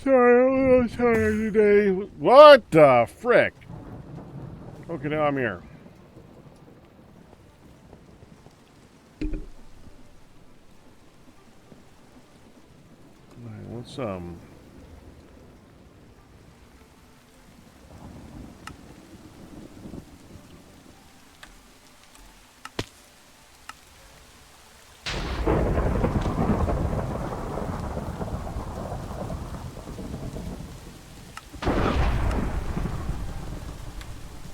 sorry, I'm a little tired today. What the frick? Okay, now I'm here. Alright, let's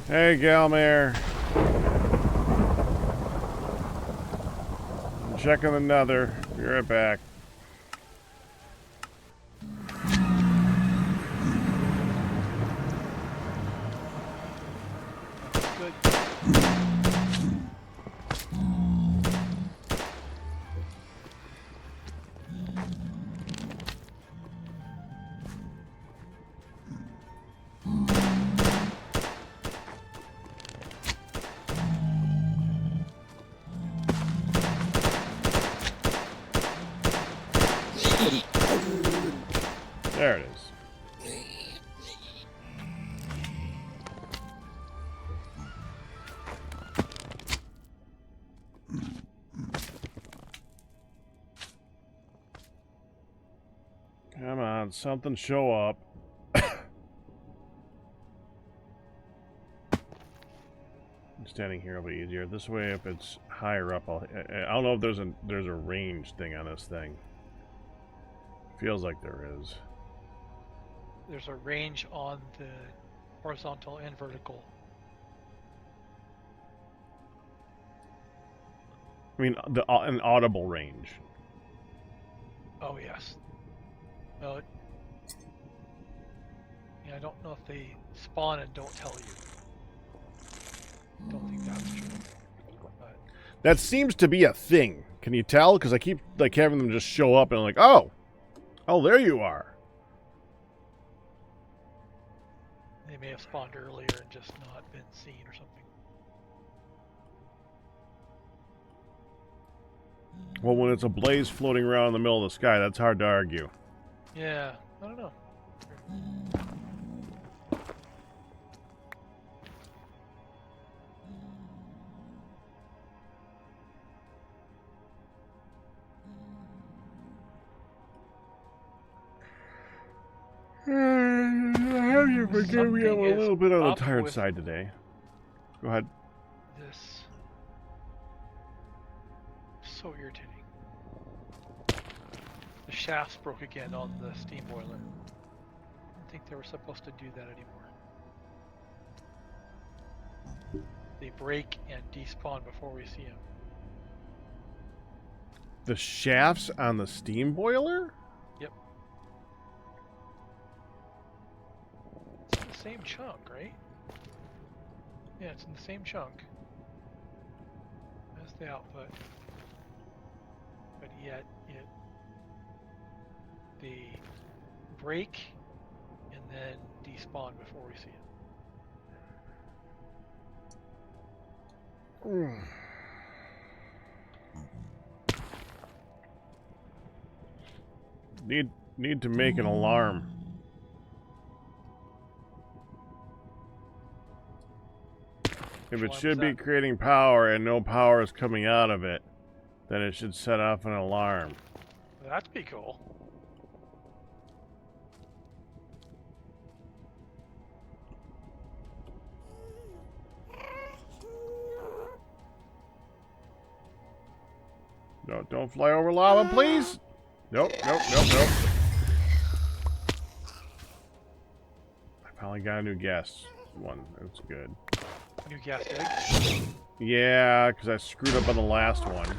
Hey, Galmare. I'm checking the nether. Be right back. Good. There it is. Come on, something show up. Standing here will be easier. This way, if it's higher up, I don't know if there's a range thing on this thing. Feels like there is. There's a range on the horizontal and vertical. I mean, an audible range. Oh yes. Well, yeah, I don't know if they spawn and don't tell you. Don't think that's true. But That seems to be a thing. Can you tell? Because I keep like having them just show up and I'm like, oh, there you are. they may have spawned earlier and just not been seen or something. Well, when it's a blaze floating around in the middle of the sky, that's hard to argue. Yeah, I don't know. Have you forgive me? I'm a Something little bit on the up tired with side today. Go ahead. This so irritating. The shafts broke again on the steam boiler. I don't think they were supposed to do that anymore. They break and despawn before we see them. The shafts on the steam boiler? Yep. It's in the same chunk, right? Yeah, it's in the same chunk as the output. But yet they break and then despawn before we see it. Need to make an alarm. If it should be creating power and no power is coming out of it, then it should set off an alarm. That'd be cool. No, don't fly over lava, please. Nope. I finally got a new gas one. That's good. New gas egg. Yeah, because I screwed up on the last one.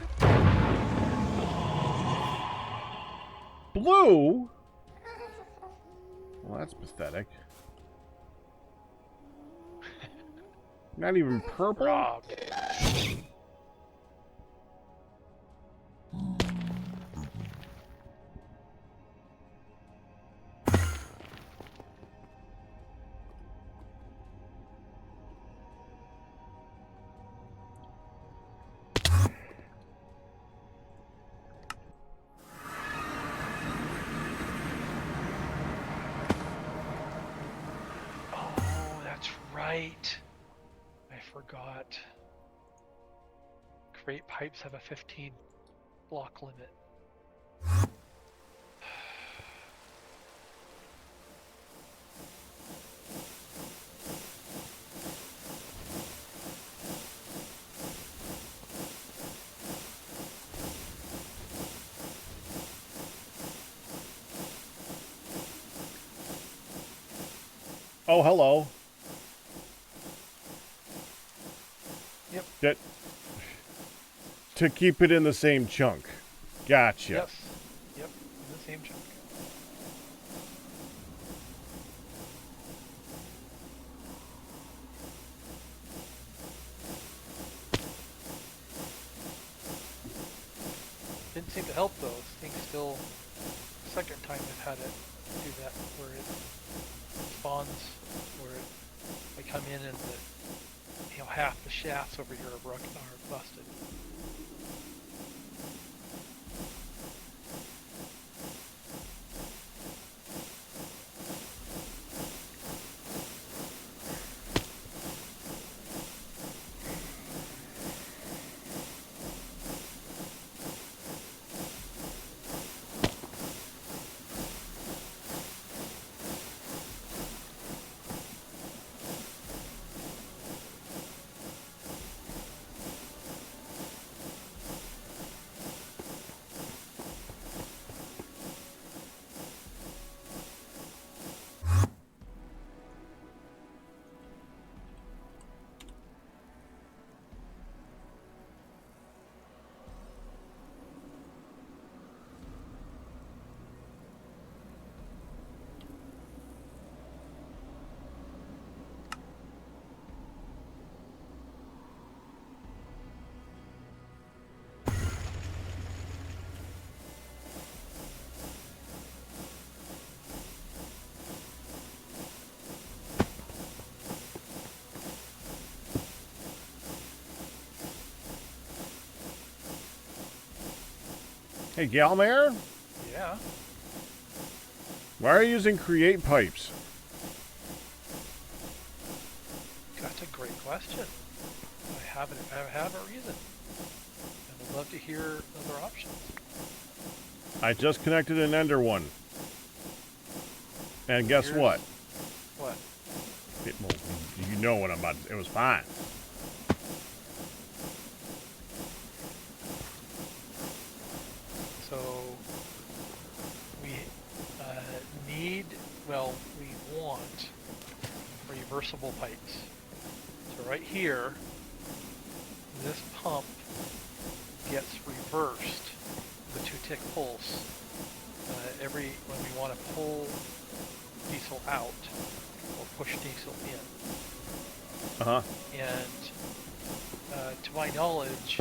Blue? Well, that's pathetic. Not even purple? Rob. right. I forgot. Crate pipes have a 15 block limit. Oh, hello. Yep. That, to keep it in the same chunk. Gotcha. Yes. Yep. In the same chunk. Didn't seem to help though. This thing still, second time I've had it do that, where it spawns, where it, I come in and the, half the shafts over here are busted. Hey, Galmare? Yeah. Why are you using create pipes? That's a great question. I have a reason. I would love to hear other options. I just connected an ender one. And guess what? What? Well, you know what I'm about to say. It was fine. So we we want reversible pipes. So right here, this pump gets reversed with a 2-tick pulse when we want to pull diesel out or push diesel in. Uh-huh. And to my knowledge,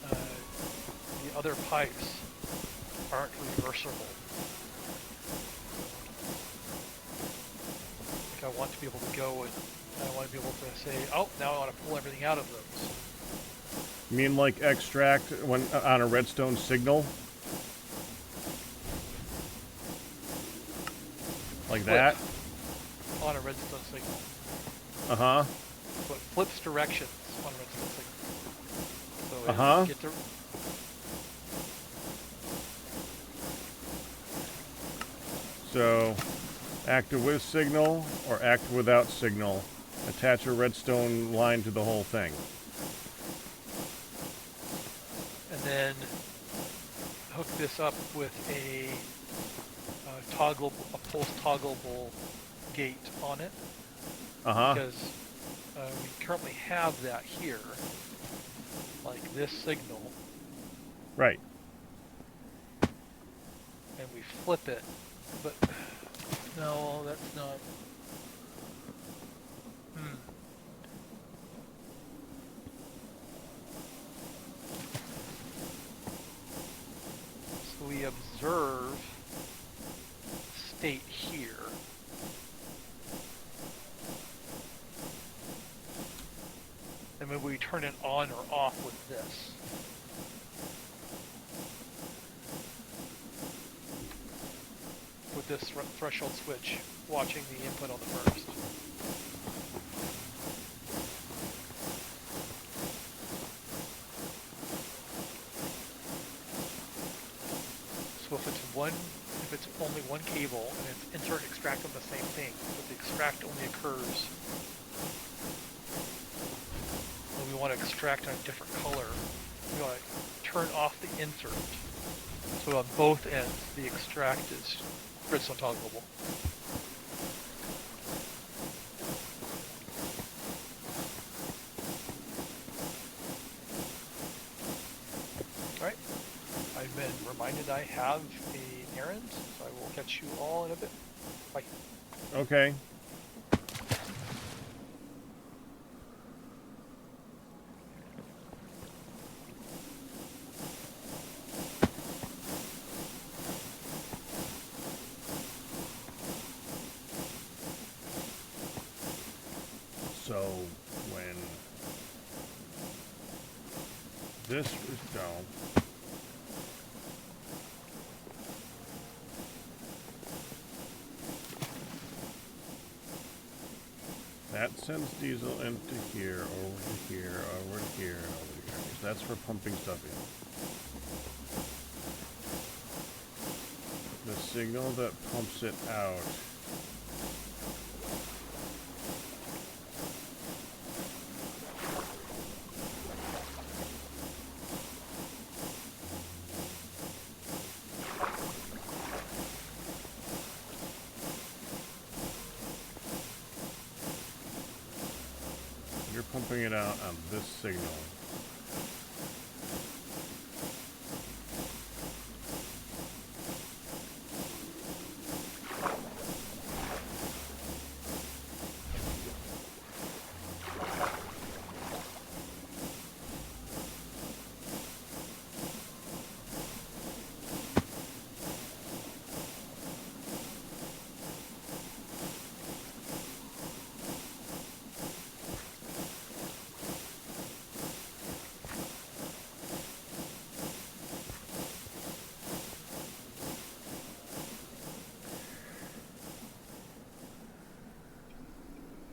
the other pipes aren't reversible. I want to be able to go and I want to be able to say, oh, now I want to pull everything out of those. You mean like extract when on a redstone signal? Like that? On a redstone signal. Uh-huh. So it flips directions on a redstone signal. So uh-huh. Get to So, active with signal or active without signal. Attach a redstone line to the whole thing. and then hook this up with a pulse toggleable gate on it. Uh-huh. Because we currently have that here, like this signal. Right. And we flip it, but no, that's not. So we observe state here. And maybe we turn it on or off with this. With this threshold switch, watching the input on the first. extract on the same thing, but the extract only occurs when we want to extract in a different color. We want to turn off the insert. So on both ends, the extract is redstone toggleable. Alright, I've been reminded I have an errand, so I will catch you all in a bit. Bye. Okay. So when this is down, that sends diesel into here, over to here, over to here, and over to here. So that's for pumping stuff in. The signal that pumps it out pumping it out on this signal.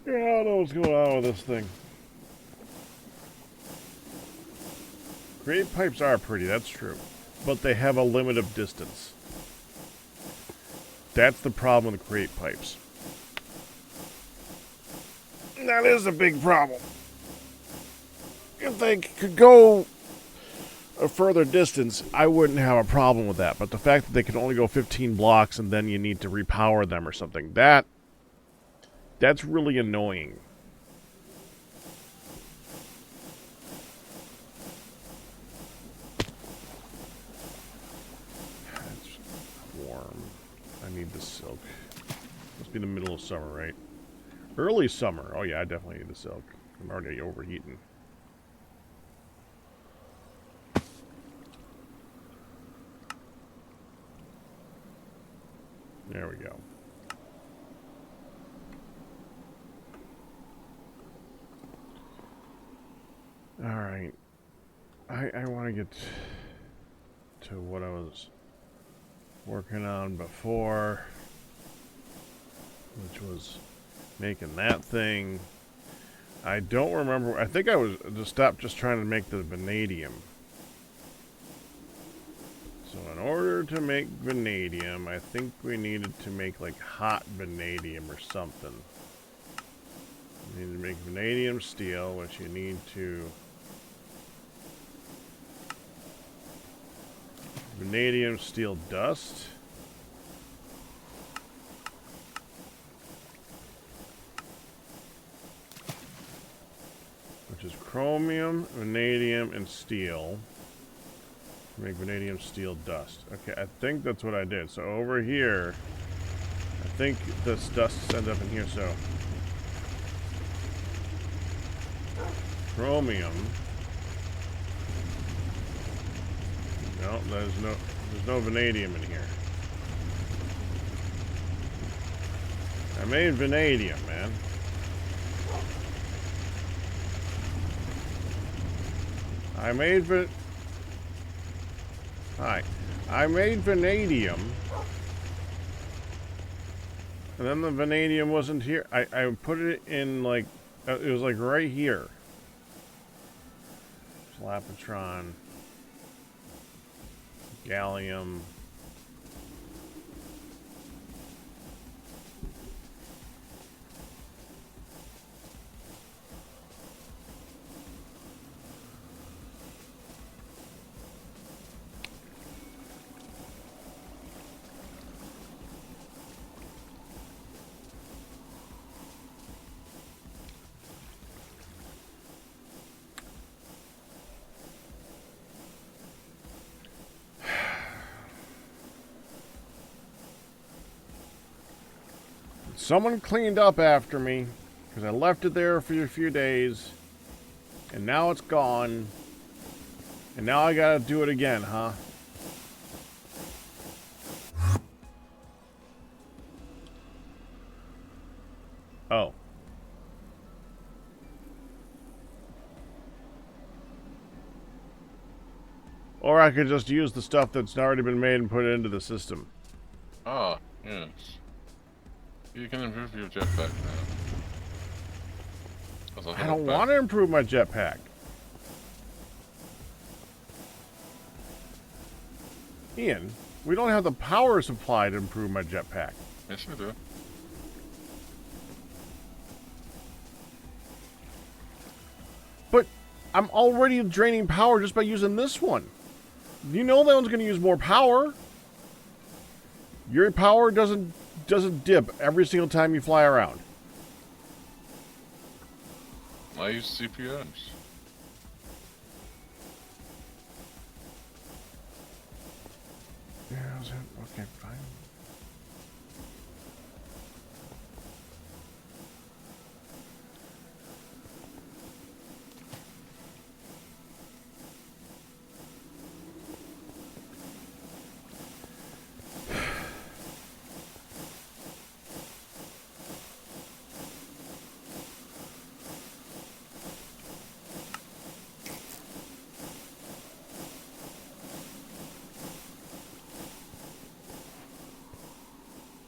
Yeah, I don't know what's going on with this thing. Create pipes are pretty, that's true. But they have a limit of distance. That's the problem with create pipes. That is a big problem. If they could go a further distance, I wouldn't have a problem with that. But the fact that they can only go 15 blocks and then you need to repower them or something, that's really annoying. It's warm. I need the silk. Must be the middle of summer, right? Early summer. Oh yeah, I definitely need the silk. I'm already overheating. There we go. Alright. I want to get to what I was working on before, which was making that thing. I don't remember. I think I was just trying to make the vanadium. So in order to make vanadium, I think we needed to make like hot vanadium or something. You need to make vanadium steel, which you need to vanadium steel dust. Which is chromium, vanadium, and steel. Make vanadium steel dust. Okay, I think that's what I did. So over here, I think this dust ends up in here, so chromium. No, there's no vanadium in here. I made vanadium, man. I made vanadium. And then the vanadium wasn't here. I put it in like, it was like right here. Slapatron. Gallium. Someone cleaned up after me because I left it there for a few days, and now it's gone. And now I gotta do it again, huh? Oh. Or I could just use the stuff that's already been made and put it into the system. Ah, yes. You can improve your jetpack now. I don't want to improve my jetpack. Ian, we don't have the power supply to improve my jetpack. Yes, we do. But I'm already draining power just by using this one. You know that one's going to use more power. Your power doesn't dip every single time you fly around. I use CPMs. Yeah, okay, fine.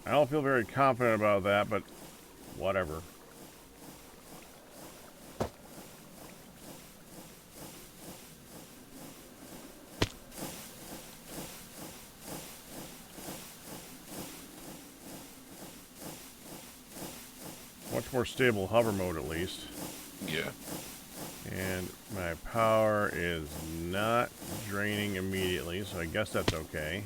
I don't feel very confident about that, but whatever. Much more stable hover mode, at least. Yeah. And my power is not draining immediately, so I guess that's okay.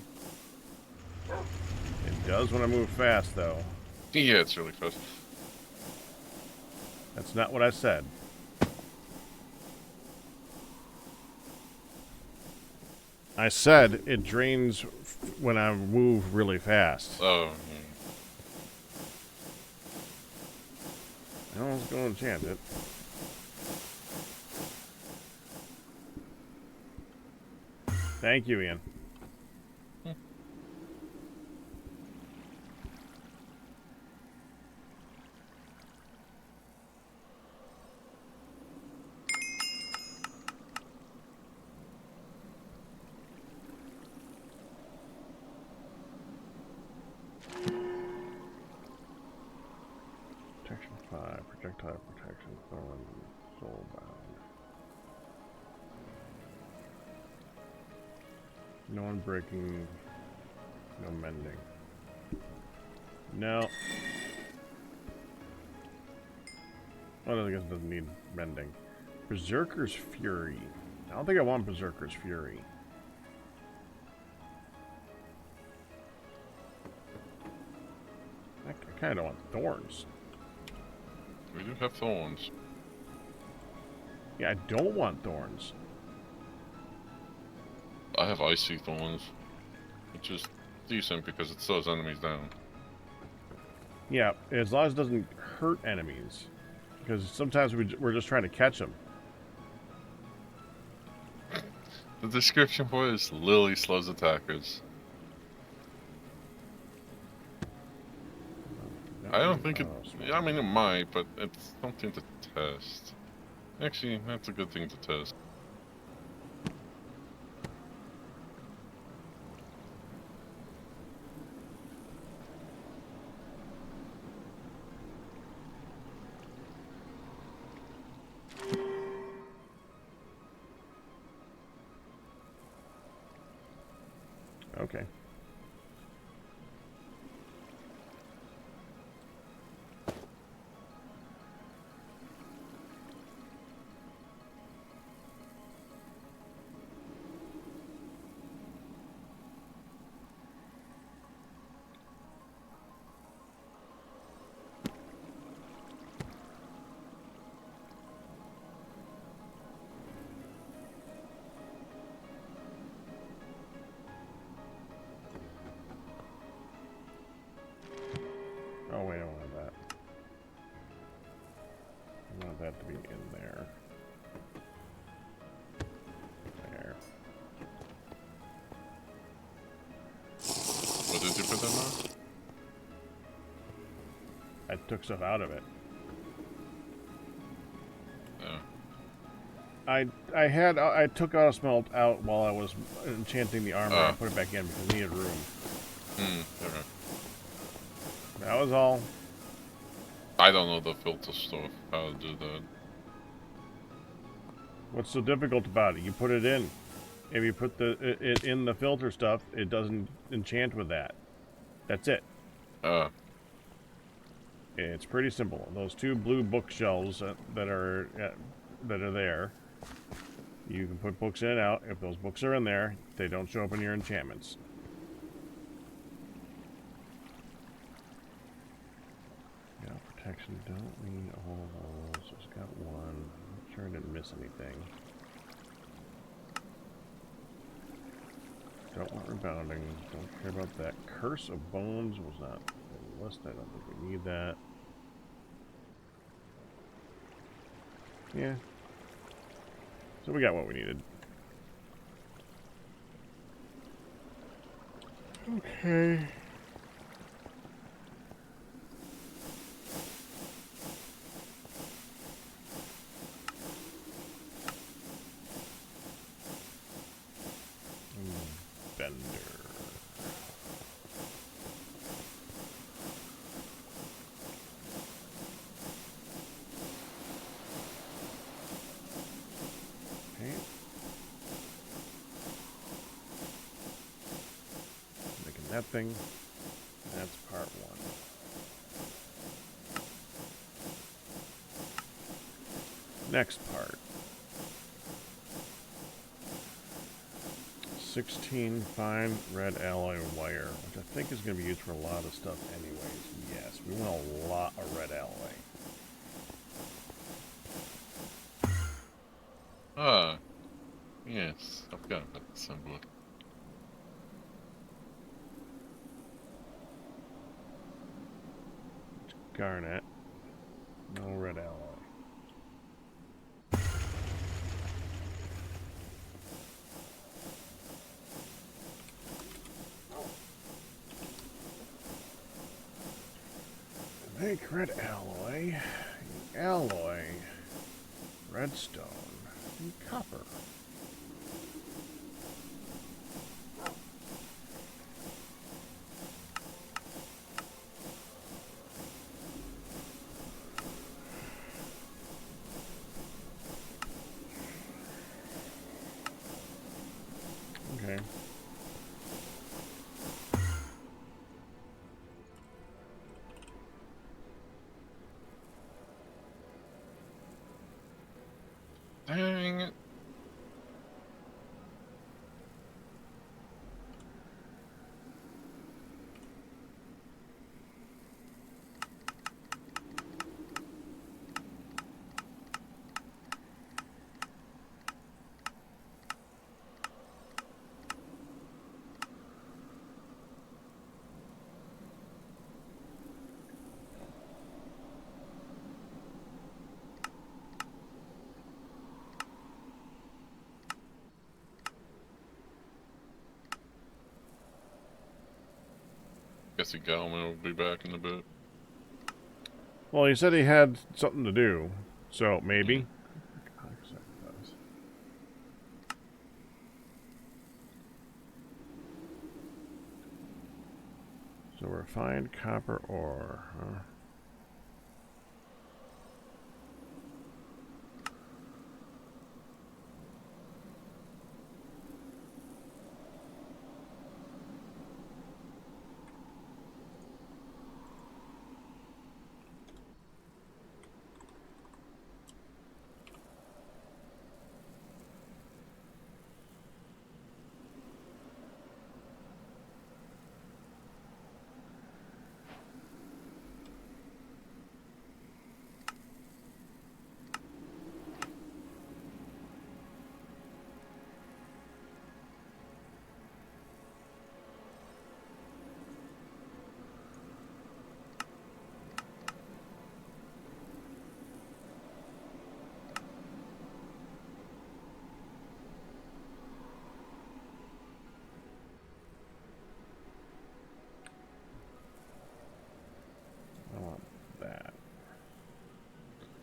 It does when I move fast, though. Yeah, it's really fast. That's not what I said. I said it drains when I move really fast. Oh, I was going to chant it. Thank you, Ian. Protection 5, projectile protection, thorn, soulbound. No unbreaking, no mending. No. Well, I guess it doesn't need mending. Berserker's Fury. I don't think I want Berserker's Fury. I kind of want Thorns. we do have thorns. Yeah, I don't want Thorns. I have icy thorns, which is decent because it slows enemies down. Yeah, as long as it doesn't hurt enemies. Because sometimes we're just trying to catch them. The description for it is Lily slows attackers. I don't think it... I mean, it might, but it's something to test. Actually, that's a good thing to test. Okay. want that to be in there. There. What did you put in there? I took stuff out of it. Yeah. I took auto smelt out while I was enchanting the armor. I put it back in because it needed room. Okay. That was all. I don't know the filter stuff, how to do that. What's so difficult about it? You put it in. If you put it in the filter stuff, it doesn't enchant with that. That's it. It's pretty simple. Those two blue bookshelves that are there, you can put books in and out. If those books are in there, they don't show up in your enchantments. Yeah, protection. Don't need all of those. Just got one. I'm sure I didn't miss anything. Don't want rebounding. Don't care about that. Curse of Bones was not on the list. I don't think we need that. Yeah. So we got what we needed. Okay. Bender. Okay. Making that thing. That's part one. Next part. 16 fine red alloy wire, which I think is going to be used for a lot of stuff anyways. Yes, we want a lot of red alloy. Yes, I've got that symbol. Garnet. No red alloy. Make red alloy, redstone, and copper. Okay. Dang it. Guess the Galman will be back in a bit. Well, he said he had something to do, so maybe. So refined copper ore, huh?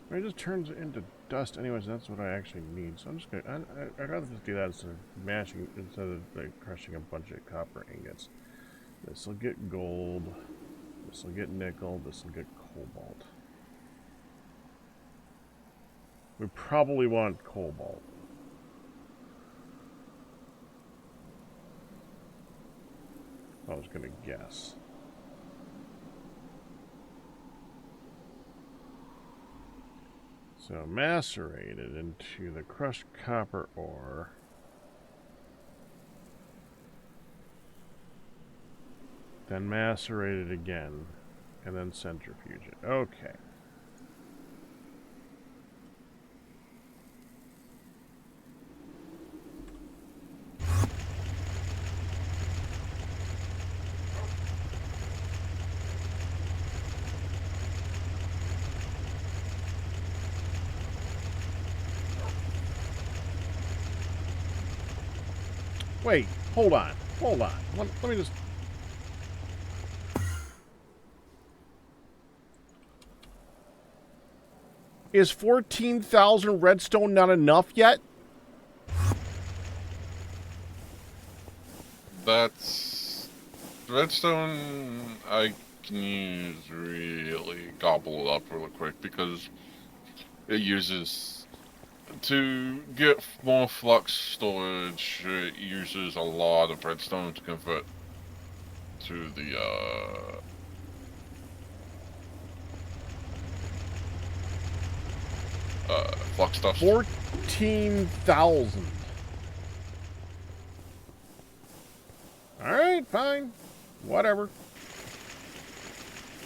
It just turns it into dust anyways, and that's what I actually need. So I'm just gonna, I'd rather just do that instead of like crushing a bunch of copper ingots. This will get gold, this will get nickel, this will get cobalt. We probably want cobalt. I was gonna guess. So macerated into the crushed copper ore. Then macerated again. And then centrifuge it. Okay. Wait, hold on. Hold on. Let me just... Is 14,000 redstone not enough yet? That's redstone. I can use really gobble it up real quick because it uses to get more flux storage. It uses a lot of redstone to convert to the flux stuff. 14,000. Alright, fine. Whatever.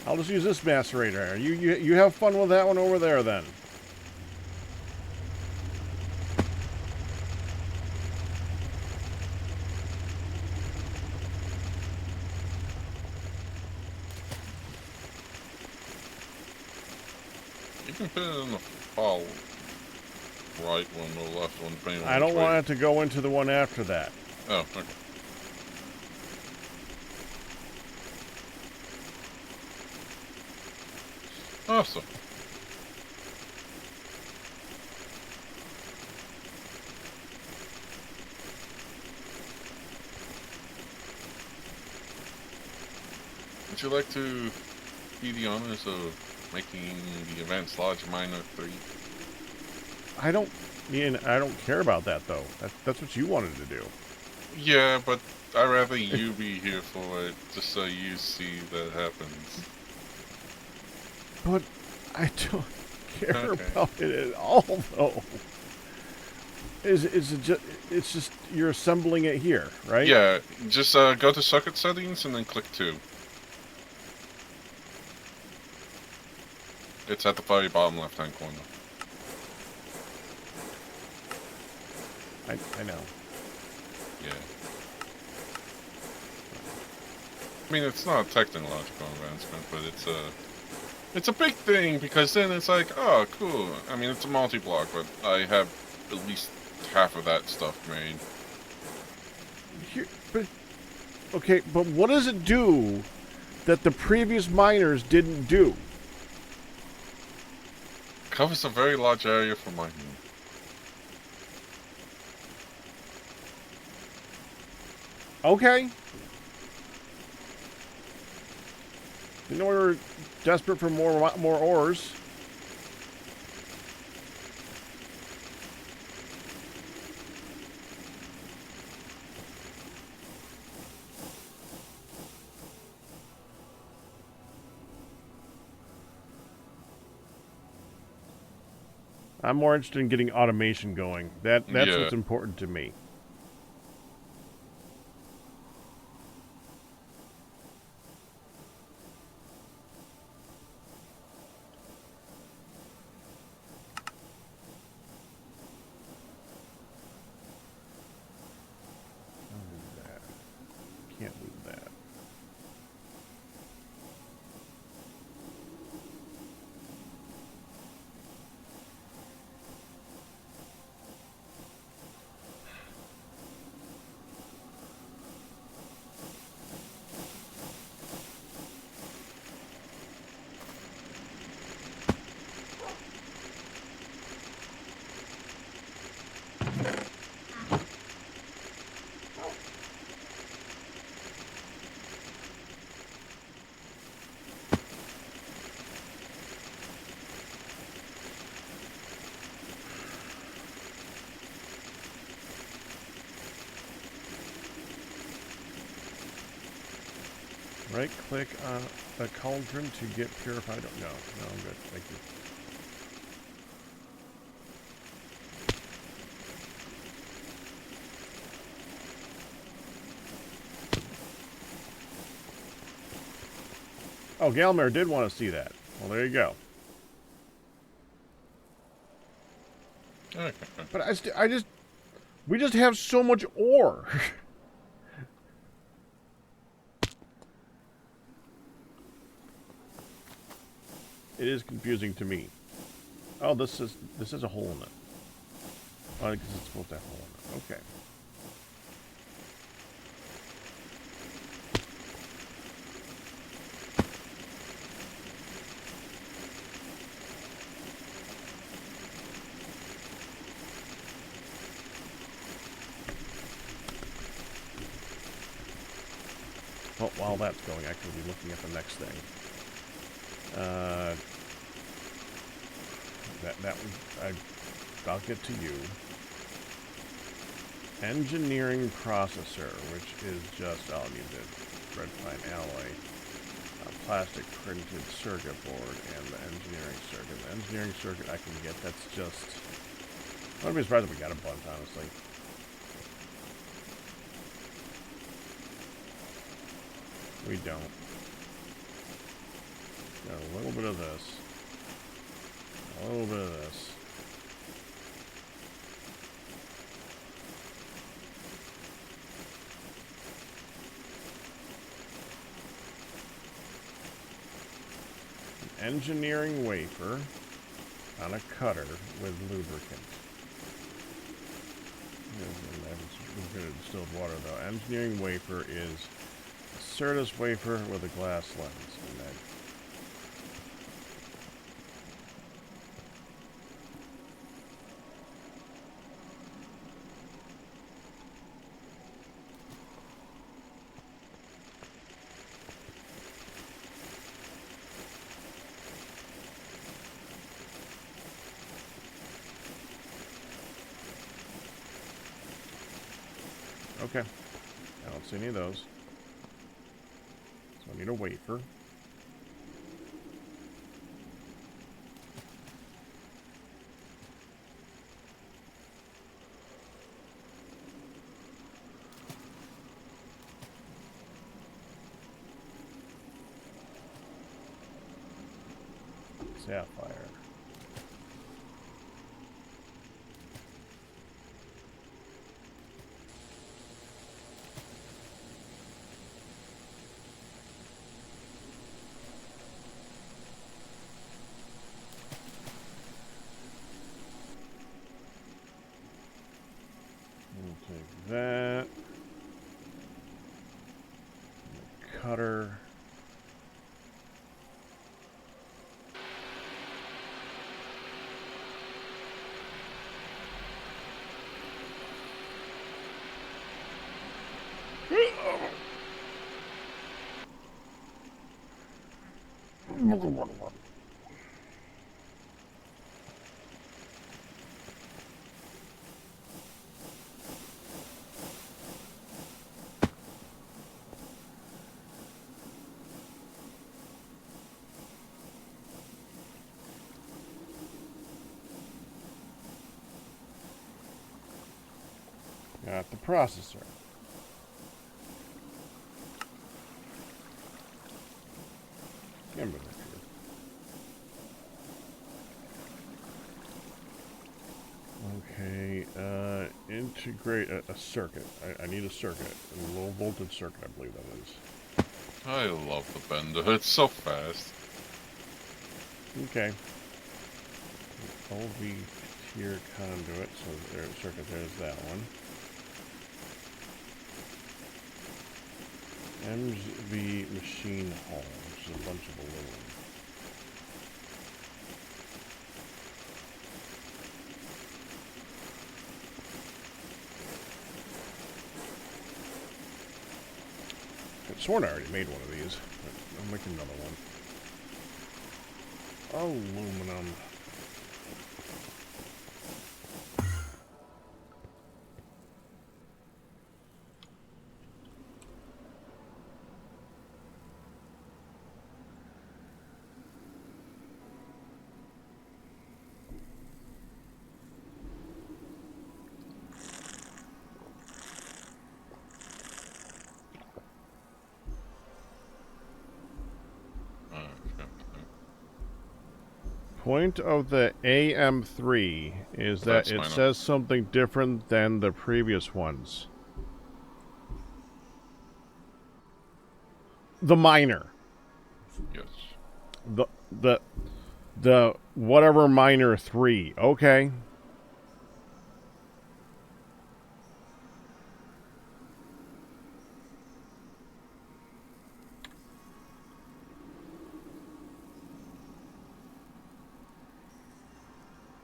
I'll just use this macerator. You have fun with that one over there then. You can put it in the file right one or left one, depending on I don't which way. want it to go into the one after that. Oh, okay. Awesome. Would you like to be the honors of making the Advanced Lodge Miner 3? I don't care about that though. That's what you wanted to do. Yeah, but I'd rather you be here for it, just so you see that happens. But I don't care Okay. about it at all though. Is it just? It's just you're assembling it here, right? Yeah, just go to circuit settings and then click 2. It's at the very bottom left-hand corner. I know. Yeah. I mean, it's not a technological advancement, but it's a big thing because then it's like, oh, cool. I mean, it's a multi-block, but I have at least half of that stuff made. But what does it do that the previous miners didn't do? Covers a very large area for mining. Okay. You know we were desperate for more ores. I'm more interested in getting automation going. That's Yeah. what's important to me. Can't move that. Right click on a cauldron to get purified. No, I'm good. Thank you. Oh, Galmer did want to see that. Well, there you go. Okay. But we just have so much ore. It is confusing to me. Oh, this is a hole in it. Oh, because it's supposed to have a hole in it. Okay. Well, while that's going, I can be looking at the next thing. That one, I'll get to you. Engineering processor, which is just, I'll need the red pine alloy, plastic printed circuit board, and the engineering circuit. The engineering circuit I can get, that's just, I wouldn't be surprised if we got a bunch, honestly. We don't. Got a little bit of this. A little bit of this. An engineering wafer on a cutter with lubricant. Lubricated distilled water, though. Engineering wafer is a Certus wafer with a glass lens. And that okay. I don't see any of those. So I need a wafer. Sapphire. We'll take that. The cutter. Got the processor. Remember that here. Okay, integrate a circuit. I need a circuit. A low voltage circuit, I believe that is. I love the bender. It's so fast. Okay. LV tier conduit, so there's circuit, there's that one. MV machine hall, which is a bunch of aluminum. I've sworn I already made one of these, but I'll make another one. Aluminum. point of the AM3 is that That's it fine. says something different than the previous ones. The minor. Yes. The whatever minor 3. Okay.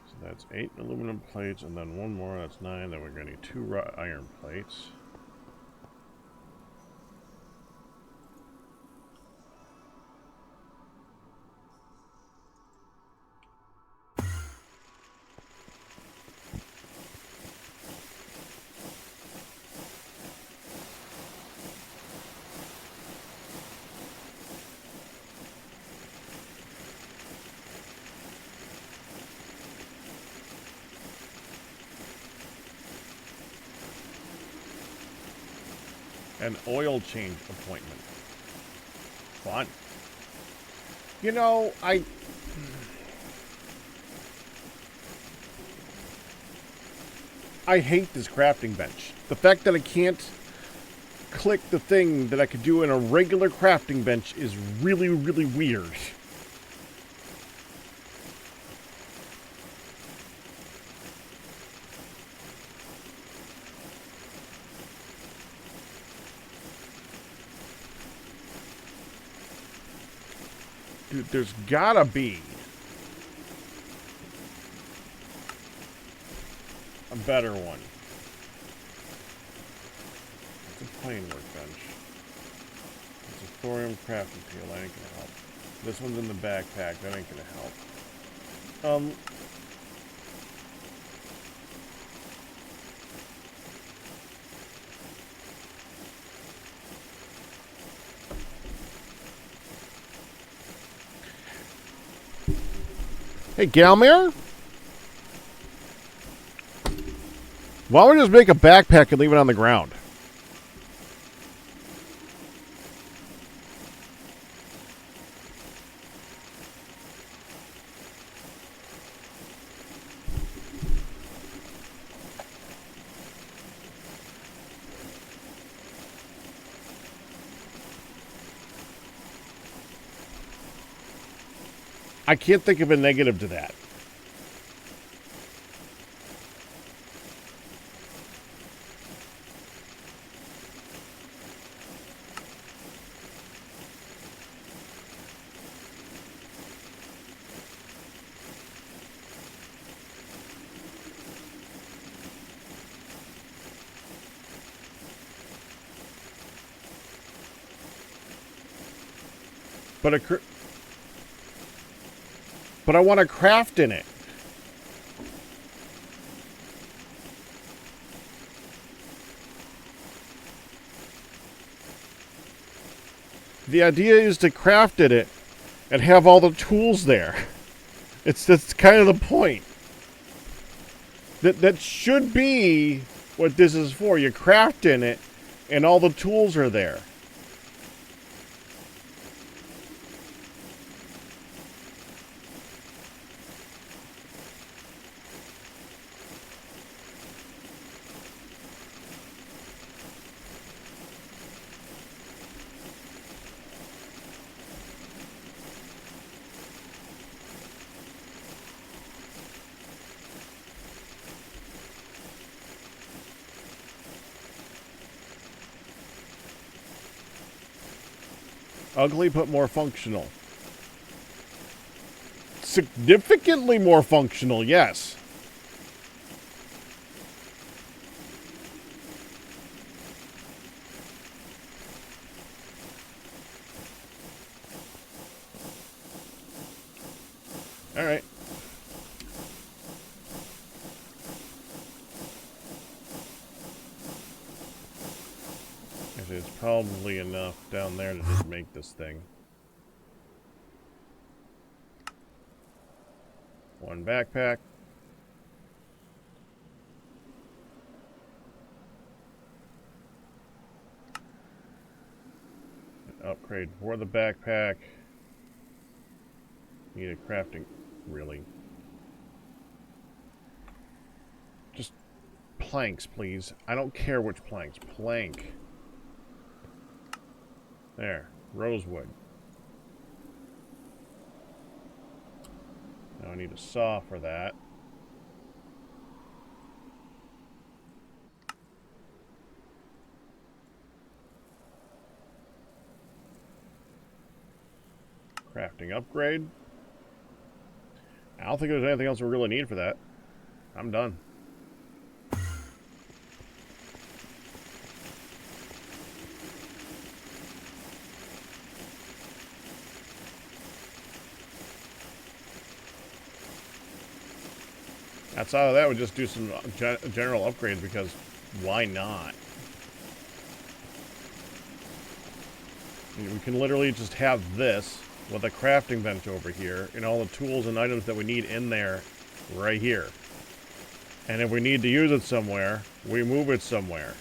So that's 8 aluminum plates, and then one more, that's 9. Then we're going to need 2 iron plates. An oil change appointment. Fun. You know, I hate this crafting bench. The fact that I can't click the thing that I could do in a regular crafting bench is really, really weird. Dude, there's gotta be a better one. It's a plain workbench. It's a thorium crafting table. That ain't gonna help. This one's in the backpack. That ain't gonna help. Hey, Galmir? Why don't we just make a backpack and leave it on the ground? I can't think of a negative to that. But I want to craft in it. The idea is to craft in it and have all the tools there. That's kind of the point. That should be what this is for. You craft in it and all the tools are there. Ugly but more functional. Significantly more functional, yes. All right. It's probably enough down there to just make this thing. One backpack. An upgrade for the backpack. Need a crafting. Really. Just planks, please. I don't care which planks. Plank. There. Rosewood. Now I need a saw for that. Crafting upgrade. I don't think there's anything else we really need for that. I'm done. Outside of that, we'll just do some general upgrades because why not? We can literally just have this with a crafting bench over here and all the tools and items that we need in there right here. And if we need to use it somewhere, we move it somewhere.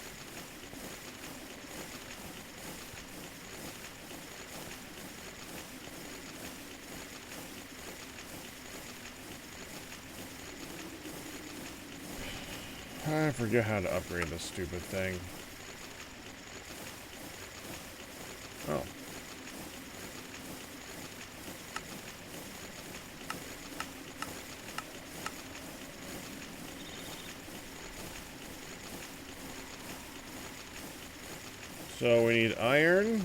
I forget how to upgrade this stupid thing. Oh. So we need iron.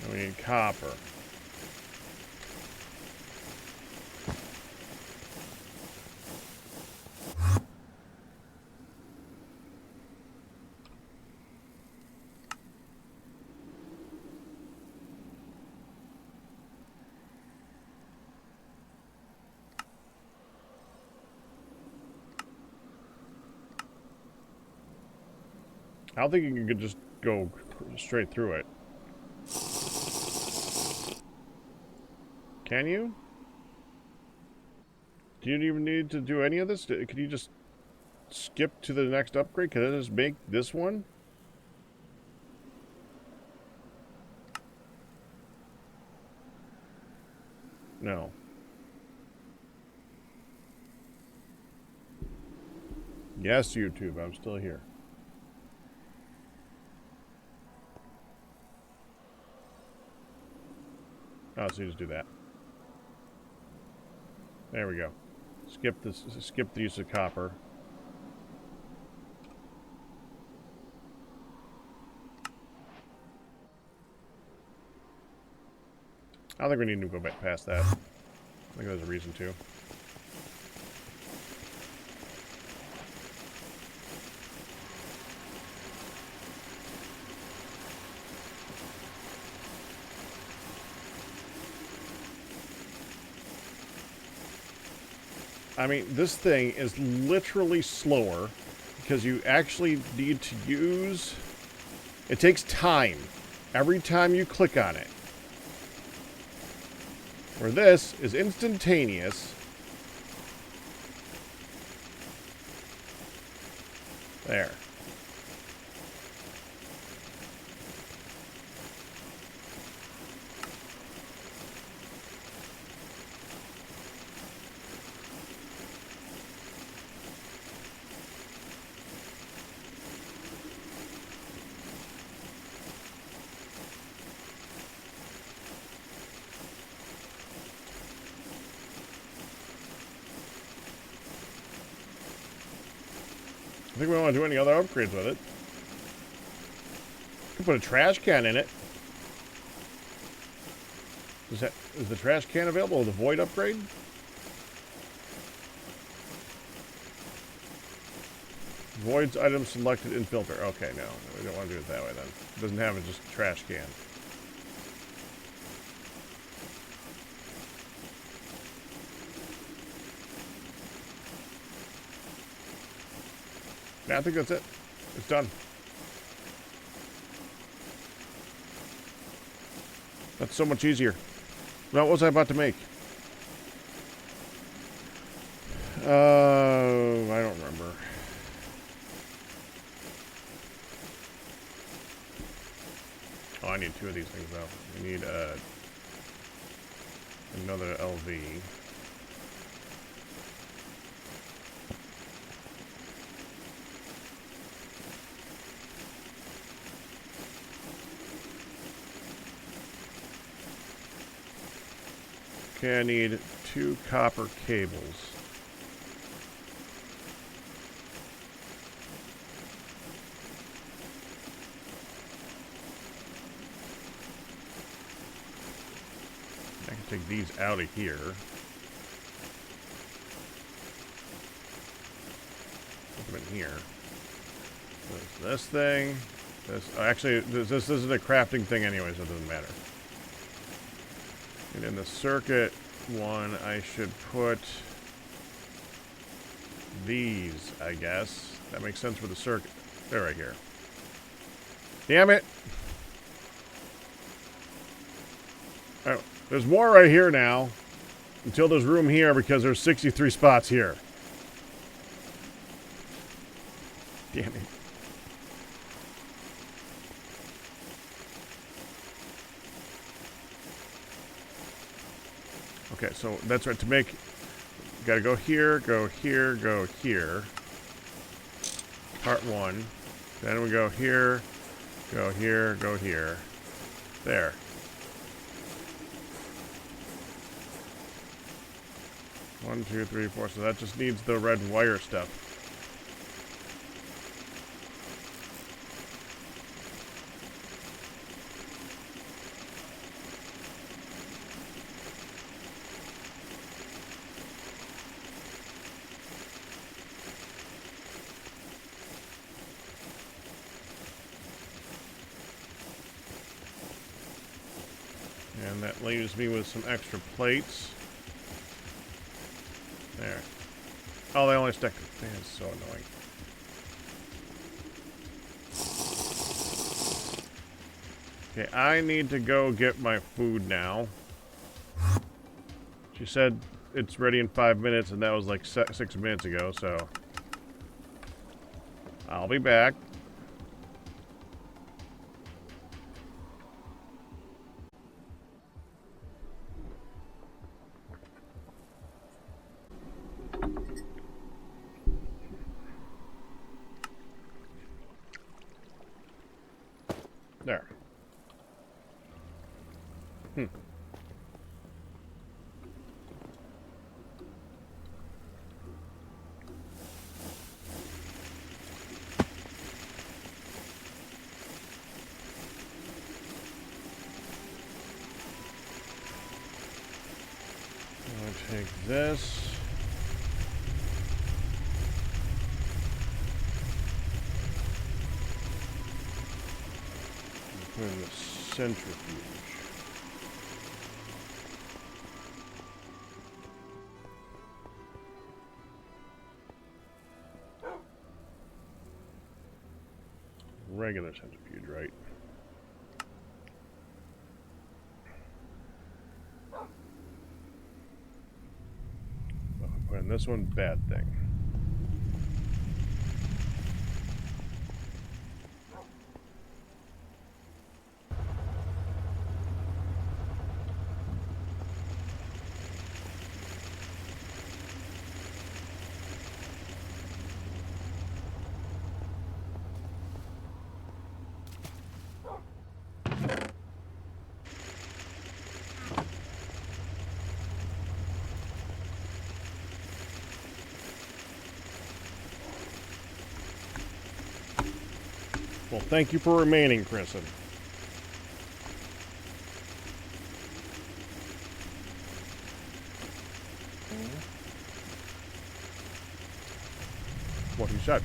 And we need copper. I don't think you could just go straight through it. Can you? Do you even need to do any of this? Can you just skip to the next upgrade? Can I just make this one? No. Yes, YouTube, I'm still here. Oh, so you just do that. There we go. Skip this. Skip the use of copper. I don't think we need to go back past that. I think there's a reason to. I mean, this thing is literally slower because you actually need to use... It takes time every time you click on it. Where this is instantaneous. There. I think we don't want to do any other upgrades with it. Could put a trash can in it. Is the trash can available with a void upgrade? Voids items selected in filter. Okay, no. We don't want to do it that way then. It doesn't have it, just a trash can. Yeah, I think that's it. It's done. That's so much easier. Now, what was I about to make? I don't remember. Oh, I need two of these things though. I another LV. Okay, I need 2 copper cables. I can take these out of here. Put them in here. There's this thing. Actually, this isn't a crafting thing anyway, so it doesn't matter. And in the circuit one, I should put these, I guess. That makes sense for the circuit. They're right here. Damn it! Oh, there's more right here now. Until there's room here because there's 63 spots here. Damn it. Okay, so that's right. To make, gotta go here, go here, go here. Part 1. Then we go here, go here, go here. There. One, two, three, four. So that just needs the red wire stuff. And that leaves me with some extra plates. There. Oh, they only stuck. Man, it's so annoying. Okay, I need to go get my food now. She said it's ready in 5 minutes, and that was like 6 minutes ago, so I'll be back. There. I'll take this. Put in the centrifuge. Regular centrifuge, right? Put in this one, bad thing. Well, thank you for remaining, Kristen. What he said.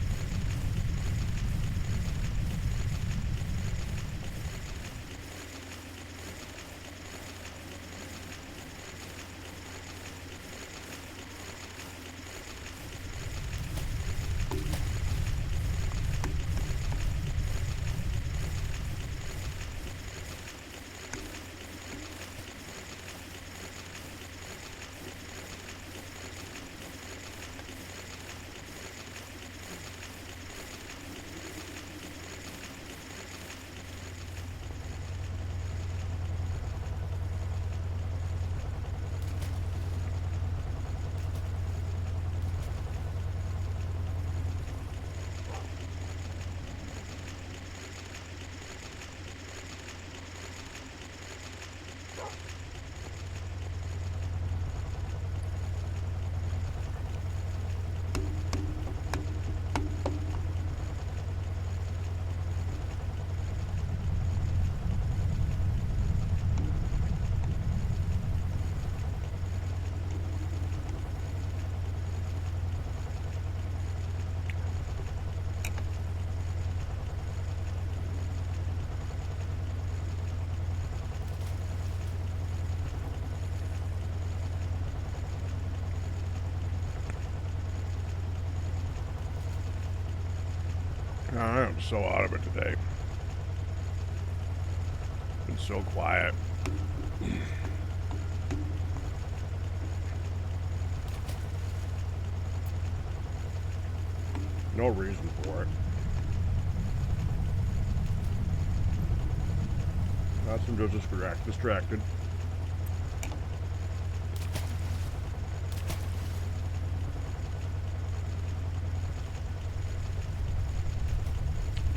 I am so out of it today. Been so quiet. No reason for it. I'm just distracted.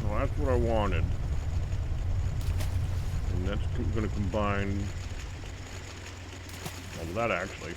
Well, that's what I wanted. And that's going to combine all of that, actually.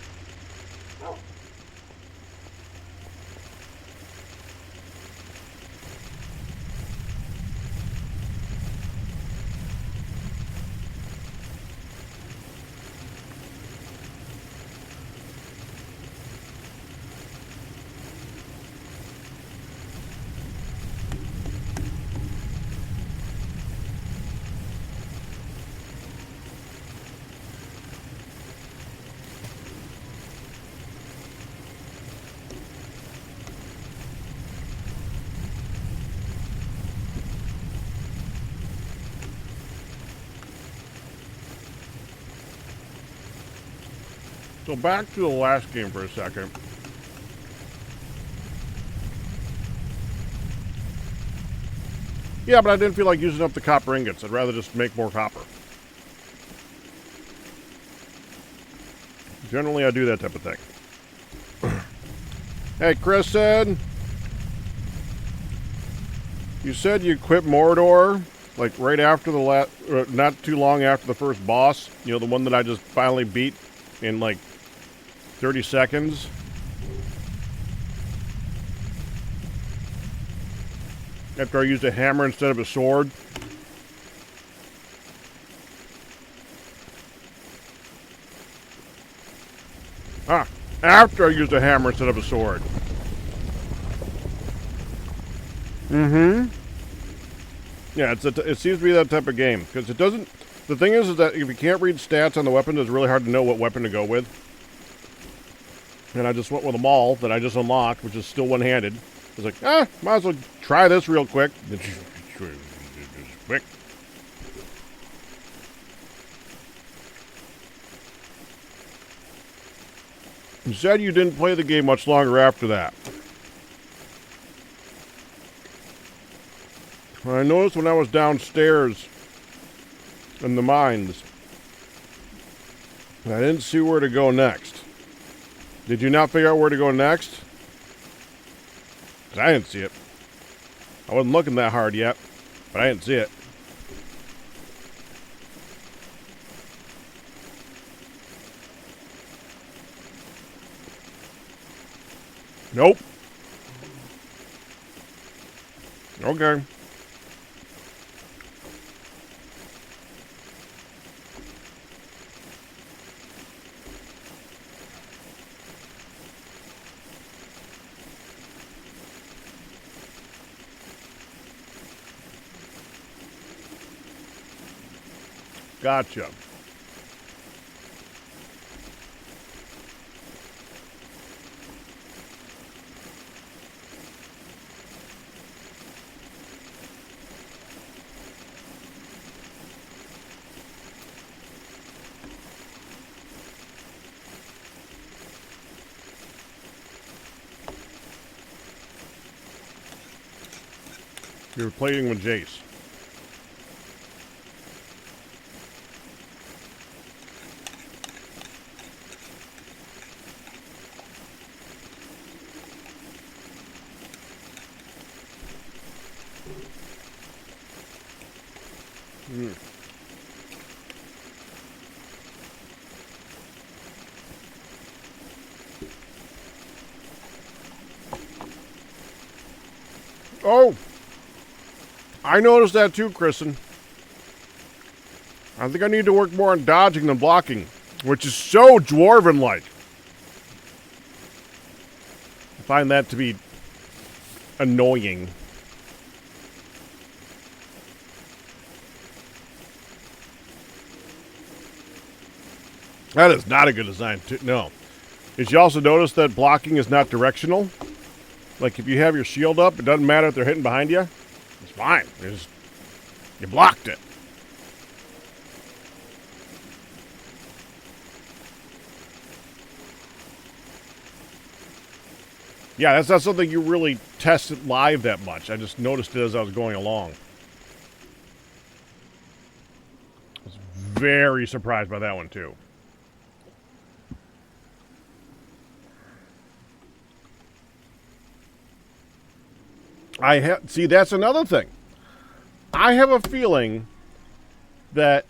So back to the last game for a second. Yeah, but I didn't feel like using up the copper ingots. I'd rather just make more copper. Generally, I do that type of thing. Hey, Kristen. You said you quit Mordor, like right after the not too long after the first boss. You know, the one that I just finally beat in like 30 seconds. After I used a hammer instead of a sword. After I used a hammer instead of a sword. Mm-hmm. Yeah, it seems to be that type of game. Because it doesn't... The thing is that if you can't read stats on the weapon, it's really hard to know what weapon to go with. And I just went with them all that I just unlocked, which is still one-handed. I was like, might as well try this real quick. Quick. You said you didn't play the game much longer after that. I noticed when I was downstairs in the mines, I didn't see where to go next. Did you not figure out where to go next? 'Cause I didn't see it. I wasn't looking that hard yet, but I didn't see it. Nope. Okay. Gotcha. You're playing with Jace. Oh! I noticed that too, Kristen. I think I need to work more on dodging than blocking, which is so dwarven-like. I find that to be annoying. That is not a good design, no. Did you also notice that blocking is not directional? Like, if you have your shield up, it doesn't matter if they're hitting behind you. It's fine. You blocked it. Yeah, that's not something you really tested live that much. I just noticed it as I was going along. I was very surprised by that one, too. See, that's another thing. I have a feeling that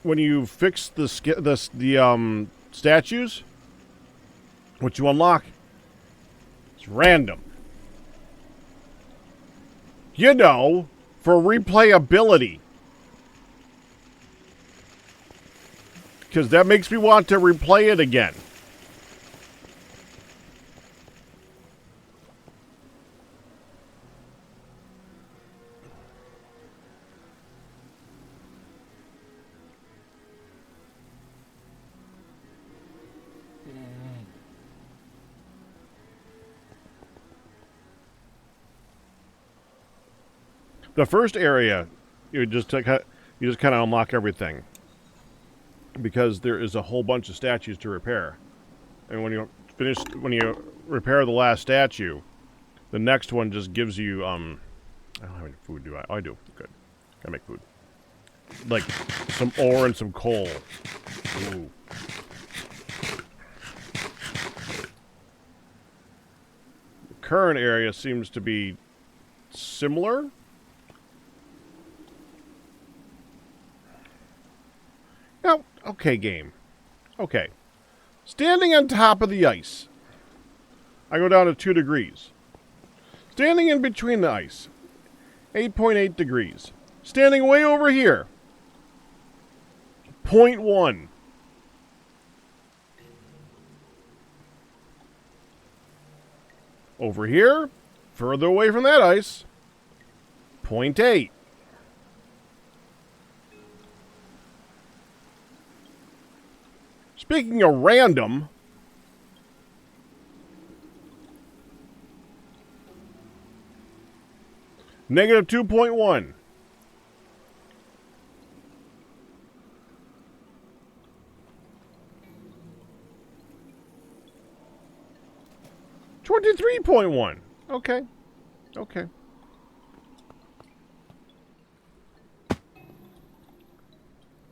when you fix the statues, what you unlock, it's random. You know, for replayability. Because that makes me want to replay it again. The first area, you just kind of unlock everything because there is a whole bunch of statues to repair, and when you repair the last statue, the next one just gives you I don't have any food, do I? Oh, I do. Good. Gotta make food. Like some ore and some coal. Ooh. The current area seems to be similar. Oh, okay, game. Okay. Standing on top of the ice. I go down to 2 degrees. Standing in between the ice. 8.8 degrees. Standing way over here. 0.1. Over here, further away from that ice. 0.8. Speaking of random, negative 2.1. $23.1. Okay. Okay.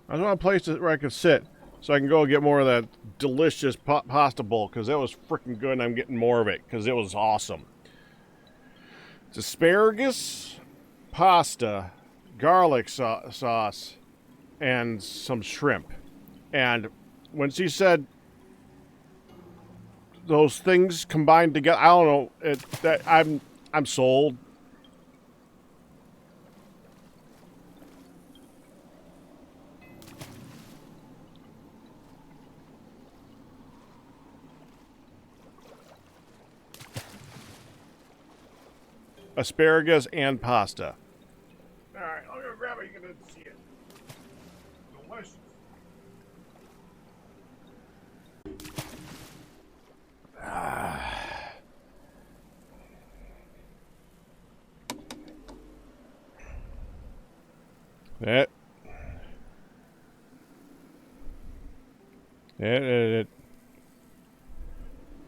I just want a place where I can sit so I can go get more of that delicious pasta bowl because that was freaking good and I'm getting more of it because it was awesome. It's asparagus, pasta, garlic sauce, and some shrimp. And when she said those things combined together, I don't know. I'm sold. Asparagus and pasta. All right, I'll go grab it. You can see it. Delicious. That.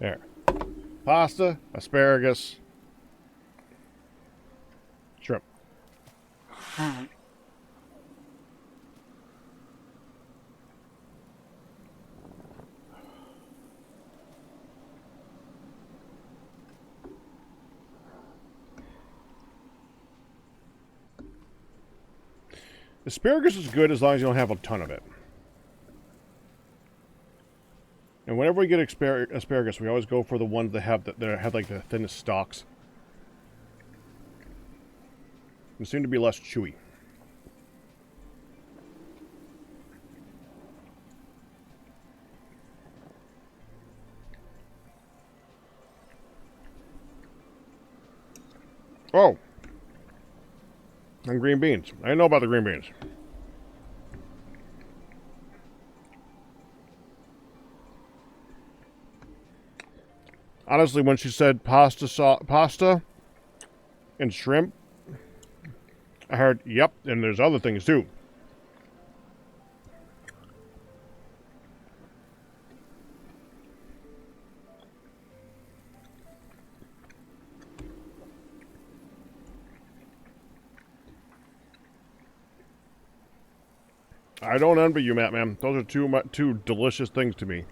There. Pasta, asparagus, shrimp. Asparagus is good as long as you don't have a ton of it. And whenever we get asparagus, we always go for the ones that have like the thinnest stalks. They seem to be less chewy. Oh. And green beans. I didn't know about the green beans. Honestly, when she said pasta and shrimp, I heard, yep, and there's other things too. I don't envy you, Matt, man. Those are two delicious things to me.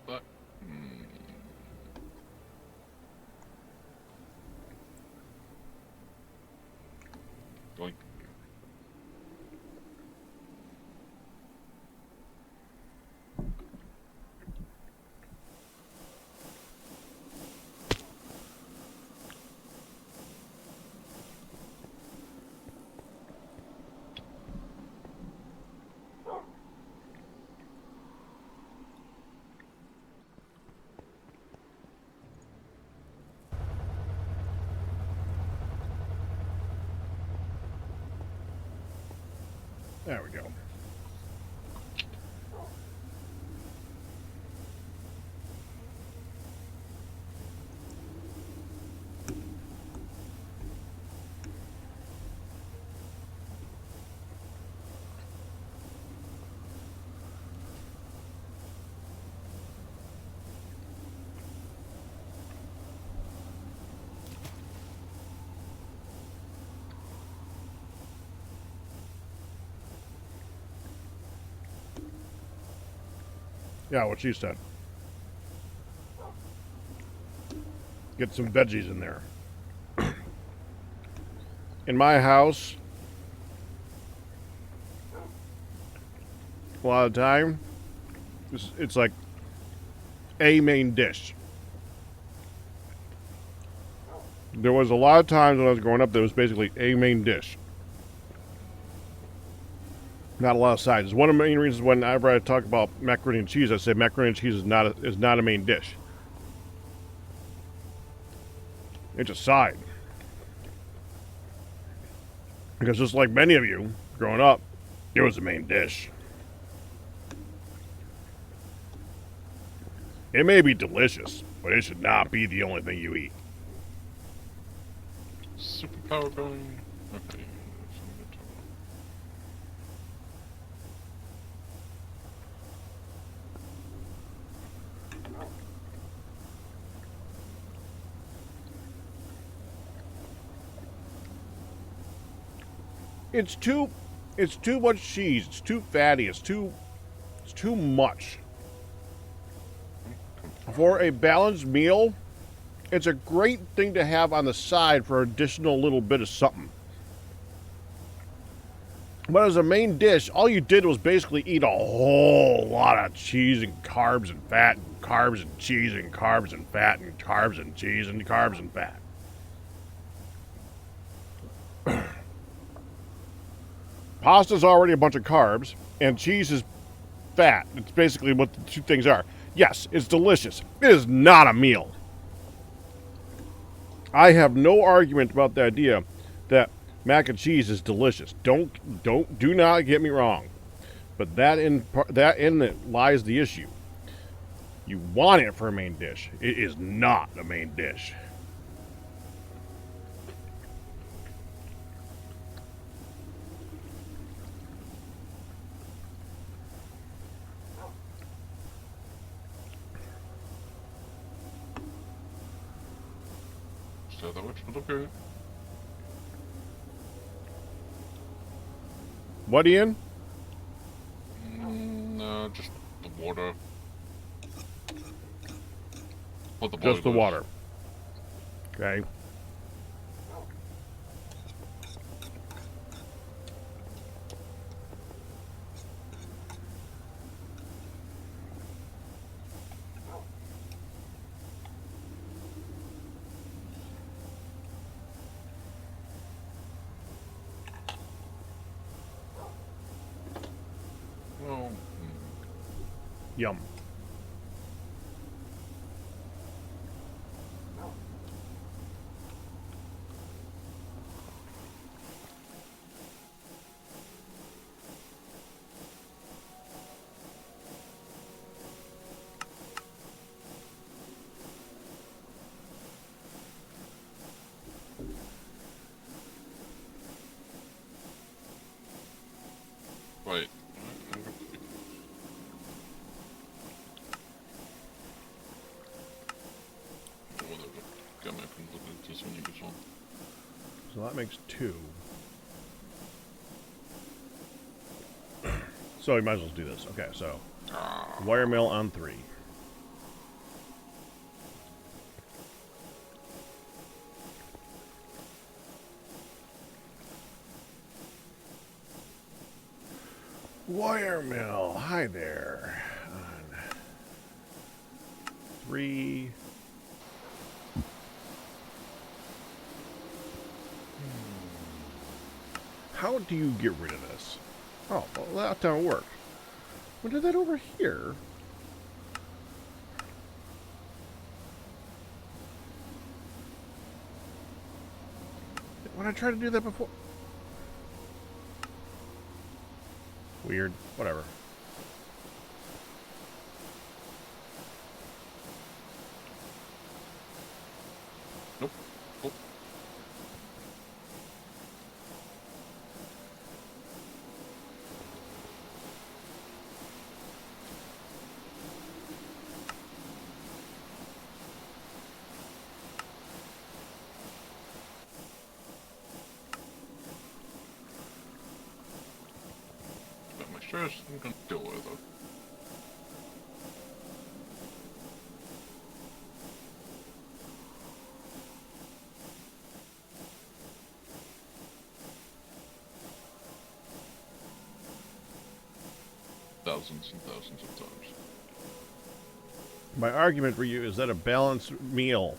But, Doink. There we go. Yeah, what she said. Get some veggies in there. In my house, a lot of the time, it's like a main dish. There was a lot of times when I was growing up that was basically a main dish. Not a lot of sides. One of the main reasons whenever I talk about macaroni and cheese, I say macaroni and cheese is not a main dish. It's a side. Because just like many of you, growing up, it was the main dish. It may be delicious, but it should not be the only thing you eat. Superpower going. Okay. It's too much cheese. It's too fatty. It's too much. For a balanced meal, it's a great thing to have on the side for additional little bit of something. But as a main dish, all you did was basically eat a whole lot of cheese and carbs and fat and carbs and cheese and carbs and fat and carbs and cheese and carbs and fat. Pasta's already a bunch of carbs, and cheese is fat. It's basically what the two things are. Yes, it's delicious. It is not a meal. I have no argument about the idea that mac and cheese is delicious. Do not get me wrong. But that in it lies the issue. You want it for a main dish. It is not a main dish. So that works, but okay. What, Ian? No, just the water. What the Just the was. water. Okay. Well, Yum. So that makes 2. So we might as well do this. Okay, so wire mill on 3. Wire mill, hi there. On 3. How do you get rid of this? Oh, well, that don't work. We did that over here. When I tried to do that before. Weird. Whatever. Nope. Nope. But my stress, I'm gonna deal with it. Thousands and thousands of times. My argument for you is that a balanced meal,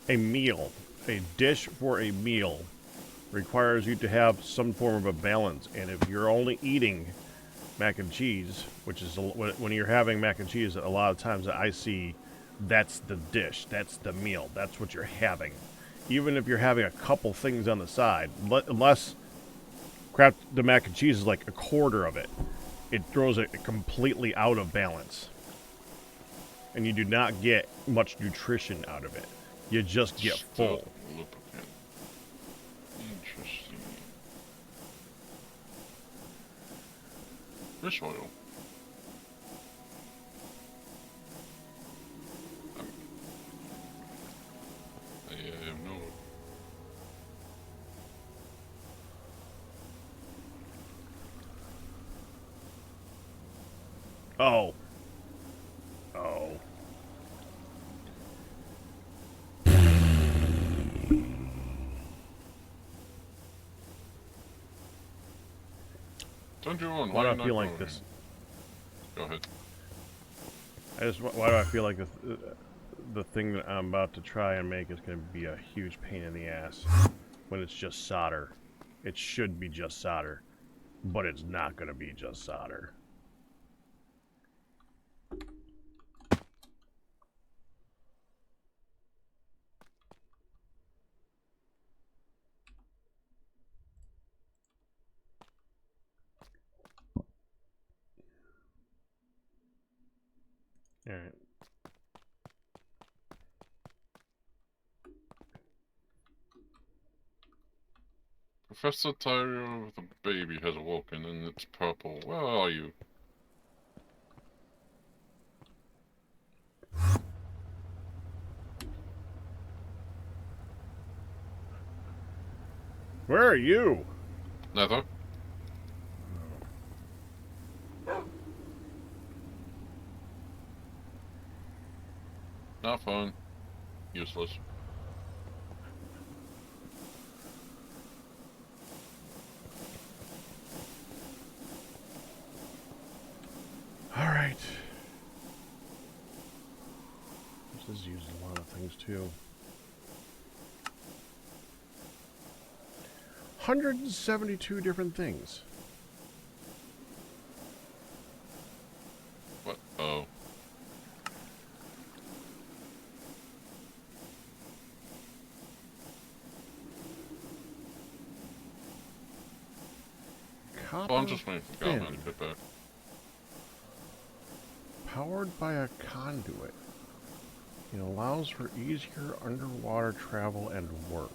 a dish for a meal, requires you to have some form of a balance. And if you're only eating mac and cheese, which is when you're having mac and cheese, a lot of times I see that's the dish, that's the meal, that's what you're having. Even if you're having a couple things on the side, unless crap, the mac and cheese is like a quarter of it, it throws it completely out of balance. And you do not get much nutrition out of it. You just get full. Lubricant. Interesting. Fish oil. I have no. Oh. Oh. Don't you want? Why do I feel like this? Go ahead. Why do I feel like the thing that I'm about to try and make is going to be a huge pain in the ass when it's just solder? It should be just solder, but it's not going to be just solder. All right. Professor Tyro with a baby has awoken and it's purple. Where are you? Where are you? Nether? Not fun. Useless. All right. This is used a lot of things too. 172 different things. What? Oh. Copper Well, I'm just waiting for fin. Godman to get back. Powered by a conduit. It allows for easier underwater travel and work.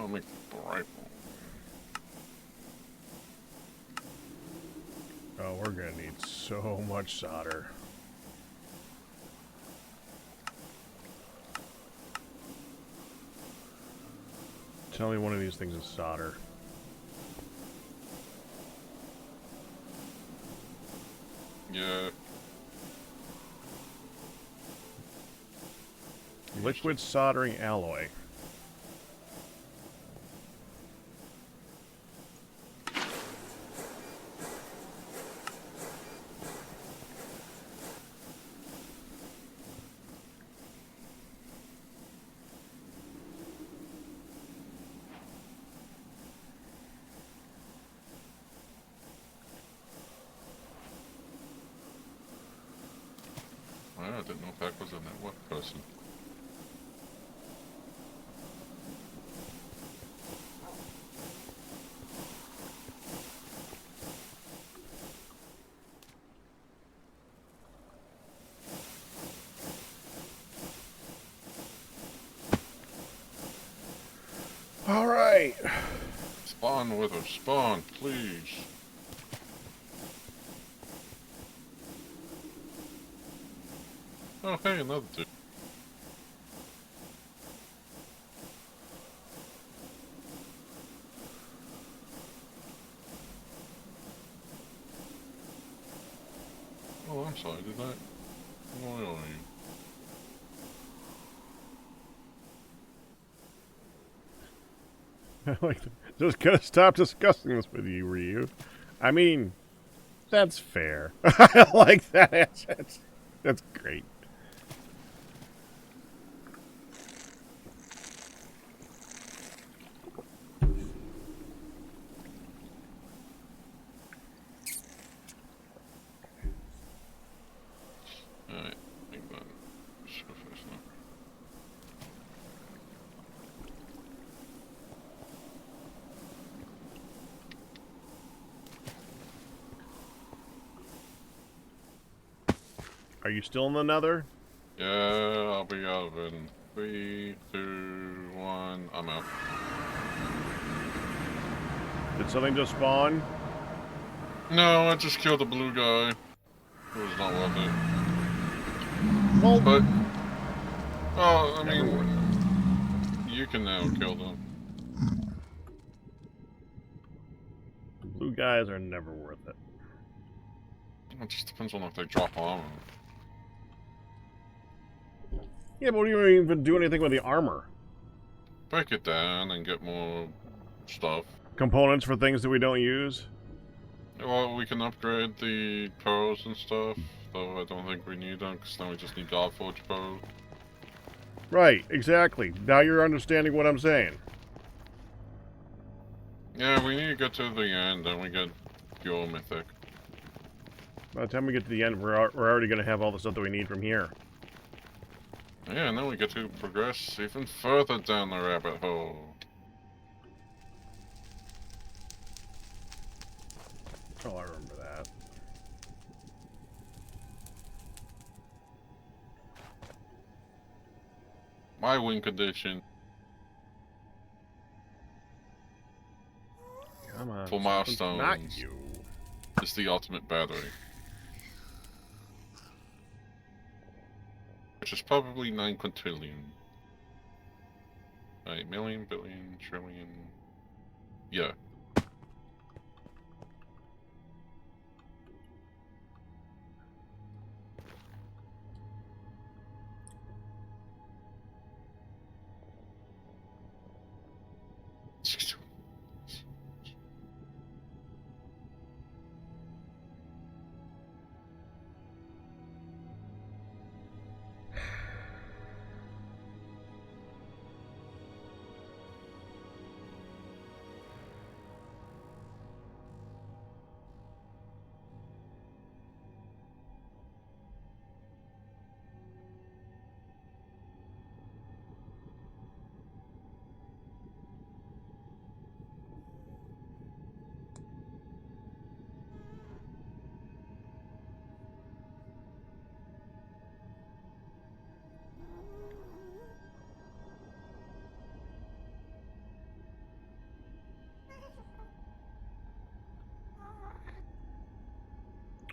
make bright. Oh, we're gonna need so much solder. Tell me one of these things is solder. Yeah. Liquid soldering alloy. I didn't know Pack was a network person. All right. Spawn with her, spawn, please. Oh, hey, another dude. Oh, I'm sorry, did I? Why are you? Like, just gonna stop discussing this with you, Ryu. I mean, that's fair. I like that. That's great. Alright, think that. So fast now. Are you still in the nether? Yeah, I'll be out in 3, 2, 1. I'm out. Did something just spawn? No, I just killed the blue guy. It was not worth it. Well, But, oh, I never worth mean, you can now kill them. it. Blue guys are never worth it. It just depends on if they drop armor. Yeah, but we don't even do anything with the armor. Break it down and get more stuff. Components for things that we don't use. Well, we can upgrade the pearls and stuff, though I don't think we need them, because then we just need Godforge pearls. Right, exactly. Now you're understanding what I'm saying. Yeah, we need to get to the end, then we get pure mythic. By the time we get to the end, we're already going to have all the stuff that we need from here. Yeah, and then we get to progress even further down the rabbit hole. Oh, I remember that. My win condition Come on. for something- milestones Not you. is the ultimate battery. Which is probably 9 quintillion. Right, million, billion, trillion. Yeah.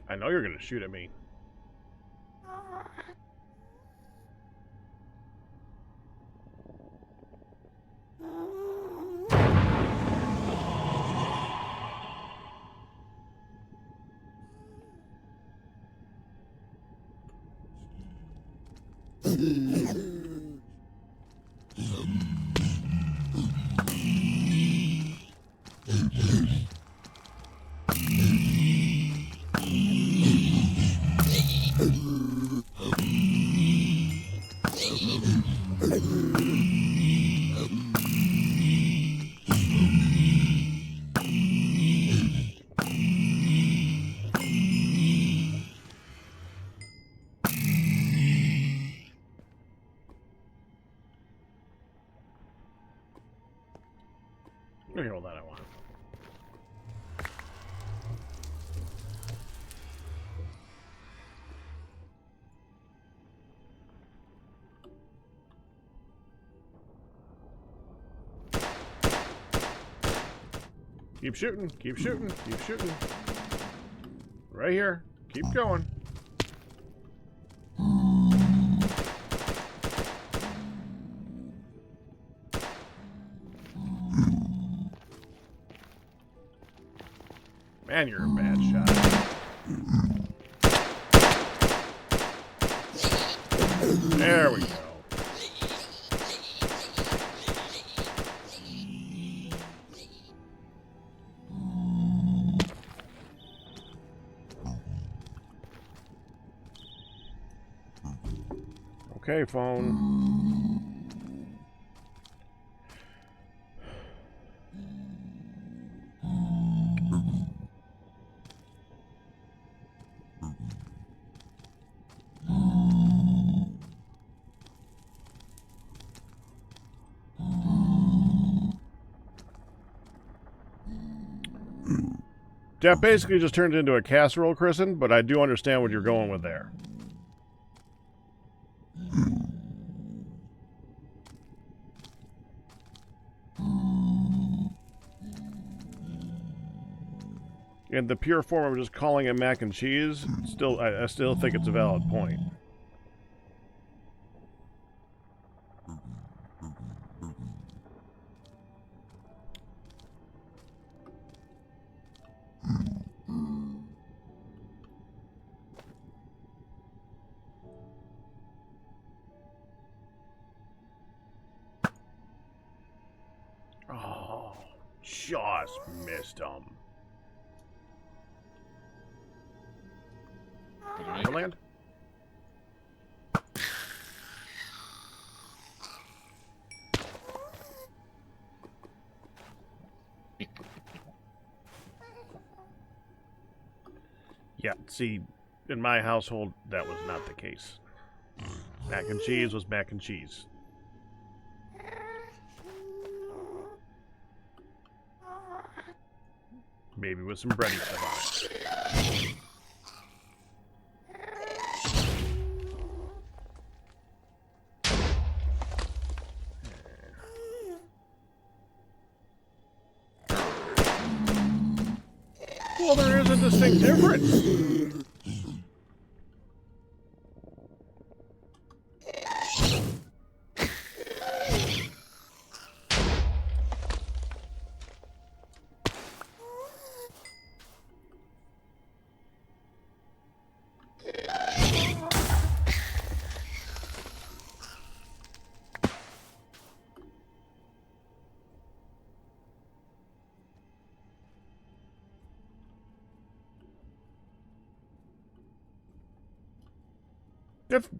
I know you're gonna shoot at me. Okay, well, that I want. Keep shooting, keep shooting, keep shooting. Right here. Keep going. Man, you're a bad shot. There we go. Okay, phone. That basically just turned into a casserole, Kristen, but I do understand what you're going with there. In the pure form of just calling it mac and cheese, I still think it's a valid point. Oh, just missed him. Land? Yeah, see, in my household, that was not the case. Mac and cheese was mac and cheese. Maybe with some bready stuff on it. Well, there is a distinct difference.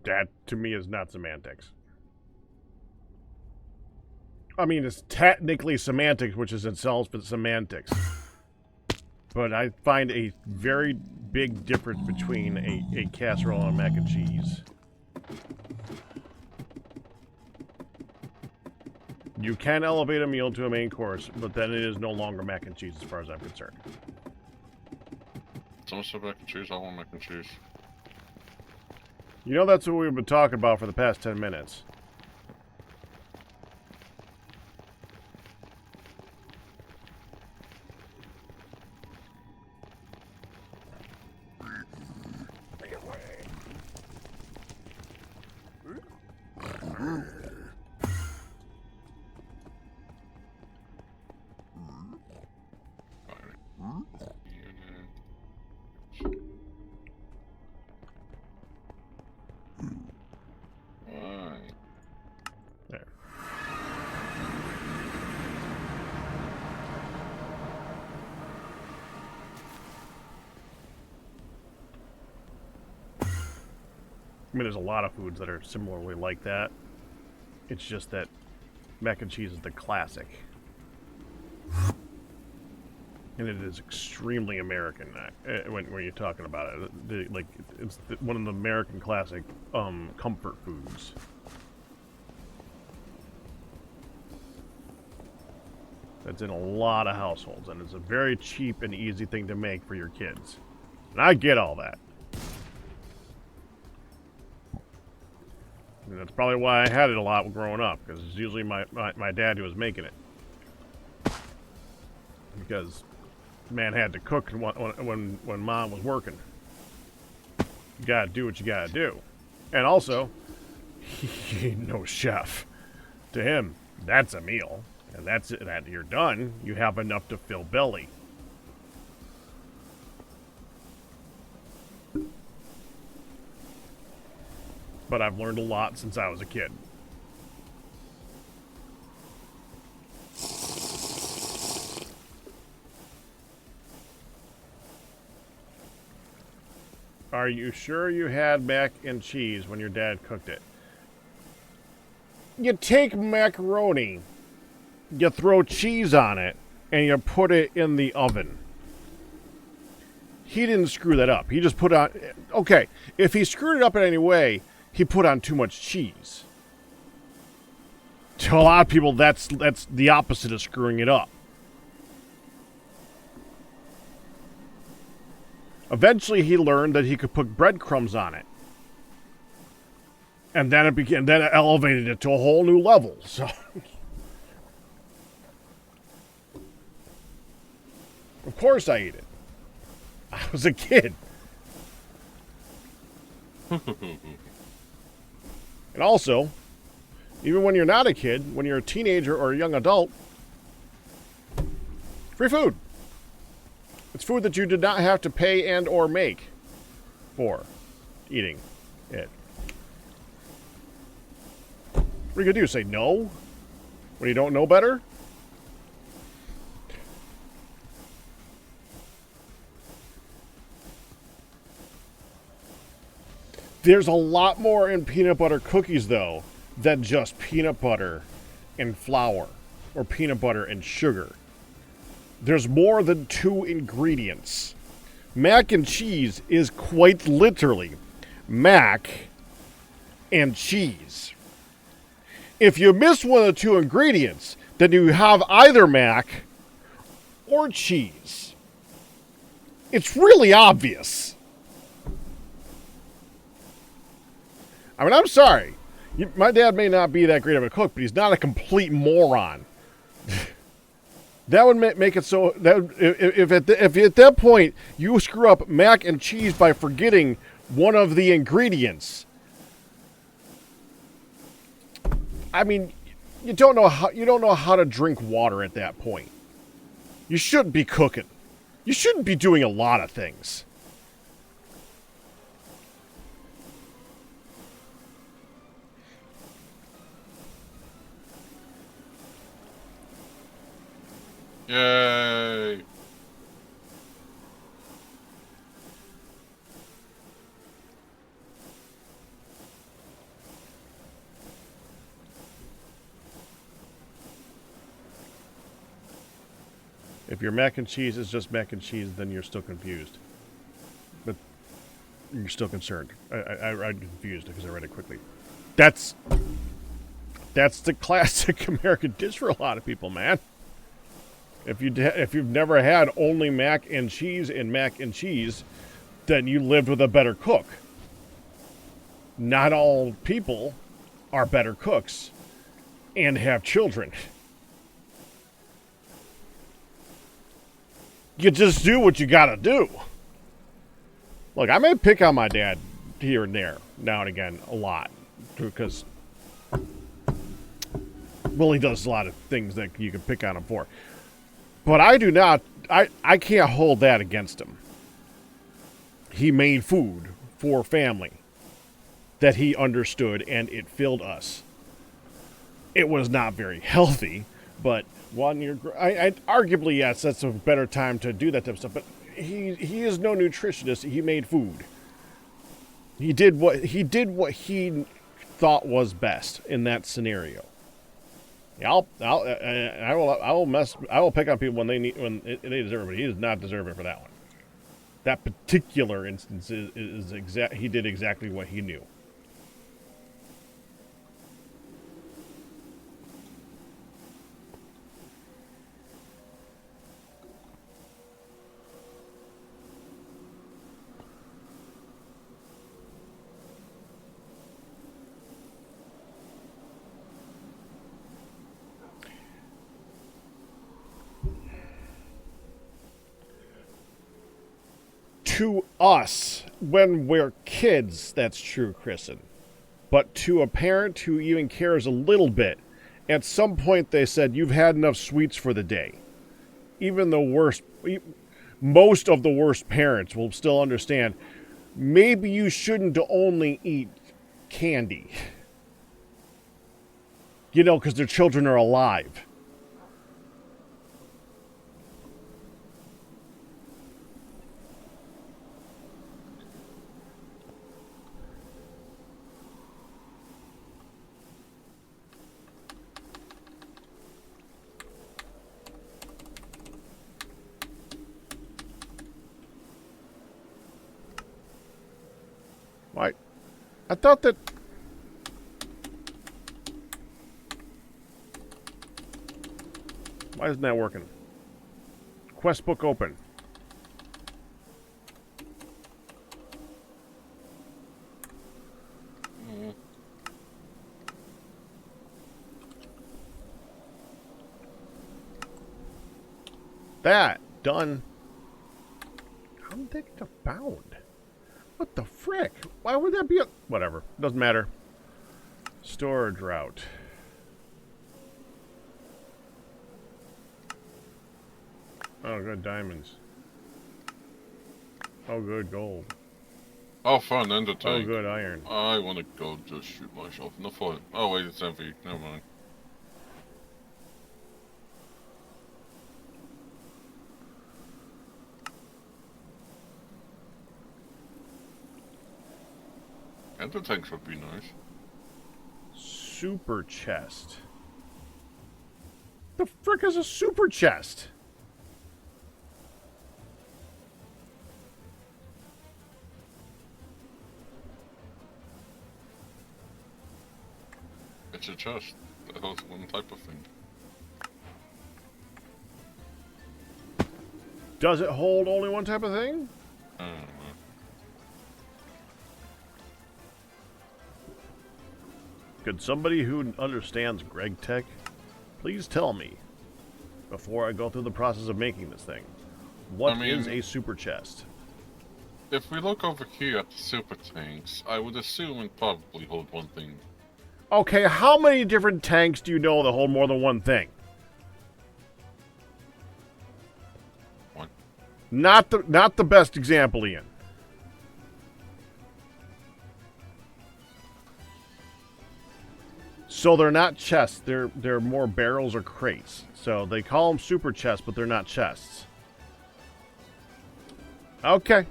That, to me, is not semantics. I mean, it's technically semantics, which is itself semantics. But I find a very big difference between a casserole and mac and cheese. You can elevate a meal to a main course, but then it is no longer mac and cheese as far as I'm concerned. Someone said mac and cheese, I want mac and cheese. You know, that's what we've been talking about for the past 10 minutes. mean, there's a lot of foods that are similarly like that. It's just that mac and cheese is the classic. And it is extremely American when you're talking about it. It's one of the American classic comfort foods. That's in a lot of households, and it's a very cheap and easy thing to make for your kids. And I get all that. And that's probably why I had it a lot growing up, because it's usually my dad who was making it. Because man had to cook when mom was working. You gotta do what you gotta do. And also, he ain't no chef. To him, that's a meal. And that's it. That you're done. You have enough to fill belly. But I've learned a lot since I was a kid. Are you sure you had mac and cheese when your dad cooked it? You take macaroni, you throw cheese on it, and you put it in the oven. He didn't screw that up. He just put on... Okay, if he screwed it up in any way, he put on too much cheese. To a lot of people, that's the opposite of screwing it up. Eventually, he learned that he could put breadcrumbs on it, and then it elevated it to a whole new level. So, of course, I ate it. I was a kid. And also, even when you're not a kid, when you're a teenager or a young adult, free food. It's food that you did not have to pay and or make for eating it. What are you going to do? Say no? When you don't know better? There's a lot more in peanut butter cookies, though, than just peanut butter and flour or peanut butter and sugar. There's more than 2 ingredients. Mac and cheese is quite literally mac and cheese. If you miss one of the 2 ingredients, then you have either mac or cheese. It's really obvious. I mean, I'm sorry. My dad may not be that great of a cook, but he's not a complete moron. That would make it so that if at that point you screw up mac and cheese by forgetting one of the ingredients, I mean, you don't know how to drink water at that point. You shouldn't be cooking. You shouldn't be doing a lot of things. Yay! If your mac and cheese is just mac and cheese, then you're still confused. But you're still concerned. I'm confused because I read it quickly. That's the classic American dish for a lot of people, man. If you've never had only mac and cheese, then you lived with a better cook. Not all people are better cooks and have children. You just do what you gotta do. Look, I may pick on my dad here and there, now and again, a lot. Because, well, he does a lot of things that you can pick on him for. But I can't hold that against him. He made food for family that he understood, and it filled us. It was not very healthy, but arguably, yes, that's a better time to do that type of stuff. But he is no nutritionist. He made food. He did what he thought was best in that scenario. Yeah, I will pick on people when they deserve it, but he does not deserve it for that one. That particular instance is he did exactly what he knew. To us, when we're kids, that's true, Kristen. But to a parent who even cares a little bit, at some point they said, you've had enough sweets for the day. Even most of the worst parents will still understand, maybe you shouldn't only eat candy. You know, because their children are alive. Why? I thought that... Why isn't that working? Quest book open. That done. How did they get to bound? What the frick? Why would that be a... Whatever. Doesn't matter. Storage route. Oh, good. Diamonds. Oh, good. Gold. Oh, fun. Ender Oh, tank. good. Iron. I want to go just shoot myself in the foot. Oh, wait, it's empty. Never mind. Ender tanks would be nice. Super chest. The frick is a super chest? It's a chest. That holds one type of thing. Does it hold only one type of thing? I don't know. Could somebody who understands Greg Tech please tell me, before I go through the process of making this thing, what is a super chest? If we look over here at the super tanks, I would assume it probably hold one thing. Okay, how many different tanks do you know that hold more than one thing? One. Not the best example, Ian. So they're not chests. They're more barrels or crates. So they call them super chests, but they're not chests. Okay.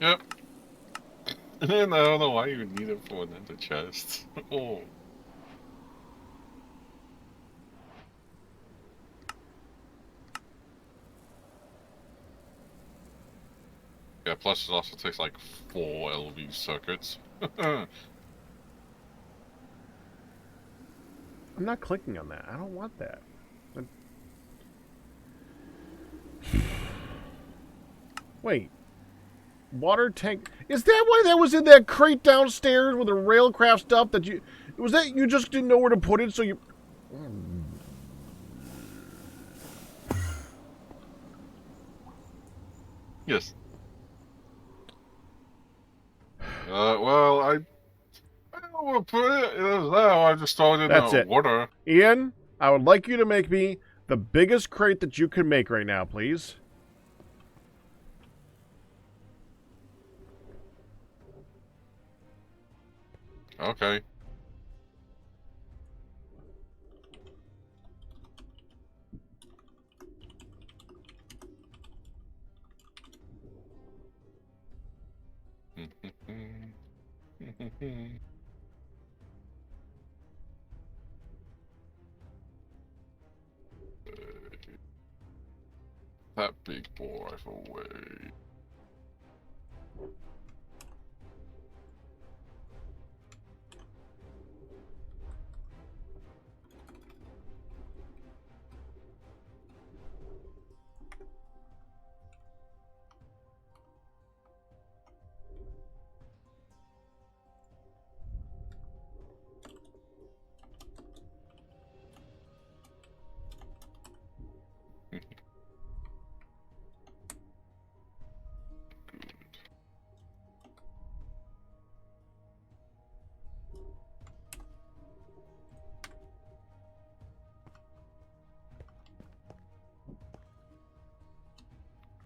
Yep. And I don't know why you would need it for an ender chest. Oh. Yeah, plus it also takes like 4 LV circuits. I'm not clicking on that. I don't want that. Wait. Water tank. Is that why that was in that crate downstairs with the railcraft stuff that you... Was that you just didn't know where to put it, so you... Yes. Well, I don't want to put it as that. I just throw it in That's the it. water. Ian, I would like you to make me the biggest crate that you can make right now, please. Okay. Hmm. That big boy away.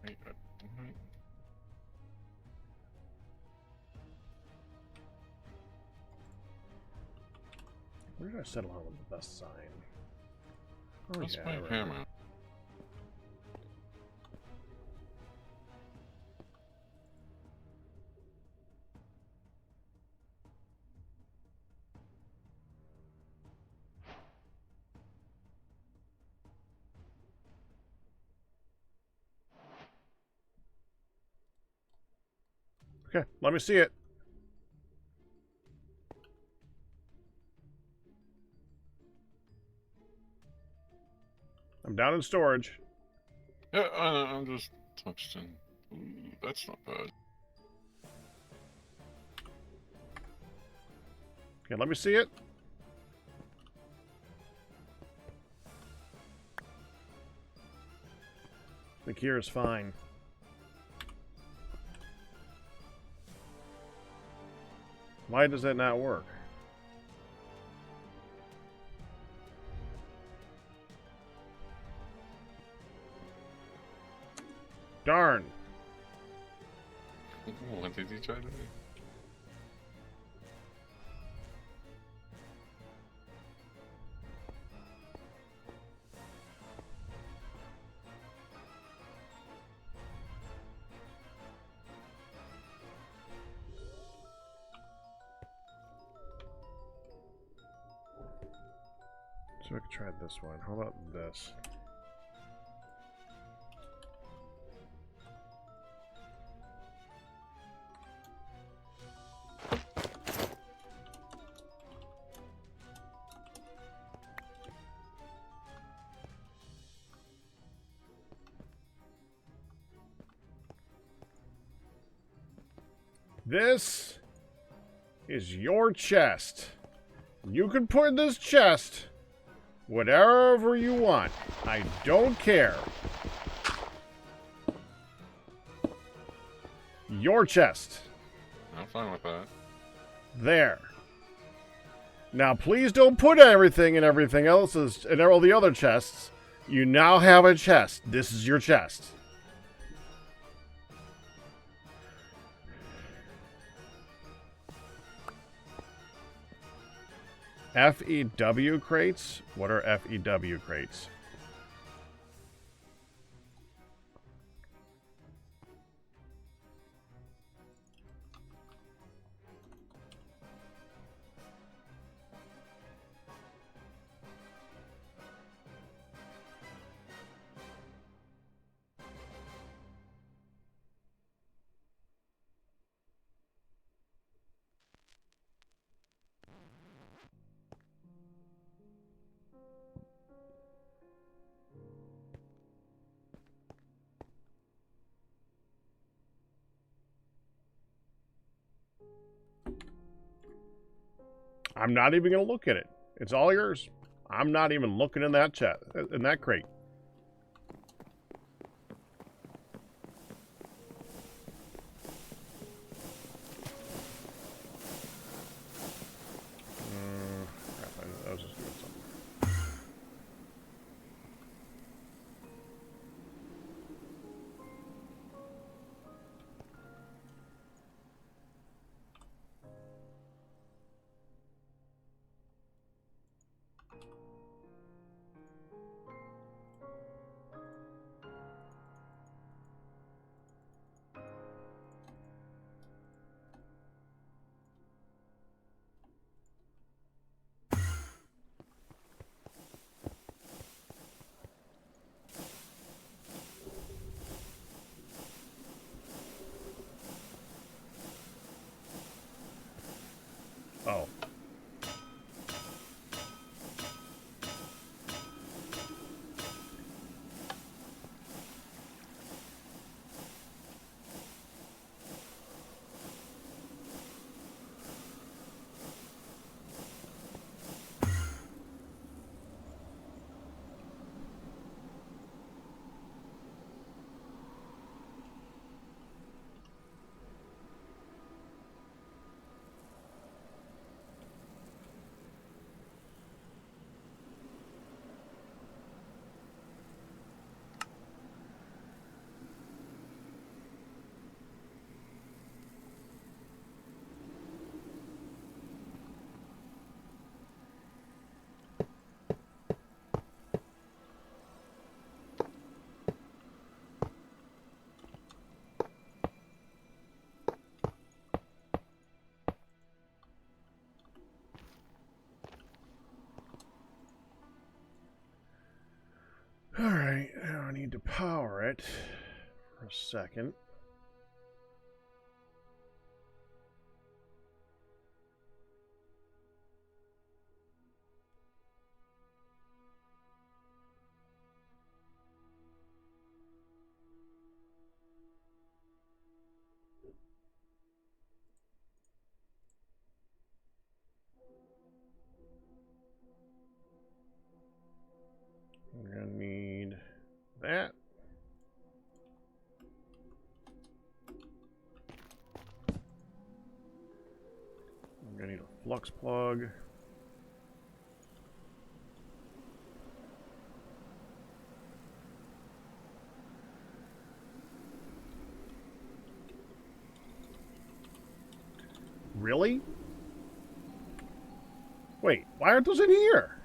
Right, right. Where did I settle on the best sign? Oh That's yeah, my I remember. hammer. Okay, let me see it. I'm down in storage. Yeah, I'm just tungsten. Ooh, that's not bad. Okay, let me see it. I think here is fine. Why does that not work? Darn. What did he try to do? So I could try this one. How about this? This is your chest. You can put in this chest whatever you want. I don't care. Your chest. I'm fine with that. There. Now, please don't put everything in everything else's and all the other chests. You now have a chest. This is your chest. FEW crates? What are FEW crates? I'm not even going to look at it. It's all yours. I'm not even looking in that chest, in that crate. Crap, I was just doing something. Alright, now I need to power it for a second. I'm gonna need that. I'm gonna need a flux plug. Really? Wait, why aren't those in here?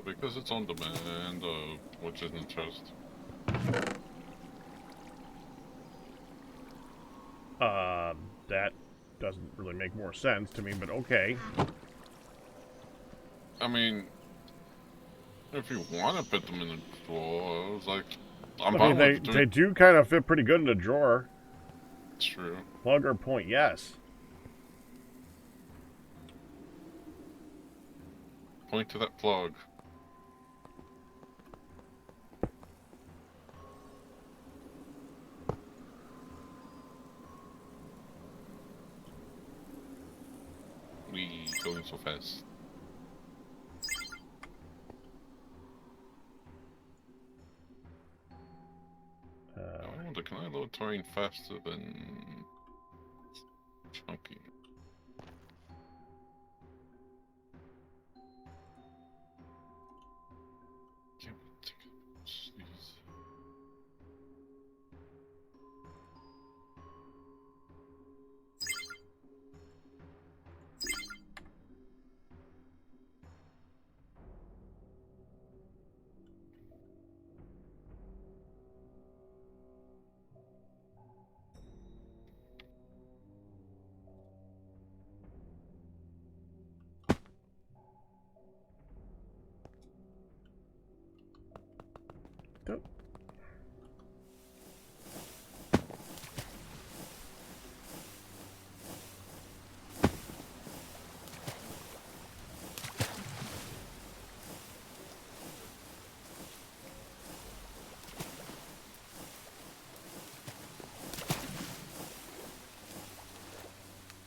Because it's on demand, which isn't just. That doesn't really make more sense to me, but okay. I mean, if you want to put them in a drawer, I was like, I'm I mean, they do kind of fit pretty good in a drawer. True. Plug or point, yes. Point to that plug. We going so fast. I wonder, can I load terrain faster than Chunky?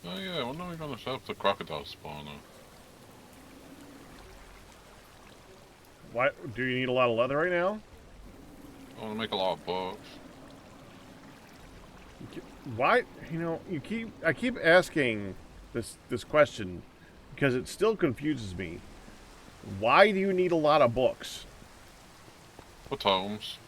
Oh yeah, when are we gonna set up the crocodile spawner? Why do you need a lot of leather right now? I wanna make a lot of books. Why, I keep asking this question because it still confuses me. Why do you need a lot of books? For tomes.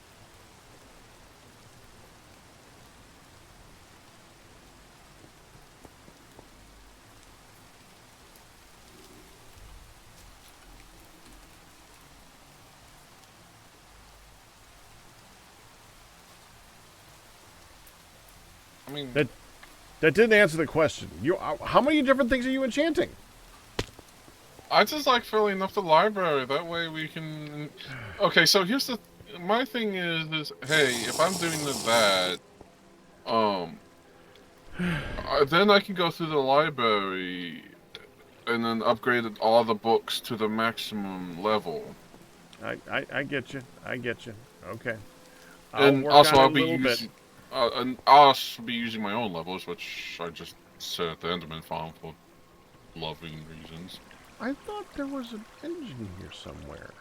I mean, That didn't answer the question. How many different things are you enchanting? I just like filling up the library. That way we can. Okay, so here's my thing is hey, if I'm doing that, then I can go through the library and then upgrade all the books to the maximum level. I get you. I get you. Okay. And also I'll be using. And I'll also be using my own levels, which I just set at the Enderman farm for loving reasons. I thought there was an engine here somewhere.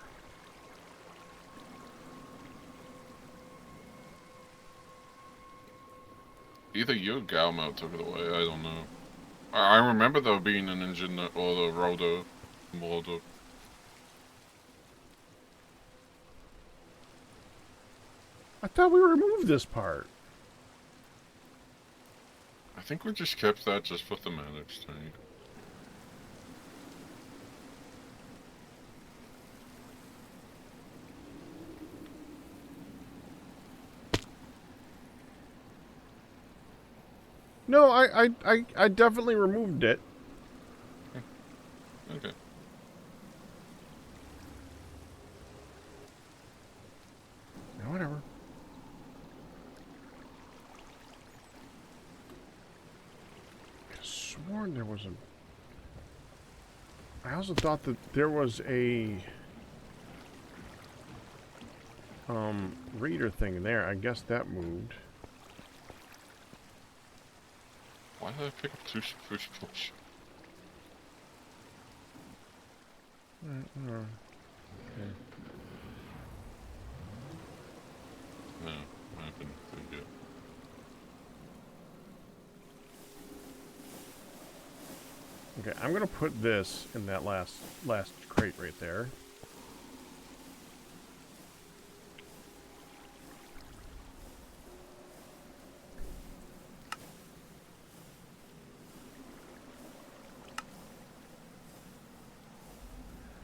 Either you or Galmo took it away, I don't know. I remember there being an engine or the rotor motor. I thought we removed this part. I think we just kept that just for thematics tank. No, I definitely removed it. Okay. Yeah, whatever. I could have sworn there was a... I also thought that there was a... reader thing there. I guess that moved. Why did I pick up 2 push push? Okay. No, I haven't food yet. Okay, I'm gonna put this in that last crate right there.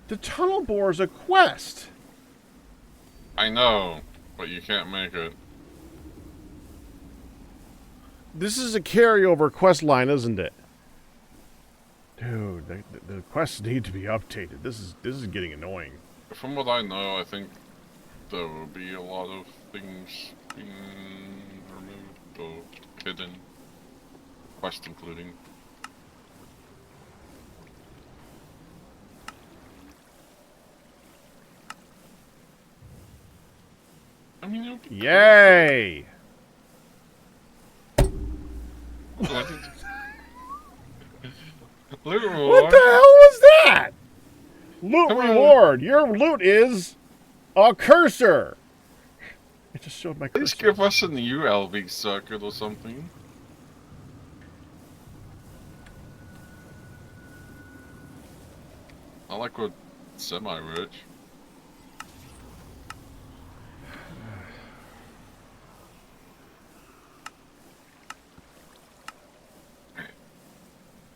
The tunnel bore is a quest. I know, but you can't make it. This is a carryover quest line, isn't it? Dude, the quests need to be updated. This is getting annoying. From what I know, I think there will be a lot of things being removed or hidden. Quest including. I mean, it'll be Yay! cool. What did Loot reward. What the hell was that? Loot Come on. reward. Your loot is a cursor. It just showed my Please cursor. give us a new LV circuit or something. I like we're semi-rich.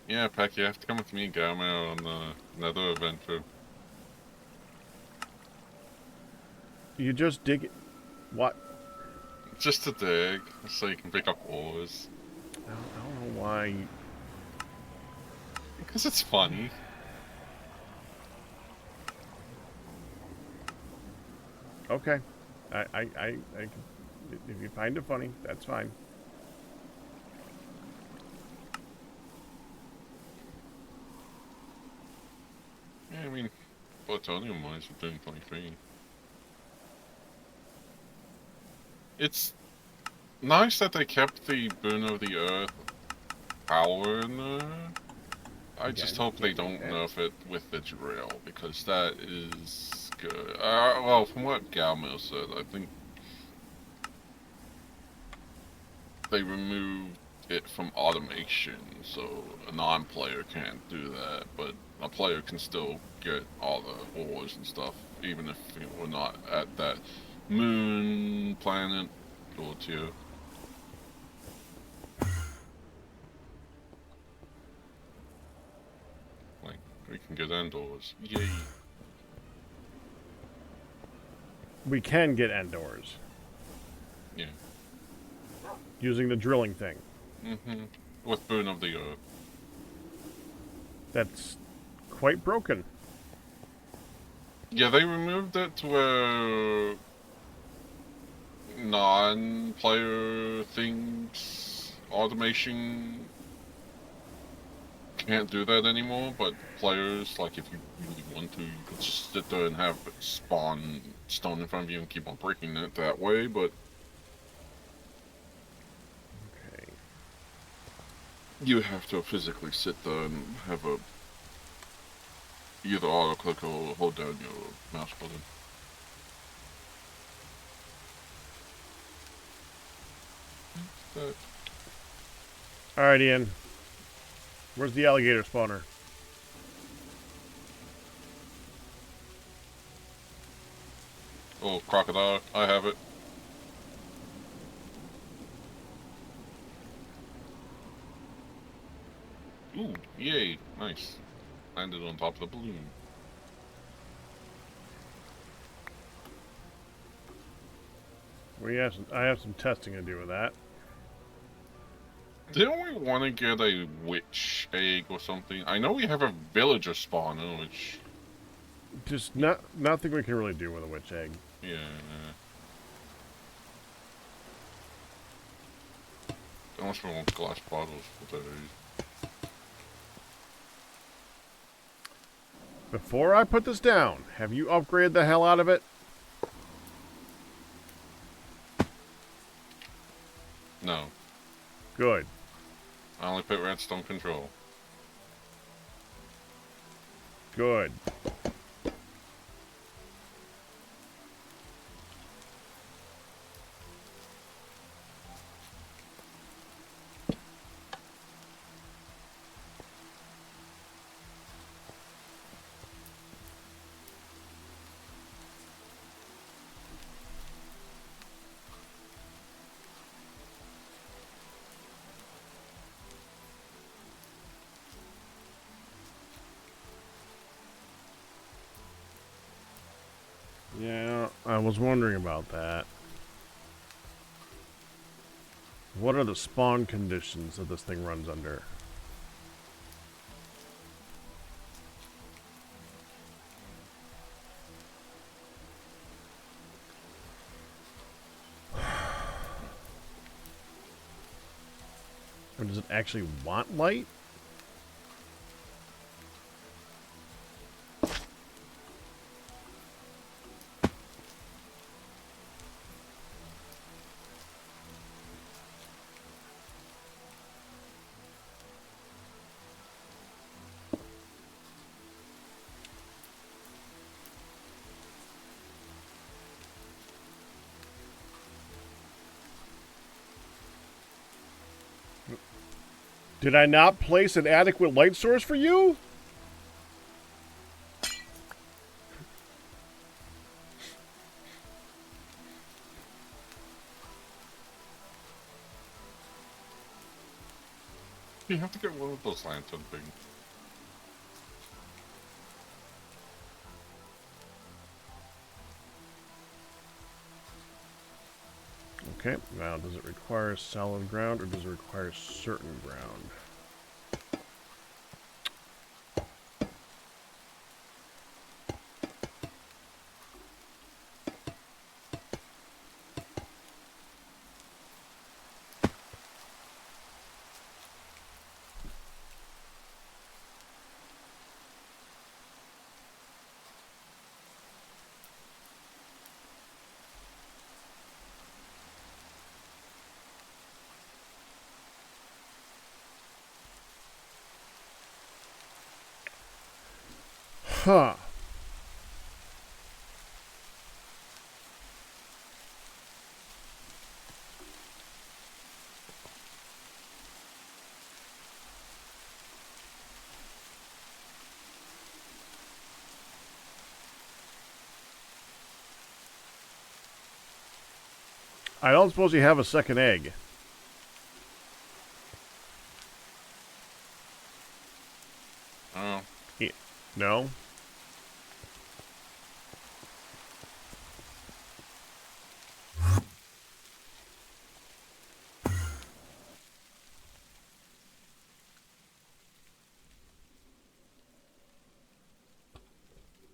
Yeah, Peck, you have to come with me and Gamma on another adventure. You just dig it. What? Just to dig, so you can pick up ores. I don't know why. Because it's funny. Okay. I can, if you find it funny, that's fine. Yeah, I mean, plutonium wise, we're doing 23. It's nice that they kept the Boon of the Earth power in there. I just hope they don't nerf it with the drill, because that is good. Well, from what Galmil said, I think they removed it from automation, so a non-player can't do that, but a player can still get all the ores and stuff, even if we're not at that moon, planet, or tier. Like, we can get endors. Yay. We can get endors. Yeah. Using the drilling thing. Mm-hmm. With Boon of the Earth. That's quite broken. Yeah, they removed it to where non-player things, automation can't do that anymore, but players, like if you really want to, you could just sit there and have it spawn stone in front of you and keep on breaking it that way, but Okay. you have to physically sit there and have a either auto click or hold down your mouse button. Alright, Ian. Where's the alligator spawner? Oh, crocodile, I have it. Ooh, yay, nice. Landed on top of the balloon. I have some testing to do with that. Didn't we want to get a witch egg or something? I know we have a villager spawner, which... Just nothing we can really do with a witch egg. Yeah. Unless we want glass bottles for those. Before I put this down, have you upgraded the hell out of it? No. Good. I only put redstone control. Good. Yeah, I was wondering about that. What are the spawn conditions that this thing runs under? Or does it actually want light? Did I not place an adequate light source for you? You have to get one of those lantern things. Okay, now does it require solid ground or does it require certain ground? Huh. I don't suppose you have a second egg. Oh. No?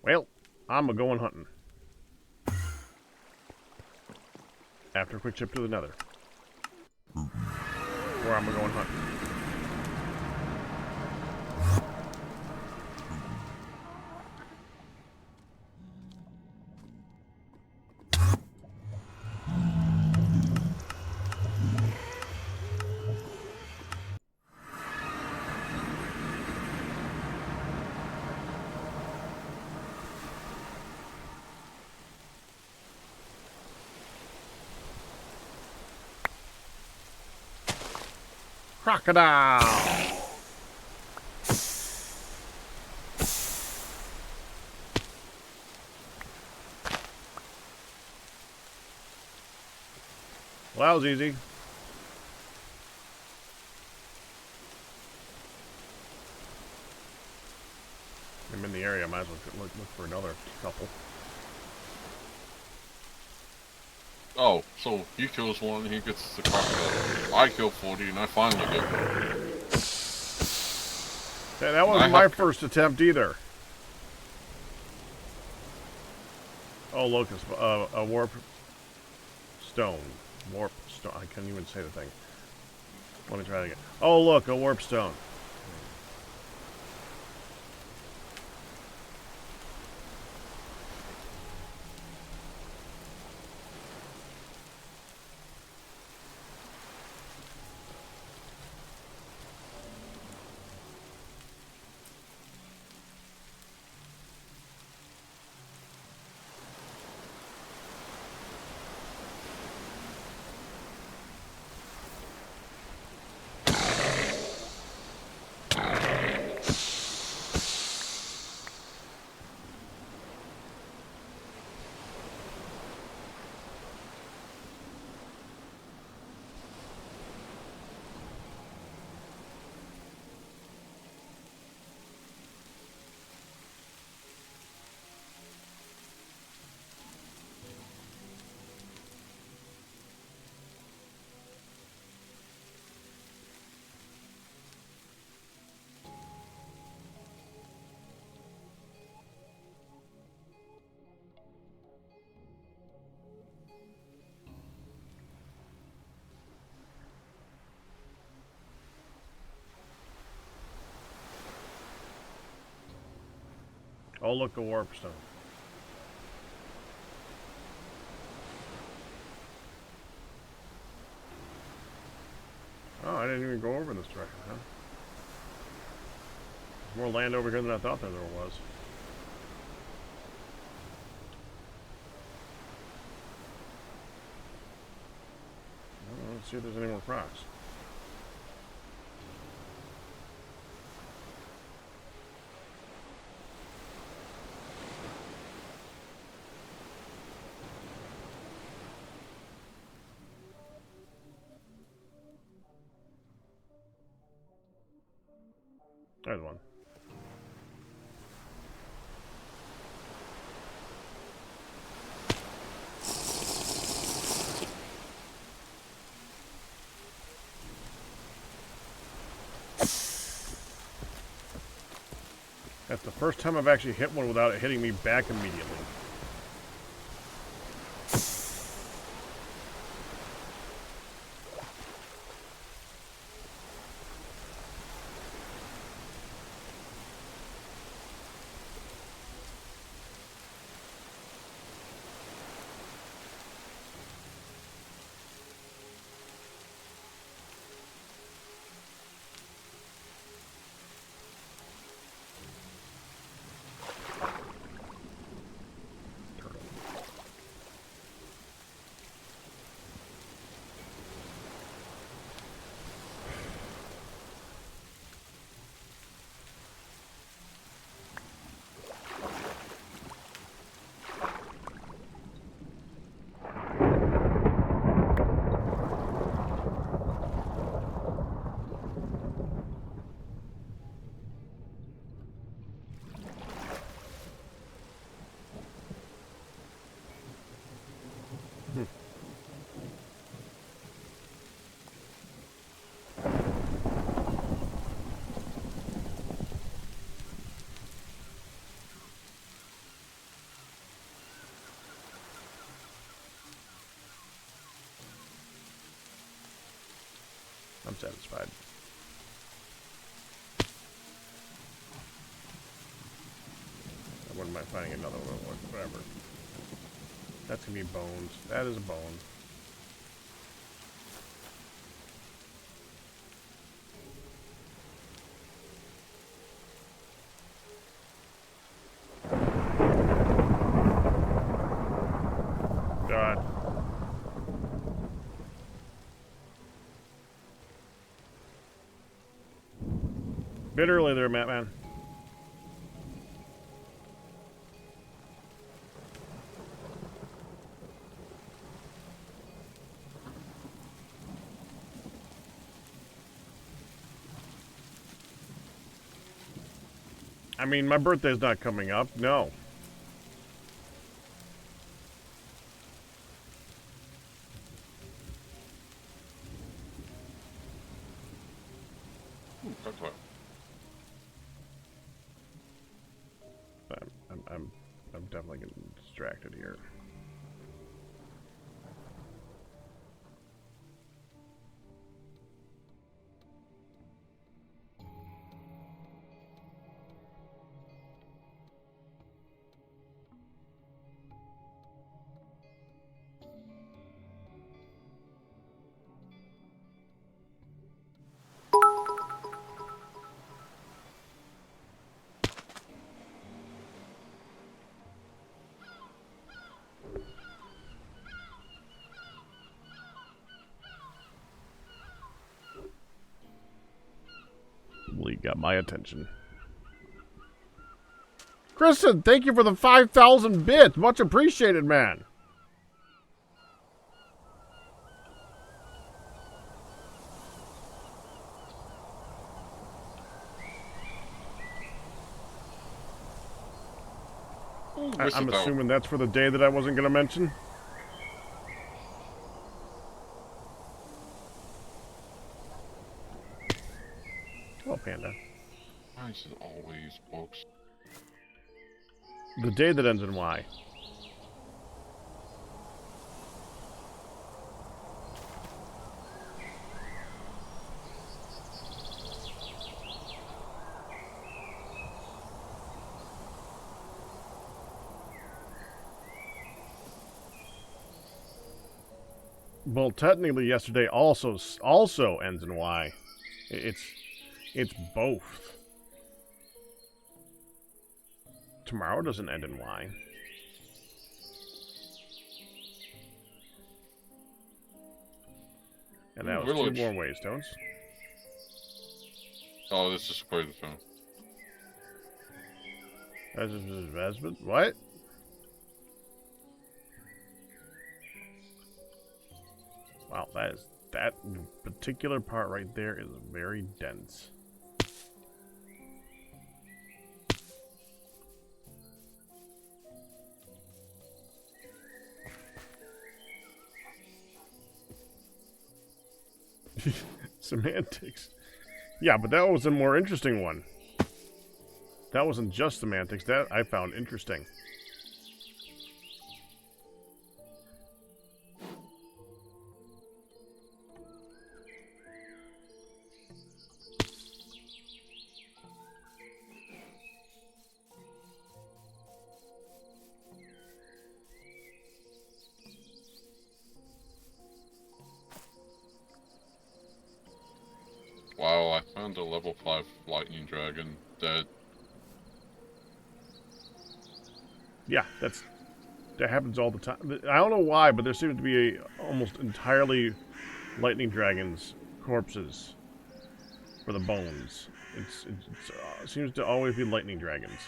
Well, I'm a-going hunting. After a quick trip to the nether. Or I'm a-going hunting. Crocodile! Well, that was easy. I'm in the area, I might as well look for another couple. Oh, so he kills one and he gets the crocodile. I kill 40 and I finally get one. Yeah, that wasn't my first attempt either. Oh, look, it's a warp stone. Warp stone. I couldn't even say the thing. Let me try it again. Oh, look, a warp stone. Oh, look, a warp stone. Oh, I didn't even go over this direction, huh? There's more land over here than I thought there was. Let's see if there's any more crocs. There's one. That's the first time I've actually hit one without it hitting me back immediately. I'm satisfied. I wouldn't mind finding another one, whatever. That's gonna be bones. That is a bone. God. Bit early there, Matt Man. I mean, my birthday's not coming up. No. I'm definitely getting distracted here. Lee got my attention. Kristen, thank you for the 5,000 bits. Much appreciated, man. I'm assuming that's for the day that I wasn't going to mention. Oh, Panda. Why is it always books? The day that ends in Y. Well, technically, yesterday also ends in Y. It's both. Tomorrow doesn't end in Y. And that was two more waystones. Oh, this is quite the phone. What? Wow, that particular part right there is very dense. Semantics. Yeah, but that was a more interesting one. That wasn't just semantics. That I found interesting. Wow, I found a level 5 lightning dragon dead. Yeah, that happens all the time. I don't know why, but there seems to be almost entirely lightning dragons corpses for the bones. It seems to always be lightning dragons.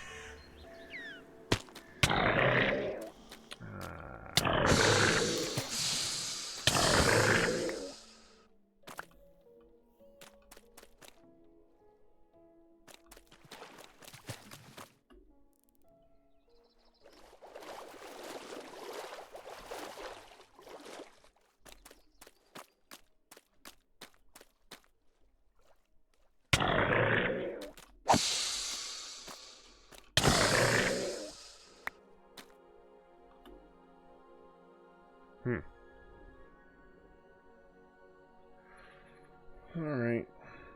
Alright.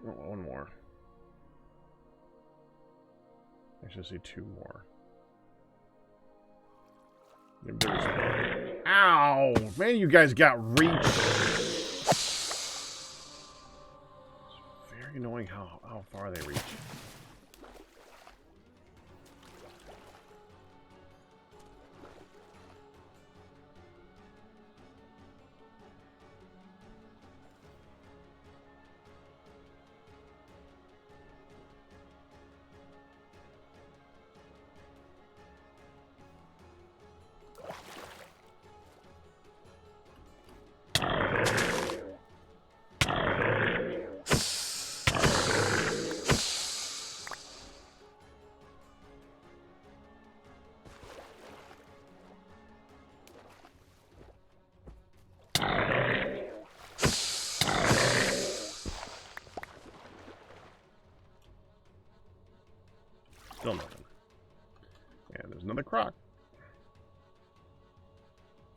Oh, one more. I should see two more. Ow! Man, you guys got reach. It's very annoying how far they reach. Still nothing. And there's another croc.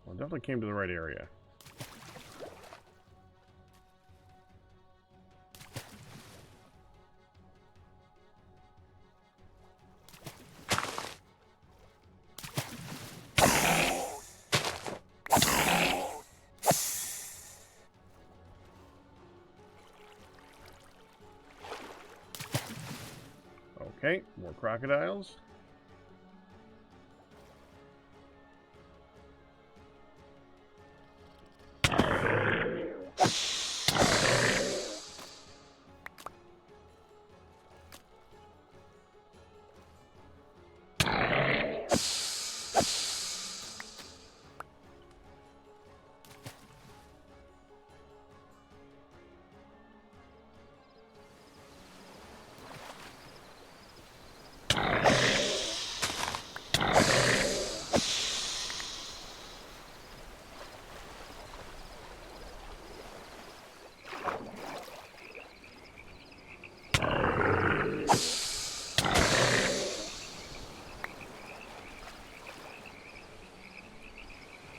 Well, definitely came to the right area. Okay, more crocodiles.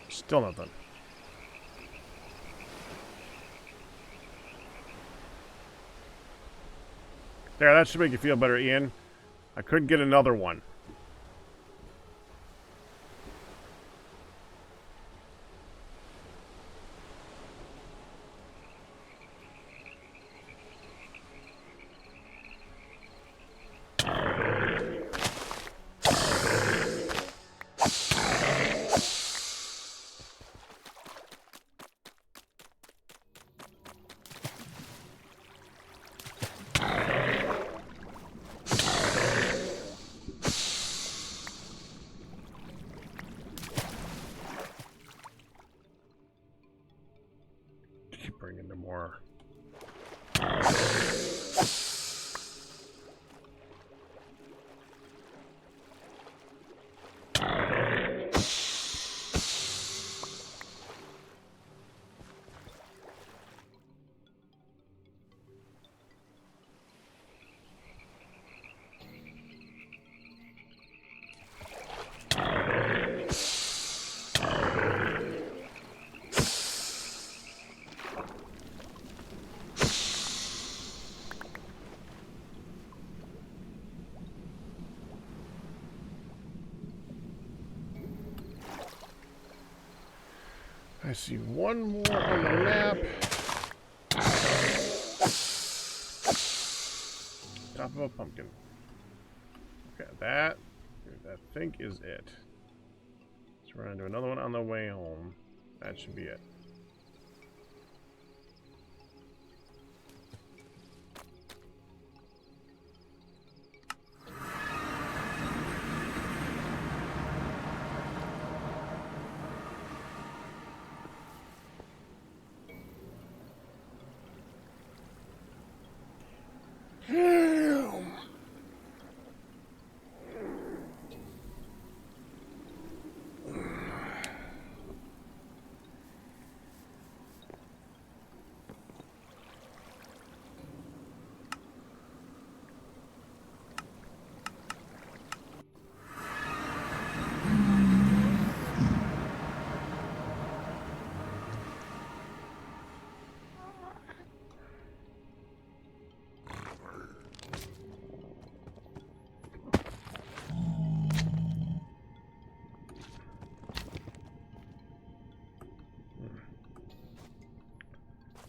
Still nothing. There, that should make you feel better, Ian. I couldn't get another one. Keep bringing them more. I see one more on the map. Top of a pumpkin. Okay, that I think is it. So we're gonna do another one on the way home. That should be it.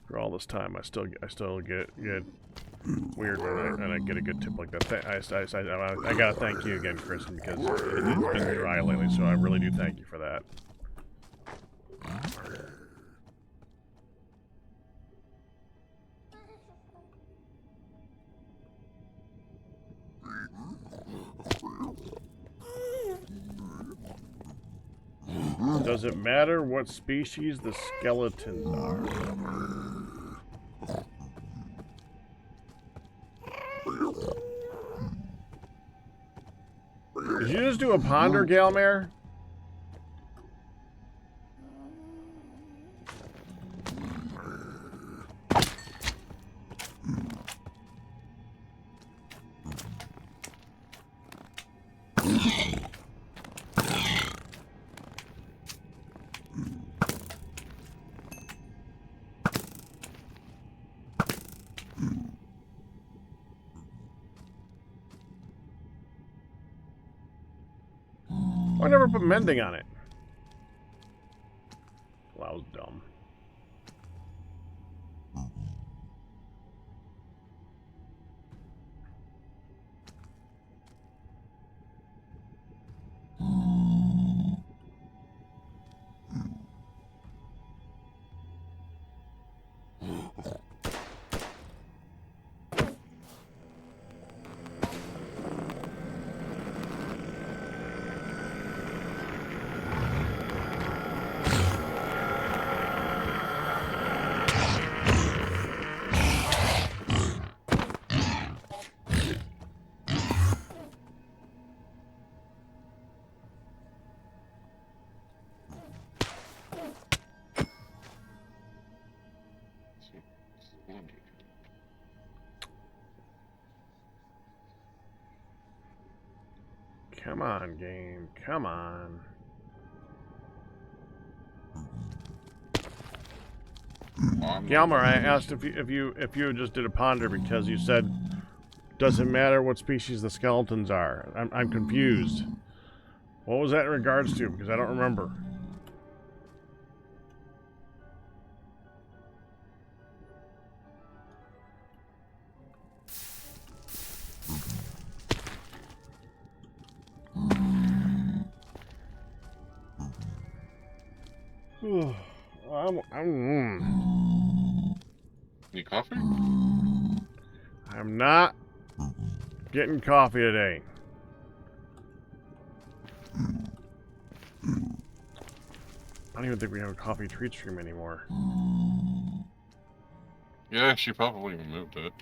For all this time, I still get weird when I get a good tip like that. I gotta thank you again, Kristen, because it's been dry lately, so I really do thank you for that. Does it matter what species the skeletons are? Did you just do a ponder, Galmare? I never put mending on it. Well, that was dumb. Come on, game. Come on. Galmer, I asked if you just did a ponder because you said doesn't matter what species the skeletons are. I'm confused. What was that in regards to? Because I don't remember. Need coffee? I'm not getting coffee today. I don't even think we have a coffee treat stream anymore. Yeah, she probably removed it.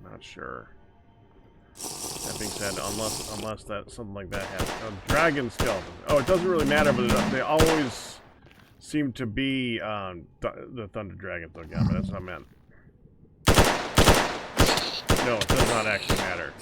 Not sure. That being said, unless that something like that happens. Oh, dragon skeleton. Oh, it doesn't really matter, but they always seem to be the thunder dragons. Though, yeah, but that's what I meant. No, it does not actually matter.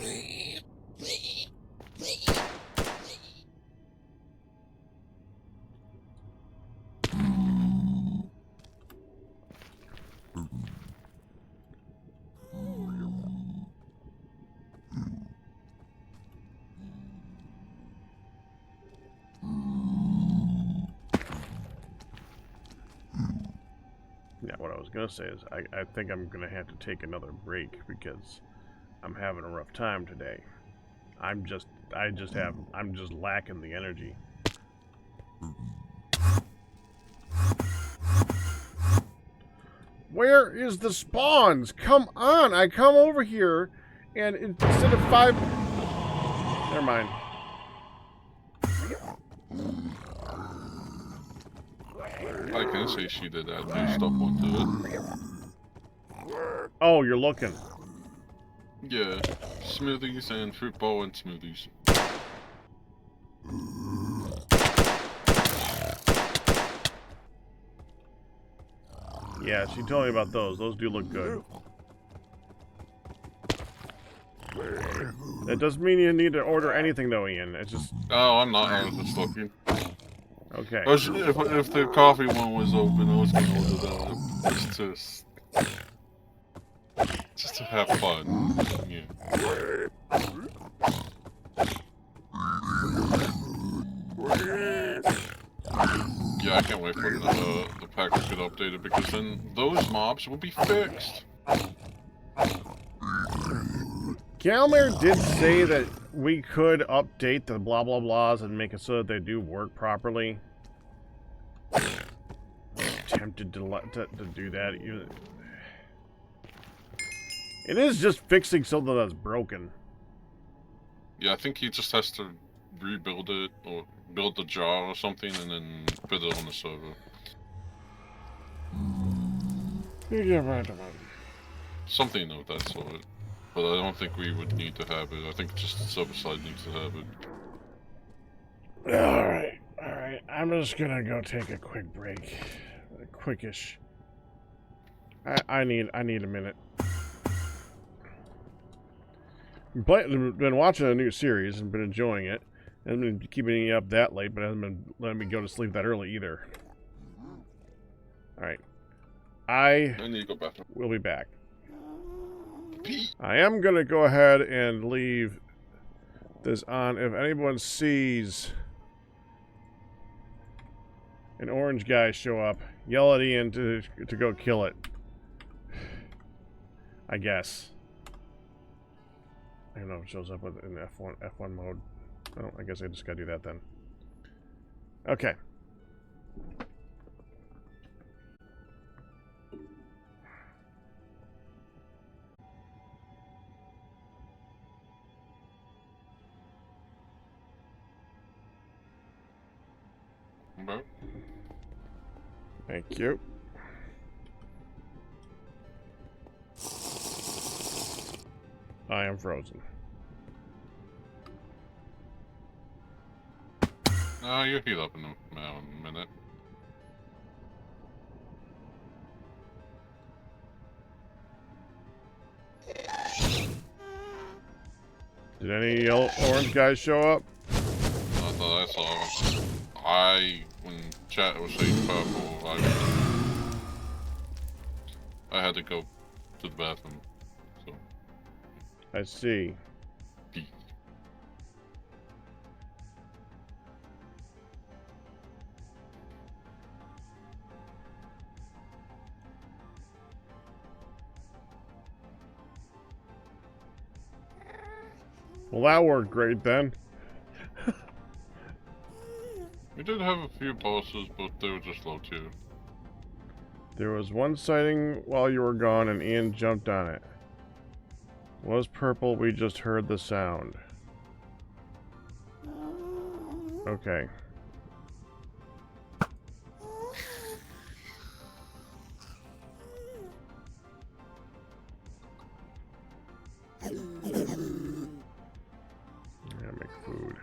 Yeah, what I was gonna say is I think I'm gonna have to take another break because I'm having a rough time today. I'm just lacking the energy. Where is the spawns? Come on! I come over here, and instead of 5... Never mind. I can say she did add new stuff onto it. Oh, you're looking. Yeah, smoothies and fruit bowl and smoothies. Yeah, she told me about those. Those do look good. That doesn't mean you need to order anything, though, Ian. It's just... Oh, I'm not. I was just looking. Okay. If the coffee one was open, I was gonna order that. Just to have fun. Yeah. Yeah, I can't wait for the pack to get updated because then those mobs will be fixed. Galmer did say that we could update the blah blah blahs and make it so that they do work properly. I'm tempted to do that. It is just fixing something that's broken. Yeah, I think he just has to rebuild it or build the jar or something and then put it on the server. Something of that sort. But I don't think we would need to have it. I think just the server side needs to have it. Alright. I'm just gonna go take a quick break. Quickish. I need a minute. Been watching a new series and been enjoying it. Hasn't been keeping me up that late, but hasn't been letting me go to sleep that early either. Alright. I need to go back. will be back. I am going to go ahead and leave this on. If anyone sees an orange guy show up, yell at Ian to go kill it. I guess. I don't know if it shows up in F1 mode. Oh, I guess I just gotta do that then. Okay. Bro. Thank you. I am frozen. No, you heal up in a minute. Did any orange guys show up? Not that I saw. When chat was saying purple, I had to go to the bathroom. So. I see. Pee. Well, that worked great then. We did have a few bosses, but they were just low tier. There was one sighting while you were gone and Ian jumped on it. Was purple, we just heard the sound. Okay. Yeah, make food.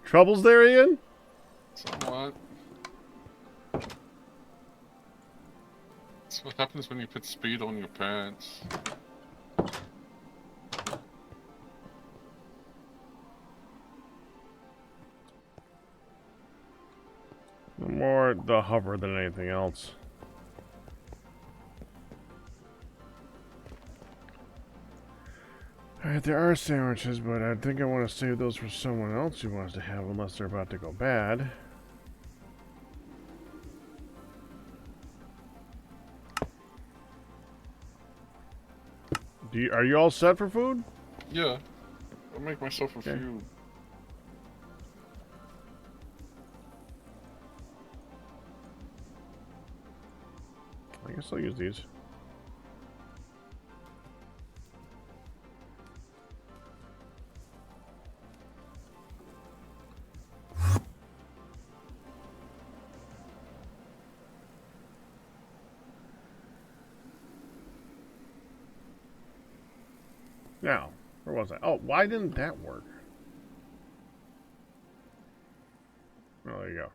Troubles there, Ian? Somewhat. That's what happens when you put speed on your pants. More the hover than anything else. Alright, there are sandwiches, but I think I want to save those for someone else who wants to have them unless they're about to go bad. Are you all set for food? Yeah. I'll make myself a few. I guess I'll use these. Now, where was I? Oh, why didn't that work? Oh, there you go.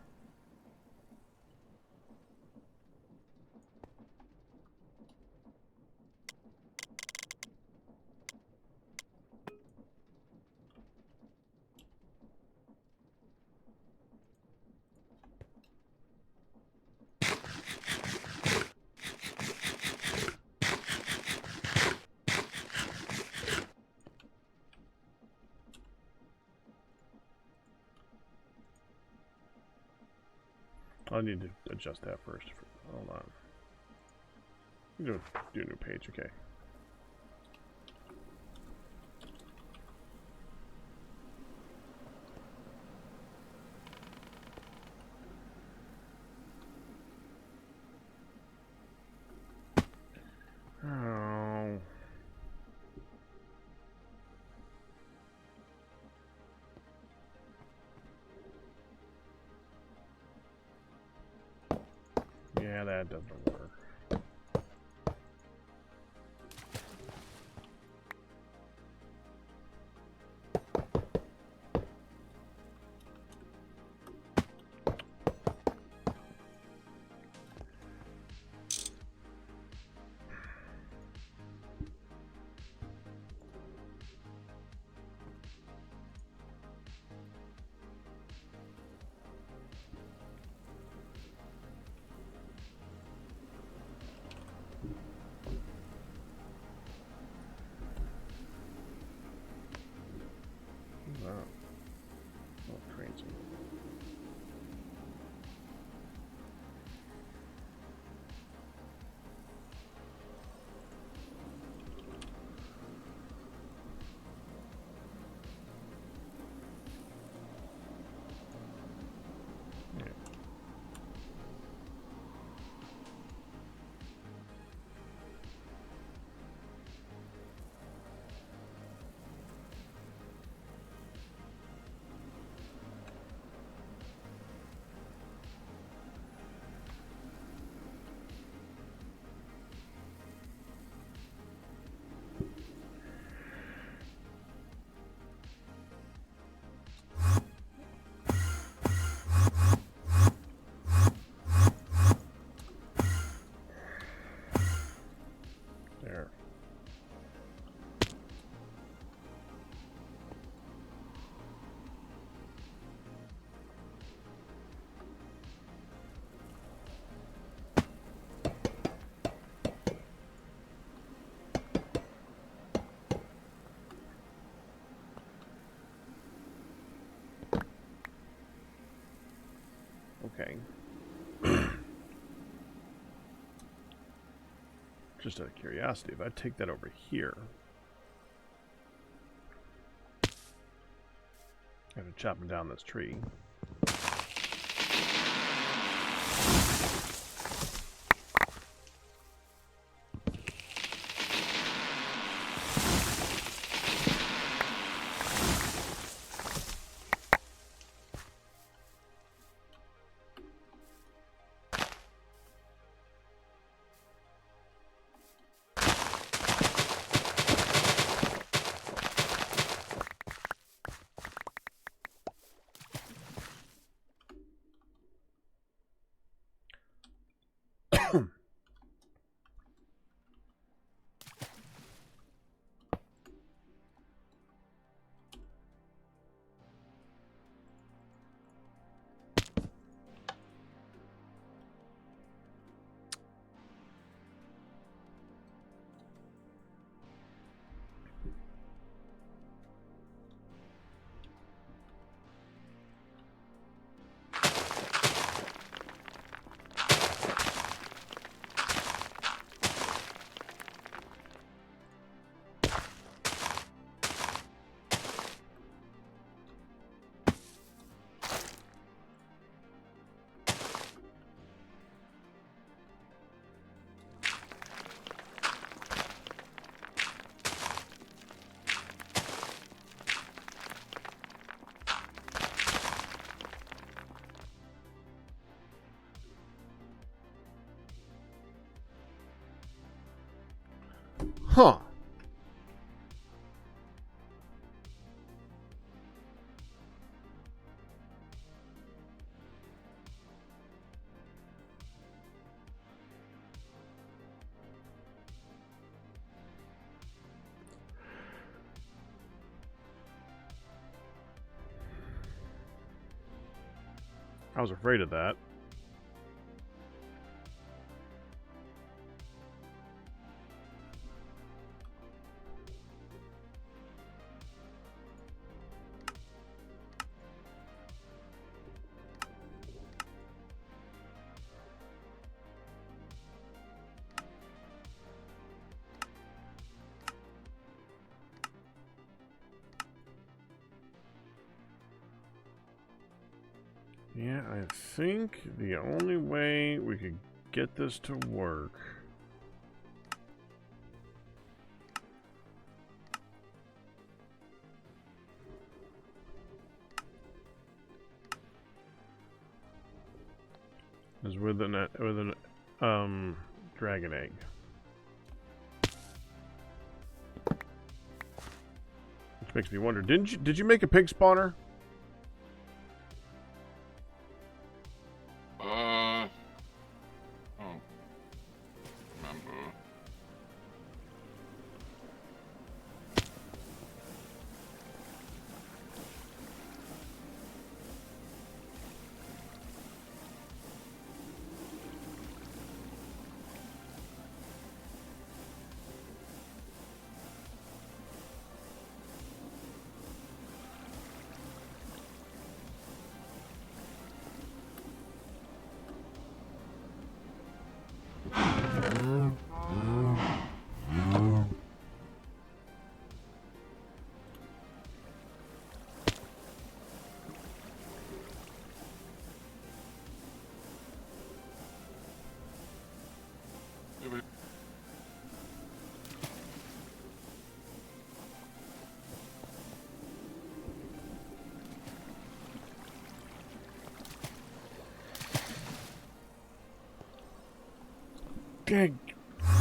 I need to adjust that first. Hold on. Do a new page, okay. Oh. Yeah, that doesn't work. Okay. Just out of curiosity, if I take that over here, I have to chop down this tree. Huh. I was afraid of that. Yeah, I think the only way we could get this to work is with an dragon egg. Which makes me wonder, did you make a pig spawner? Oh, remember.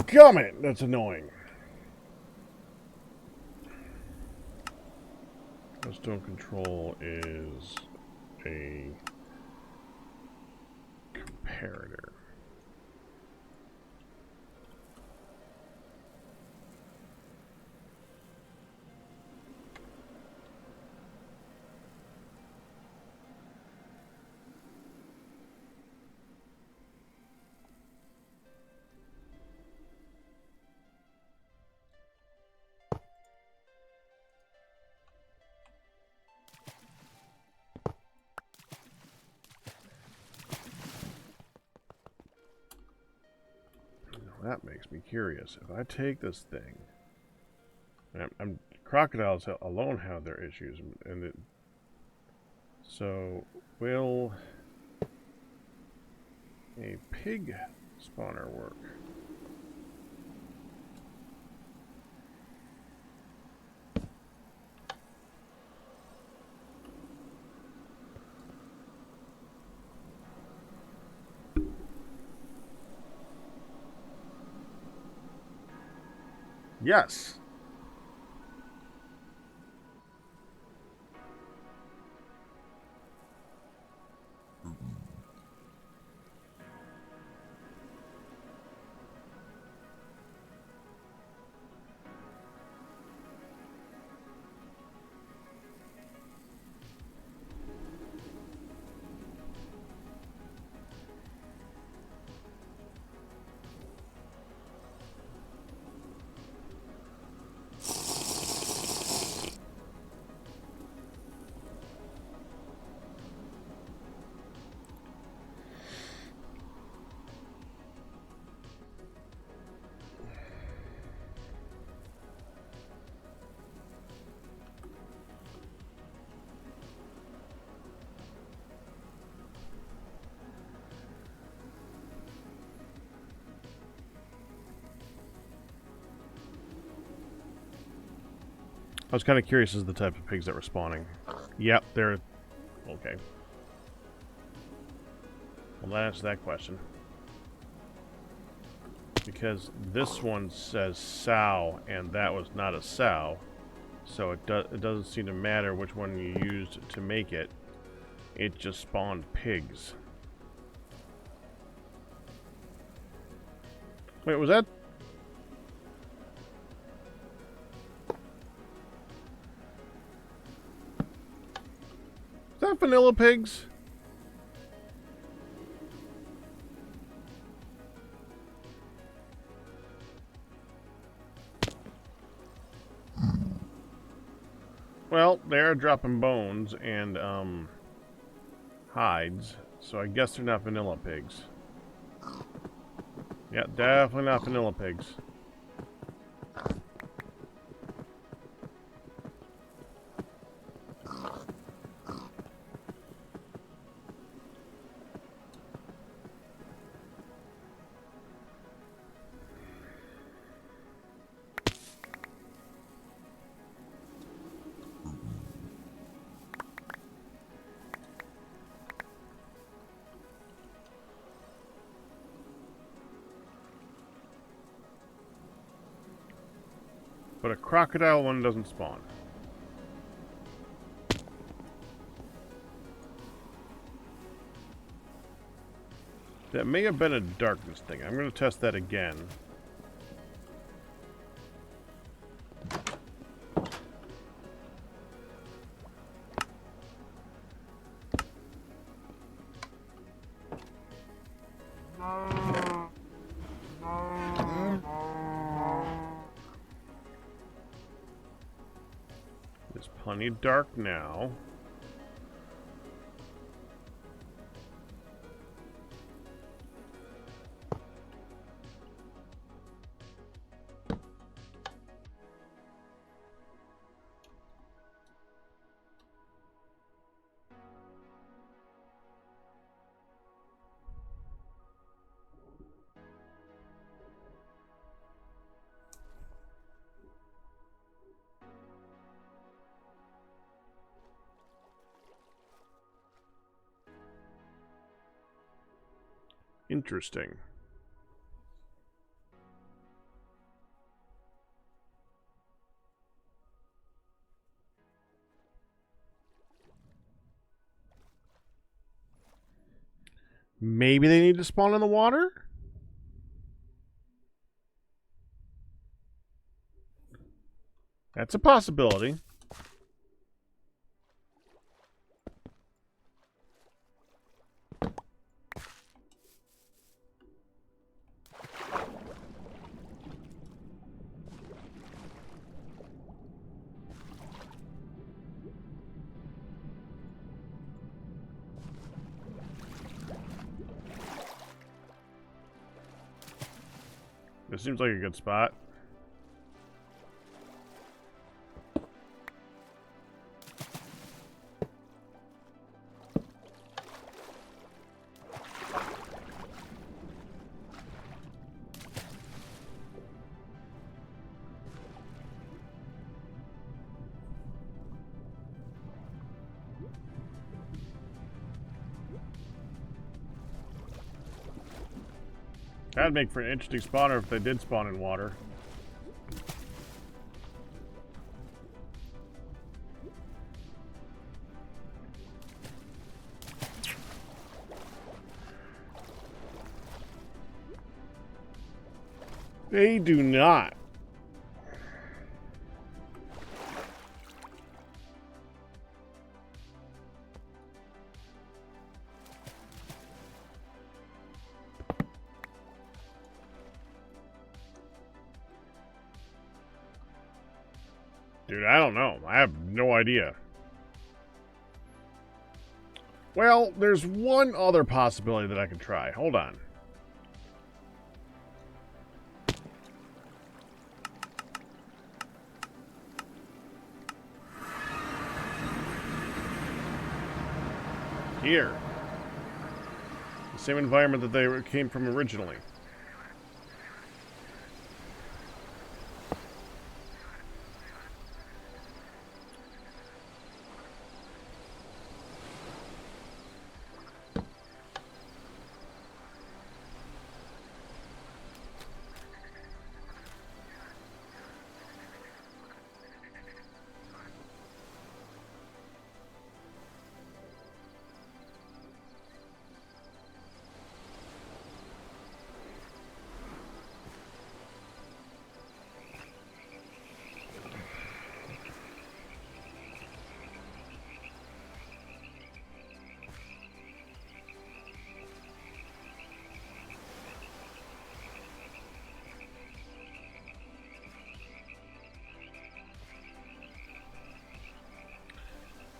Gummit! That's annoying. Redstone control is a comparator. that makes me curious. If I take this thing, crocodiles alone have their issues, so will a pig spawner work? Yes. I was kind of curious as to the type of pigs that were spawning. Yep, they're... okay. Well, that answers that question. Because this one says sow, and that was not a sow. So it doesn't seem to matter which one you used to make it. It just spawned pigs. Wait, was that... is that vanilla pigs? Well, they're dropping bones and, hides, so I guess they're not vanilla pigs. Yeah, definitely not vanilla pigs. But a crocodile one doesn't spawn. That may have been a darkness thing. I'm going to test that again. It's plenty dark now. Interesting. Maybe they need to spawn in the water? That's a possibility. This seems like a good spot. That'd make for an interesting spawner if they did spawn in water. They do not. Dude, I don't know. I have no idea. Well, there's one other possibility that I could try. Hold on. Here. The same environment that they came from originally.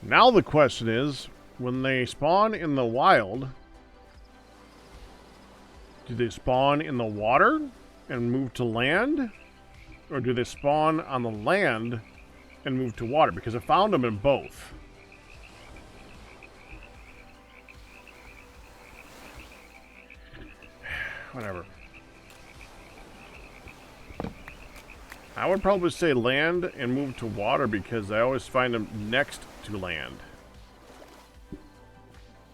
Now the question is, when they spawn in the wild, do they spawn in the water and move to land? Or do they spawn on the land and move to water? Because I found them in both. Whatever. I would probably say land and move to water because I always find them next to land.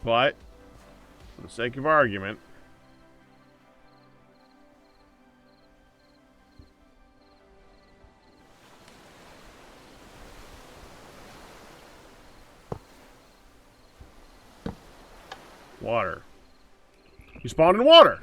But, for the sake of argument, water. You spawned in water!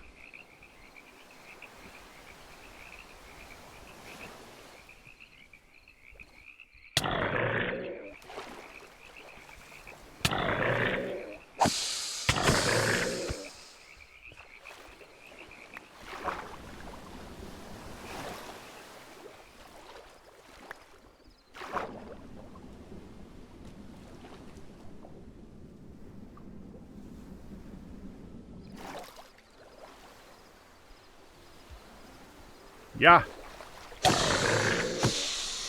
Yeah.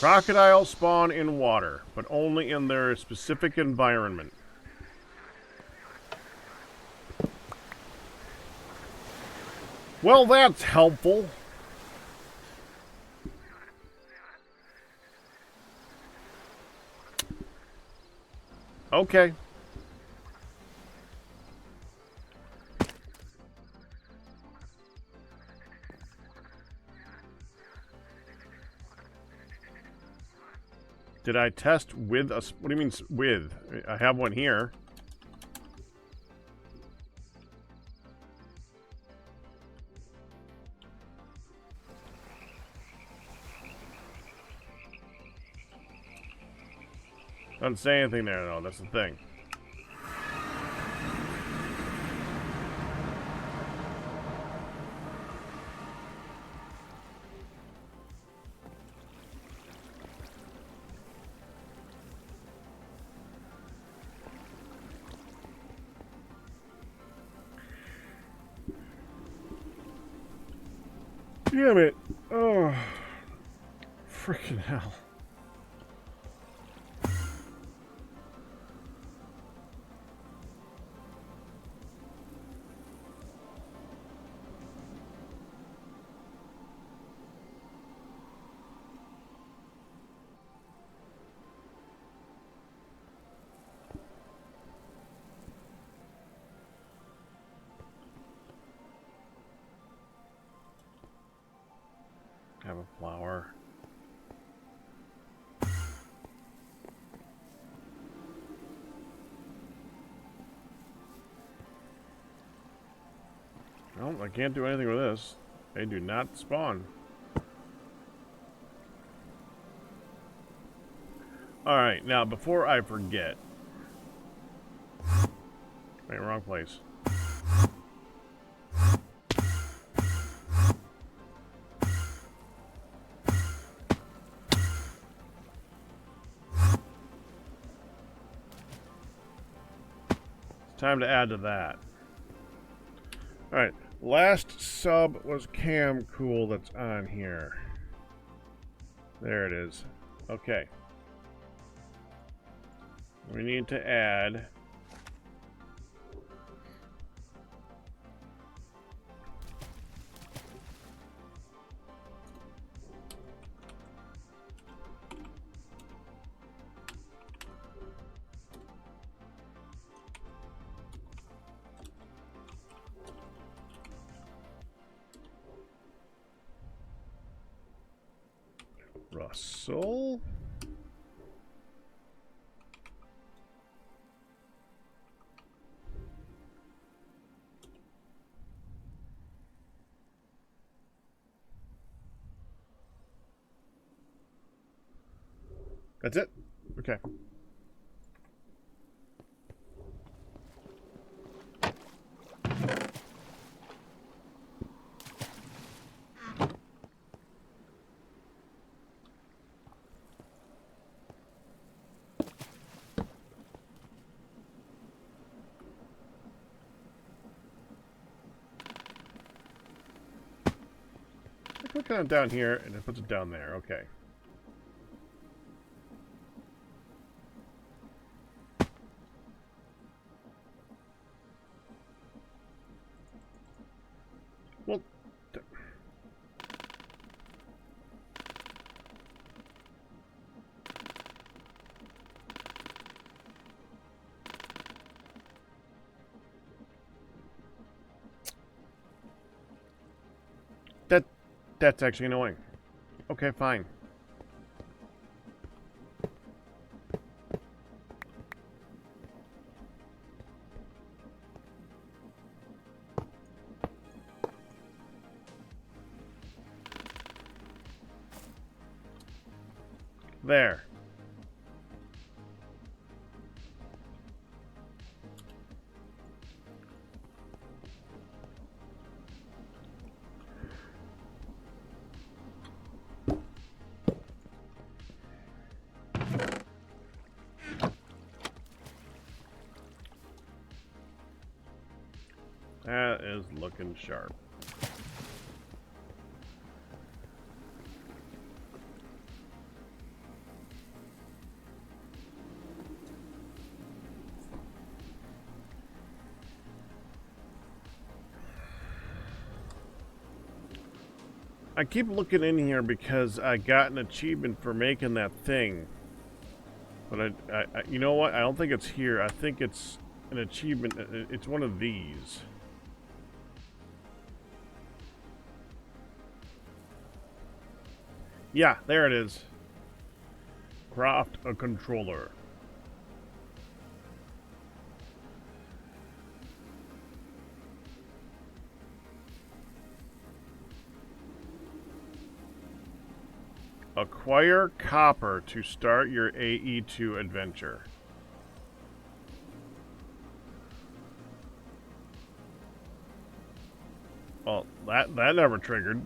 Crocodiles spawn in water, but only in their specific environment. Well, that's helpful. Okay. Did I test with a... What do you mean with? I have one here. Doesn't say anything there, though. That's the thing. Damn it. Oh. Freaking hell. Have a flower. Well, I can't do anything with this. They do not spawn. Alright, now before I forget. Wait, wrong place. It's time to add to that. Alright, last sub was Cam Cool that's on here. There it is. Okay. We need to add Russell. That's it? Okay. I click on it down here and it puts it down there. Okay. Well, that's actually annoying. Okay, fine. There. That is looking sharp. I keep looking in here because I got an achievement for making that thing. But you know what? I don't think it's here. I think it's an achievement. It's one of these. Yeah, there it is. Craft a controller. Acquire copper to start your AE2 adventure. Well, that never triggered.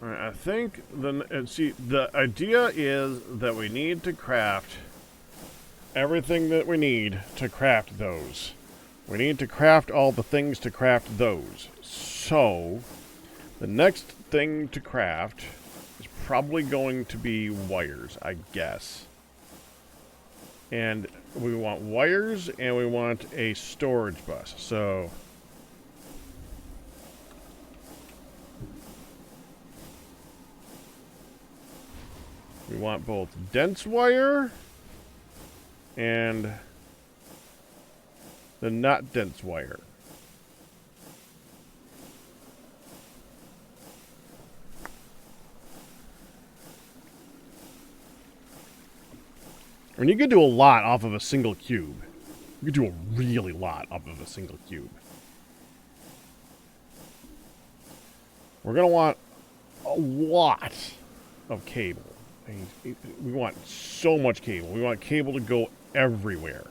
Alright, I think the idea is that we need to craft everything that we need to craft those. We need to craft all the things to craft those. So, the next thing to craft is probably going to be wires, I guess. And we want wires, and we want a storage bus. So, we want both dense wire and the not dense wire. And you could do a lot off of a single cube. You could do a really lot off of a single cube. We're going to want a lot of cable. We want so much cable. We want cable to go everywhere.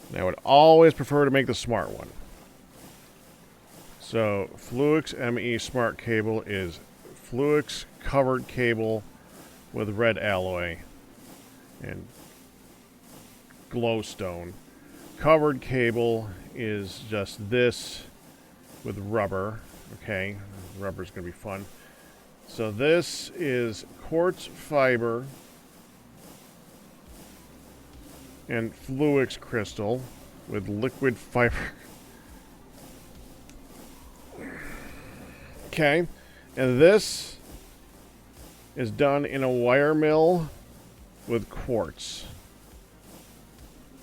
And I would always prefer to make the smart one. So, Fluix ME smart cable is Fluix covered cable with red alloy and glowstone. Covered cable is just this with rubber. Okay, rubber's going to be fun. So this is quartz fiber and Fluix crystal with liquid fiber. Okay, and this is done in a wire mill with quartz.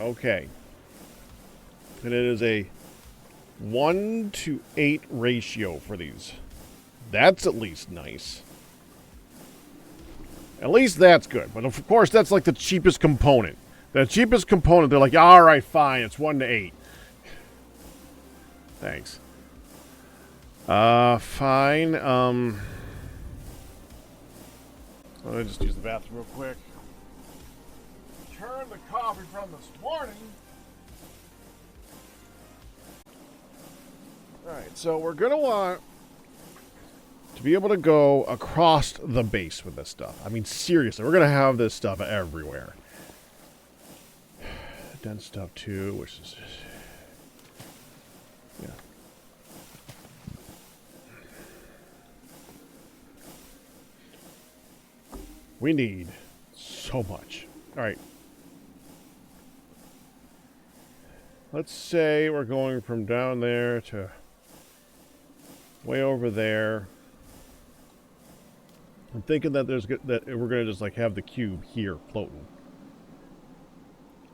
Okay. And it is a 1:8 ratio for these. That's at least nice. At least that's good. But of course, that's like the cheapest component. The cheapest component, they're like, all right, fine, it's 1:8. Thanks. Fine. Let me just use the bathroom real quick. Turn the coffee from this morning. Alright, so we're going to want to be able to go across the base with this stuff. I mean, seriously, we're going to have this stuff everywhere. Dense stuff too, which is... yeah. We need so much. Alright. Let's say we're going from down there to way over there. I'm thinking that that we're gonna just like have the cube here floating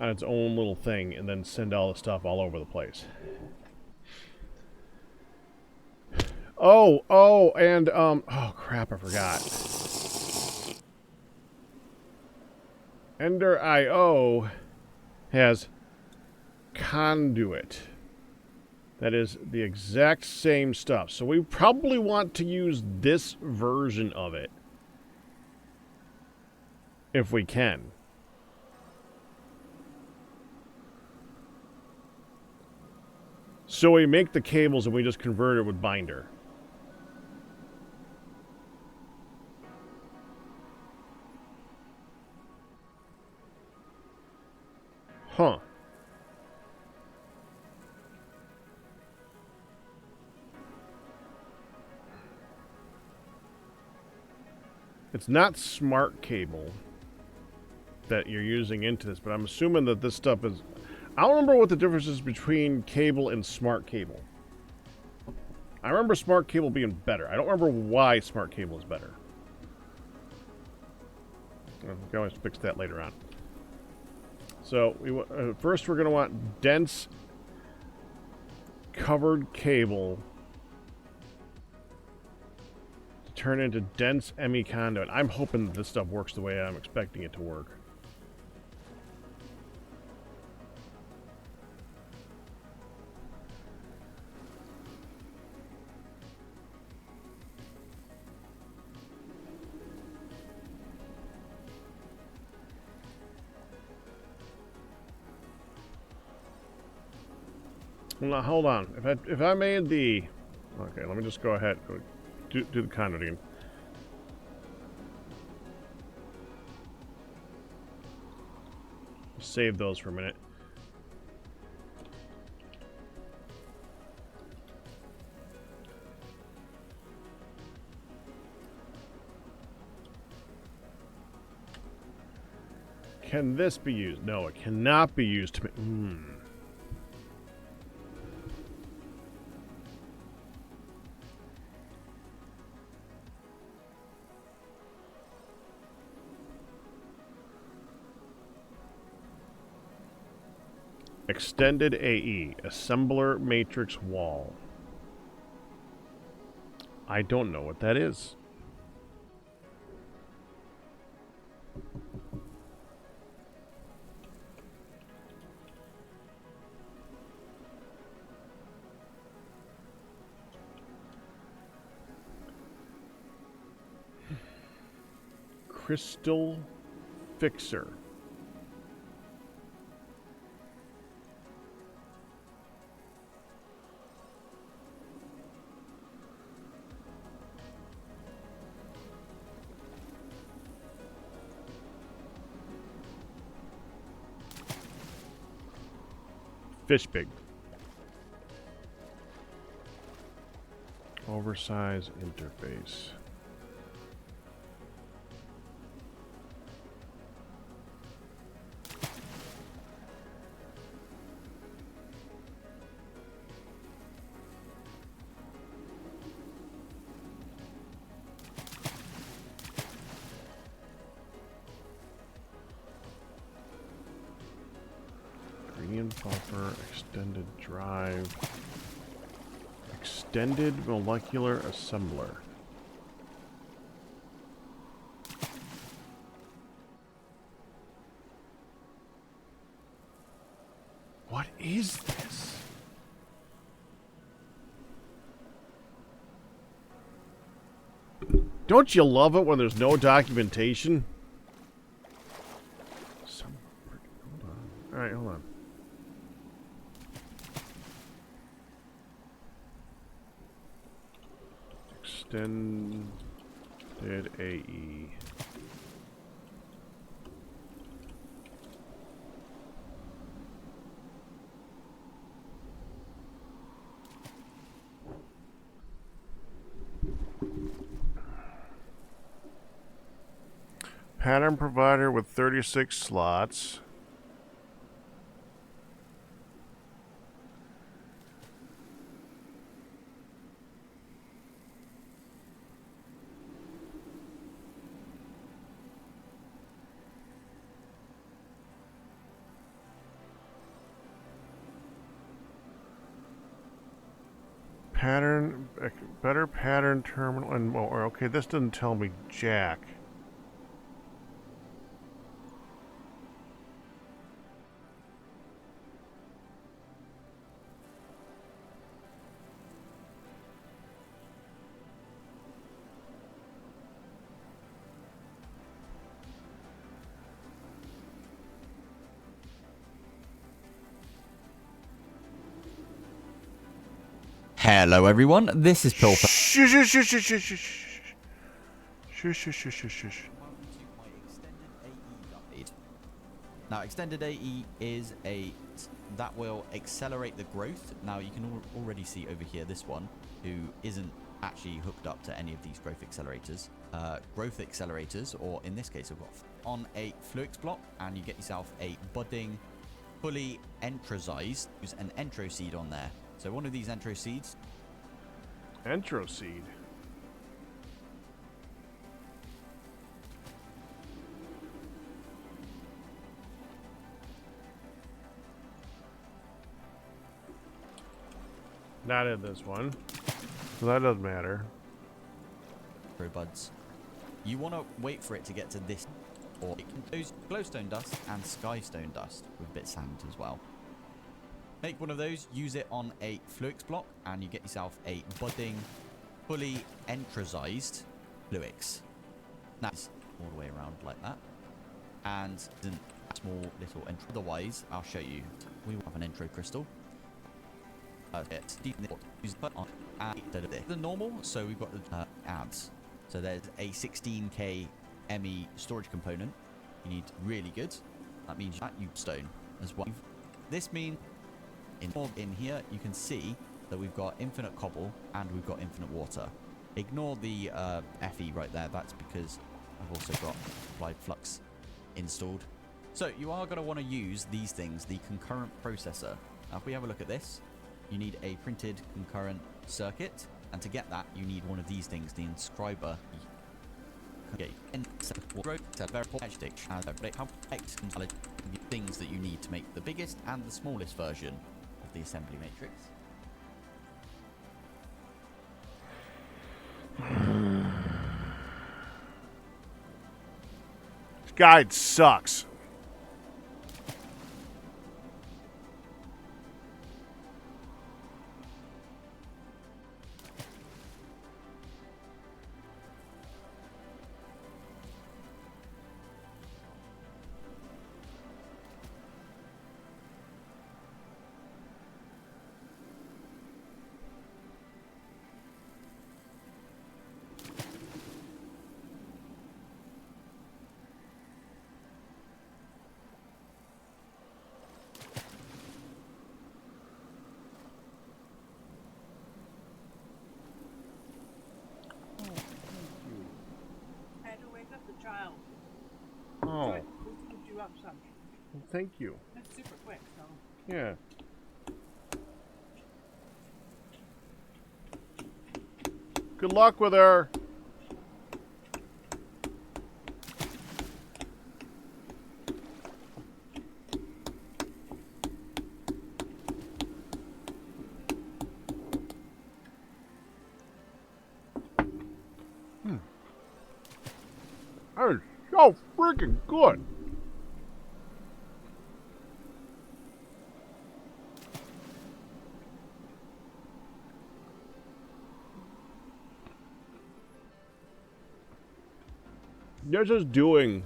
on its own little thing, and then send all the stuff all over the place. And oh crap, I forgot. Ender IO has conduit. That is the exact same stuff. So we probably want to use this version of it if we can. So we make the cables and we just convert it with binder. Huh. It's not smart cable that you're using into this, but I'm assuming that this stuff is... I don't remember what the difference is between cable and smart cable. I remember smart cable being better. I don't remember why smart cable is better. We can always fix that later on. So, first we're going to want dense covered cable to turn into dense ME conduit. I'm hoping that this stuff works the way I'm expecting it to work. Well, hold on. If I made the... Okay, let me just go ahead. Do the conduit again. Save those for a minute. Can this be used? No, it cannot be used to make... Extended AE, Assembler Matrix Wall. I don't know what that is. Crystal Fixer. Fishbig. Oversized interface. Gradient buffer, extended drive, extended molecular assembler. What is this? Don't you love it when there's no documentation? Hold on. Alright, hold on. Extended AE. Pattern provider with 36 slots. Better pattern terminal and more. Okay, this doesn't tell me jack. Hello everyone, this is Pilfer. Shush, shush, shush, shush, shush, shush. Shush, shush, shush, shush, shush. Welcome to my extended AE guide. Now, extended AE is that will accelerate the growth. Now, you can already see over here this one, who isn't actually hooked up to any of these growth accelerators. Growth accelerators, or in this case, I've got on a Fluix block, and you get yourself a budding, fully entrosized. Use an entro seed on there. So one of these entro seeds. Entro seed. Not in this one. So that doesn't matter. Pro buds. You want to wait for it to get to this, or it can use glowstone dust and skystone dust with a bit of sand as well. Make one of those, use it on a Fluix block, and you get yourself a budding, fully entrosized Fluix. That's all the way around like that. And a small little intro. Otherwise, I'll show you. We will have an intro crystal. the normal, so we've got the ads. So there's a 16k ME storage component. You need really good. That means you stone as well. This means in here you can see that we've got infinite cobble and we've got infinite water. Ignore the FE right there. That's because I've also got applied flux installed. So you are going to want to use these things, the concurrent processor. Now if we have a look at this, you need a printed concurrent circuit, and to get that you need one of these things, the inscriber. Things that you need to make the biggest and the smallest version of the assembly matrix. This guide sucks. Child. Oh, We cooked you up some. thank you. That's super quick, so. Yeah. Good luck with her. That is so freaking good. They're just doing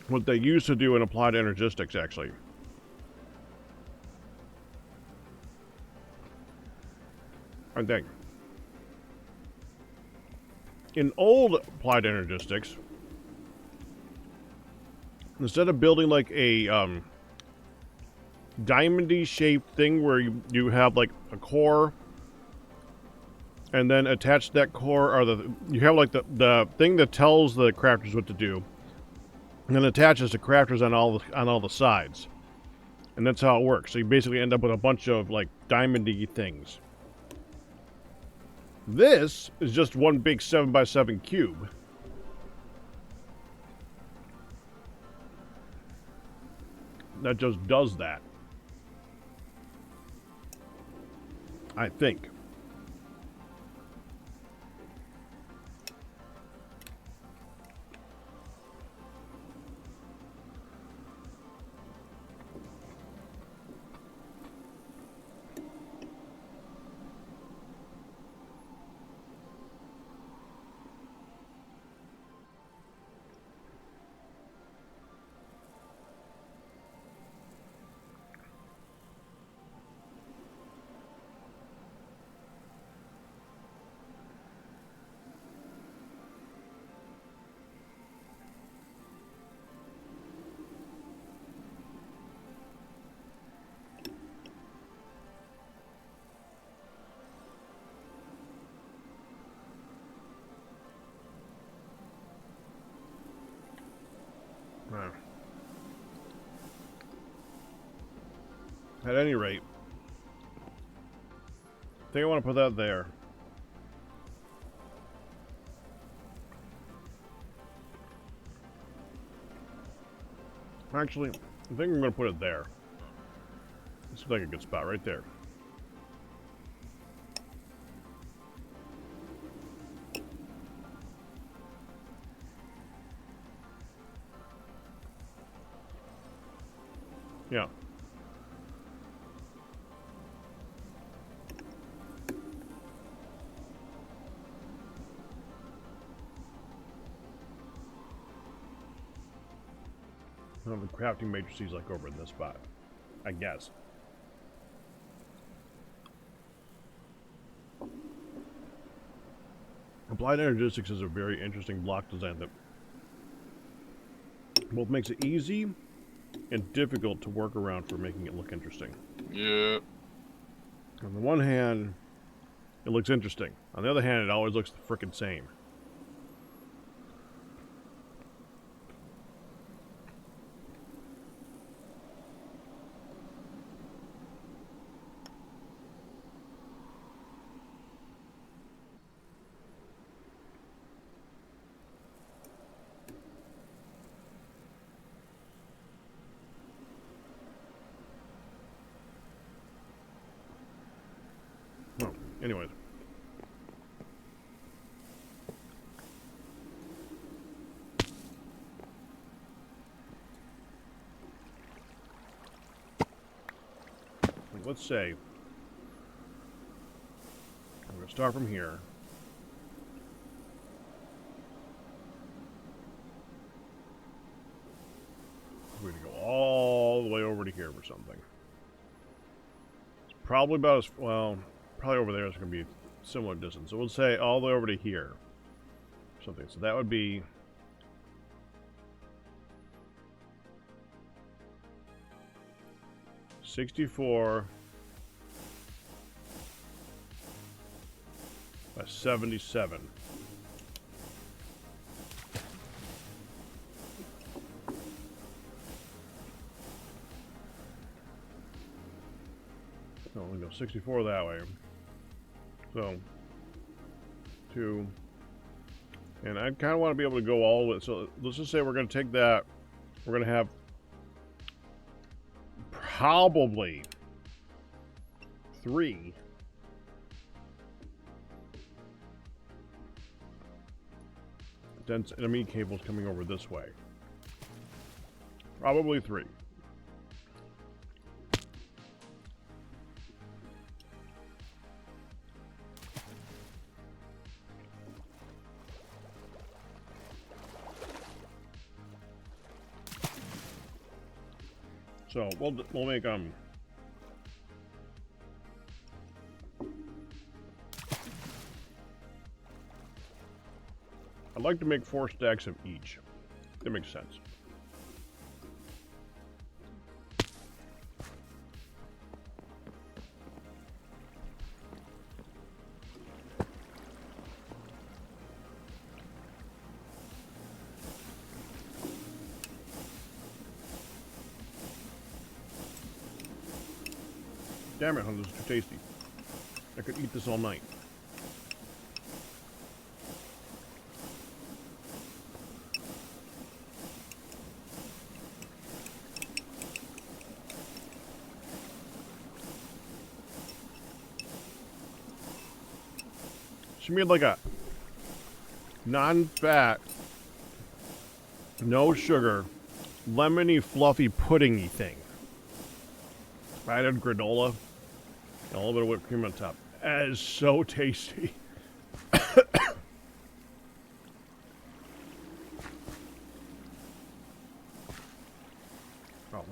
what they used to do in applied energistics, actually. I think. In old applied energistics, instead of building like a diamondy shaped thing where you have like a core and then attach that core, or you have like the thing that tells the crafters what to do, and then attaches the crafters on all the sides, and that's how it works. So you basically end up with a bunch of like diamondy things. This is just one big 7x7 cube. That just does that. I think. At any rate, I think I want to put that there. Actually, I think I'm going to put it there. This looks like a good spot right there. Yeah. The crafting matrices like over in this spot, I guess. Applied Energistics is a very interesting block design that both makes it easy and difficult to work around for making it look interesting. Yeah. On the one hand, it looks interesting. On the other hand, it always looks the frickin' same. Well, anyways. Let's say I'm going to start from here. We're going to go all the way over to here for something. It's probably about as well. Probably over there is going to be a similar distance. So we'll say all the way over to here. Something. So that would be 64 by 77. No, we go 64 that way. So, 2. And I kind of want to be able to go all the way. So let's just say we're going to take that. We're going to have probably 3 dense enemy cables coming over this way. Probably 3. So we'll make I'd like to make 4 stacks of each. That makes sense. Damn it, this is too tasty. I could eat this all night. She made like a non-fat, no sugar, lemony, fluffy, puddingy thing. I added granola and a little bit of whipped cream on top. That is so tasty. Oh,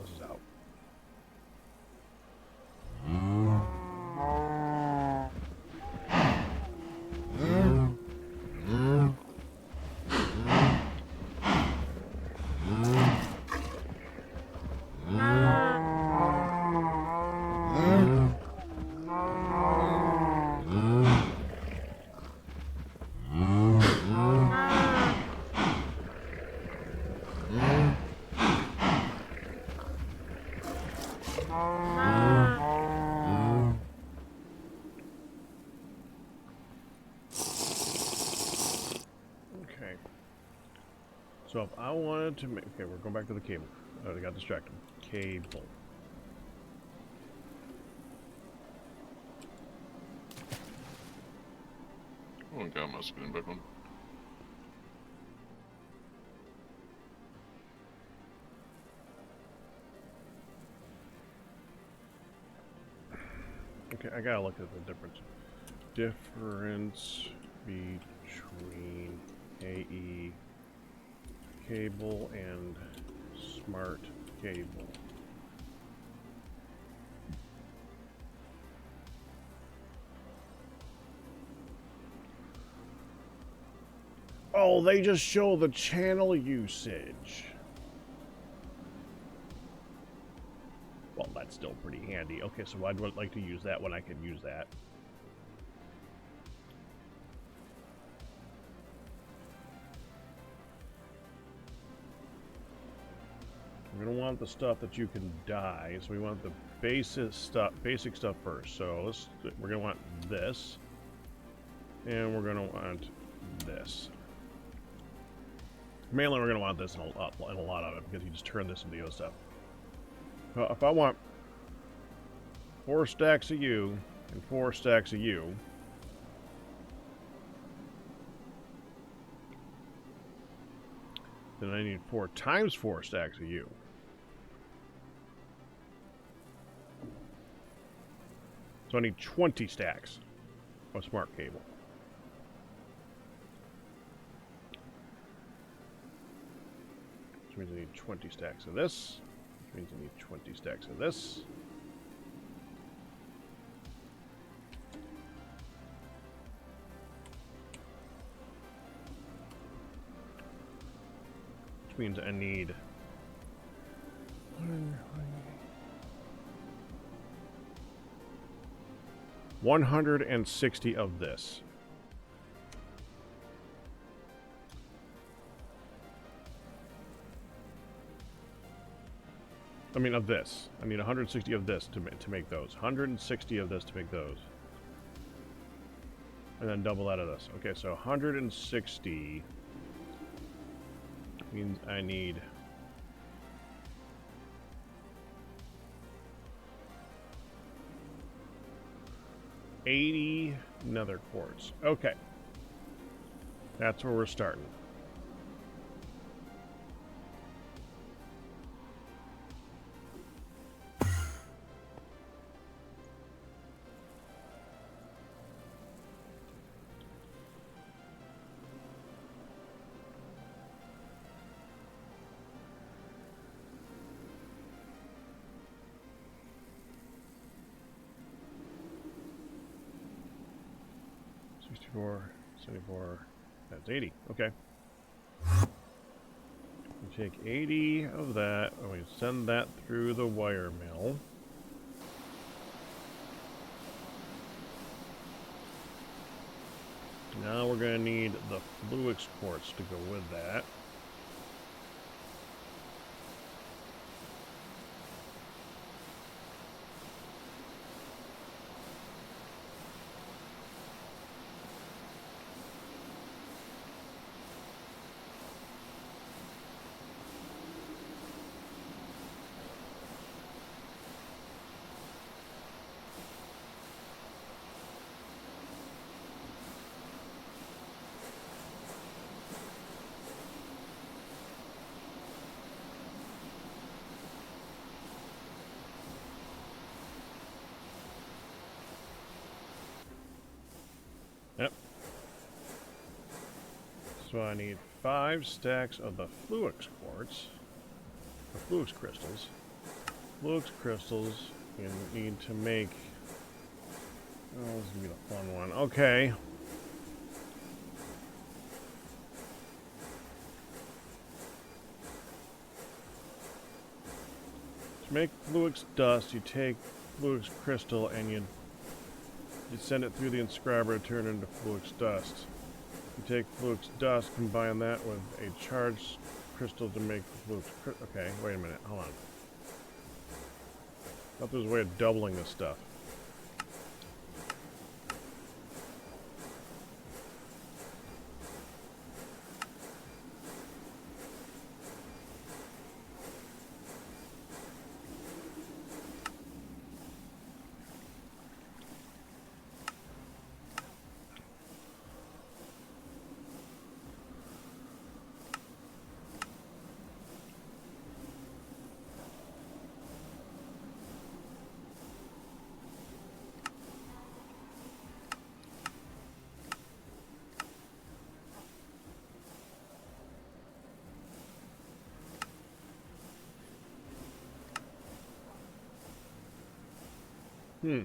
this is out. Okay. So if I wanted to make... Okay, we're going back to the cable. Oh, I got distracted. Cable. Oh, got my screen back on. Okay, I gotta look at the difference. Difference between AE cable and smart cable. Oh, they just show the channel usage. Well, that's still pretty handy. Okay, so I'd like to use that when I can use that. We're gonna want the stuff that you can dye, so we want the basic stuff first. So we're gonna want this, and we're gonna want this. Mainly, we're gonna want this in a lot of it because you just turn this into the other stuff. If I want 4 stacks of you and 4 stacks of you, then I need 4 times 4 stacks of you. So I need 20 stacks of smart cable. Which means I need 20 stacks of this. Which means I need 20 stacks of this. Which means I need 160 of this. I mean, of this. I need 160 of this to make those. 160 of this to make those. And then double that of this. Okay, so 160 means I need 80 nether quartz. Okay. That's where we're starting. That's 80. Okay. We take 80 of that and we send that through the wire mill. Now we're going to need the fluix quartz to go with that. Yep. So I need 5 stacks of the fluix quartz, the fluix crystals. Fluix crystals you need to make. Oh, this is gonna be the fun one. Okay. To make fluix dust, you take fluix crystal and you send it through the inscriber to turn into fluix dust. You take fluix dust, combine that with a charged crystal to make fluix crystal. Okay, wait a minute, hold on. I thought there was a way of doubling this stuff. Hmm.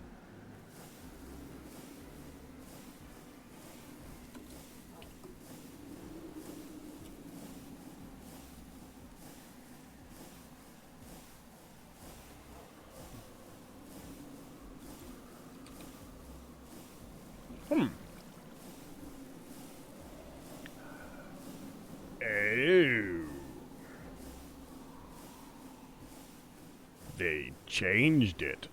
they changed it.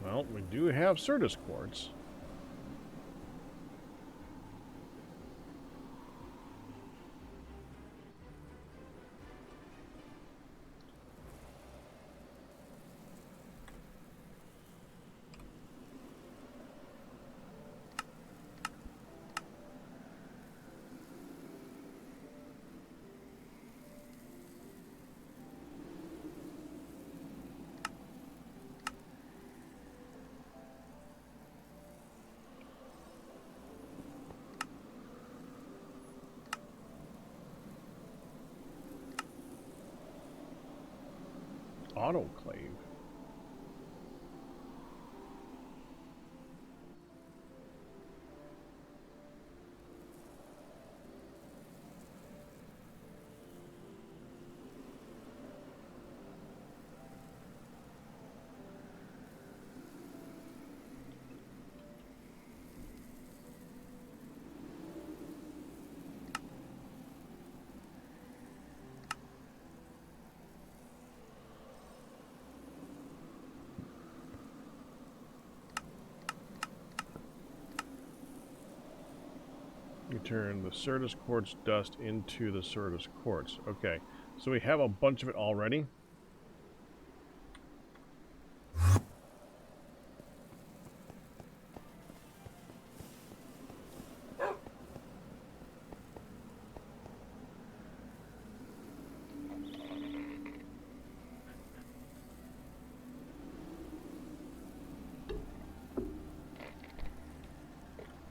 Well, we do have Certus quartz. Autoclave. You turn the Certus quartz dust into the Certus quartz. Okay, so we have a bunch of it already.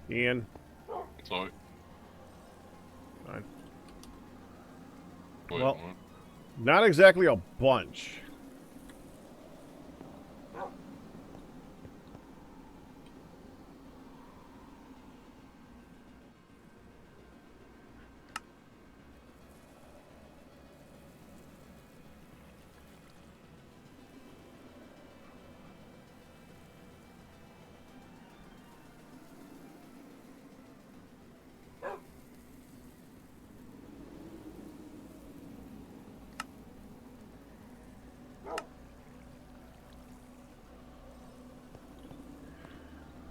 Ian. Sorry. Fine. Wait, Well, what? not exactly a bunch.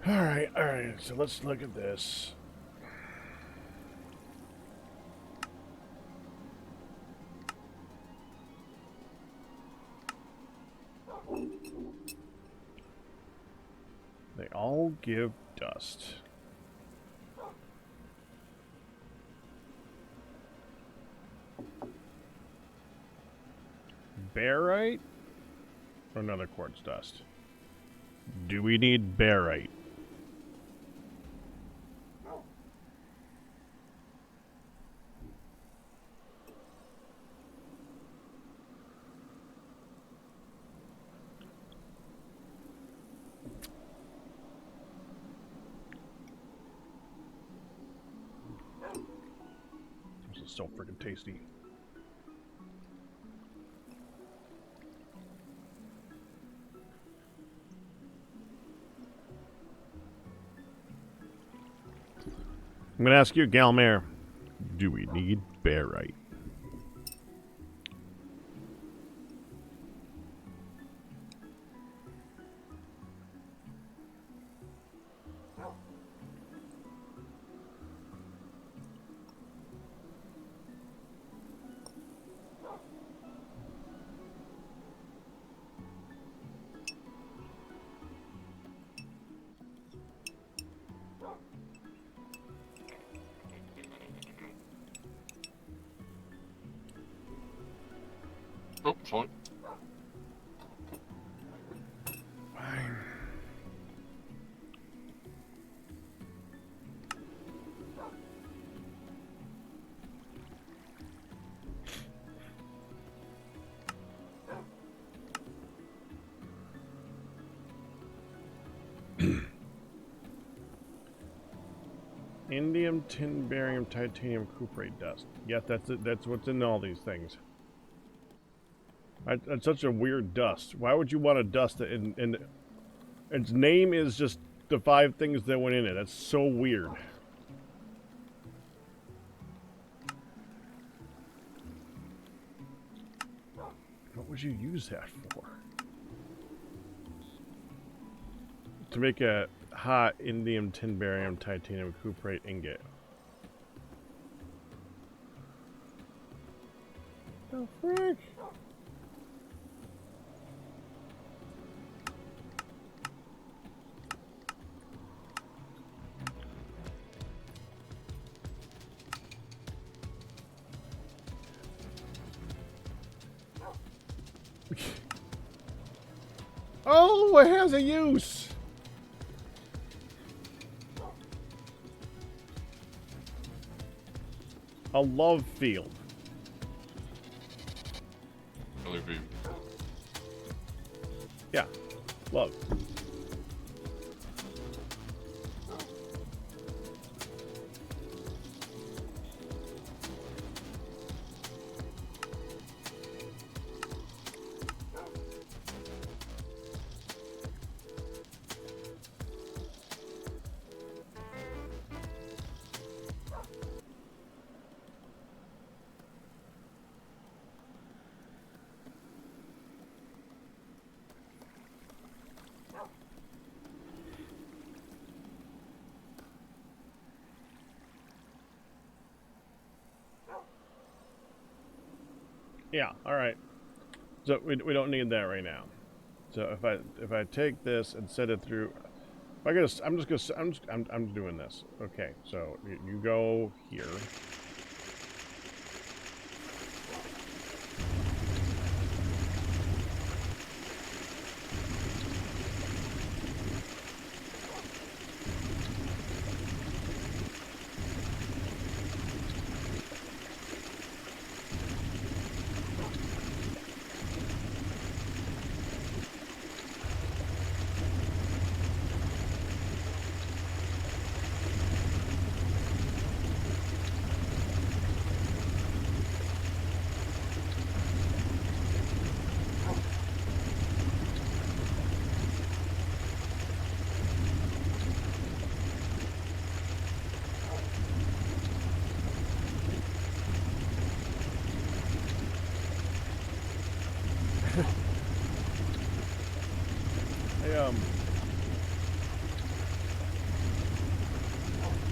All right, so let's look at this. They all give dust. Barite? Or another quartz dust? Do we need barite? This is so freaking tasty. I'm gonna ask you, Galmare, do we need barite? Oh, sorry. Fine. Indium, tin, barium, titanium, cuprate dust. Yes, that's it. That's what's in all these things. It's such a weird dust. Why would you want a dust in its name is just the 5 things that went in it? That's so weird. What would you use that for? To make a hot indium, tin, barium, titanium, cuprate ingot. The frick? Oh, it has a use. A love field. Really. Yeah, love. Yeah, all right. So we don't need that right now. So if I take this and set it through, I'm doing this. Okay, so you go here.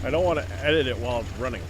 I don't want to edit it while it's running.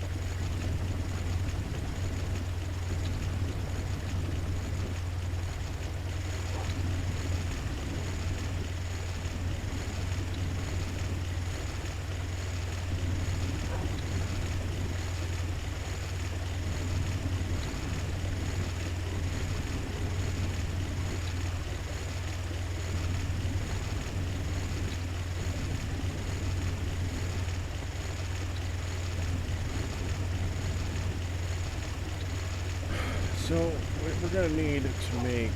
So we're gonna need to make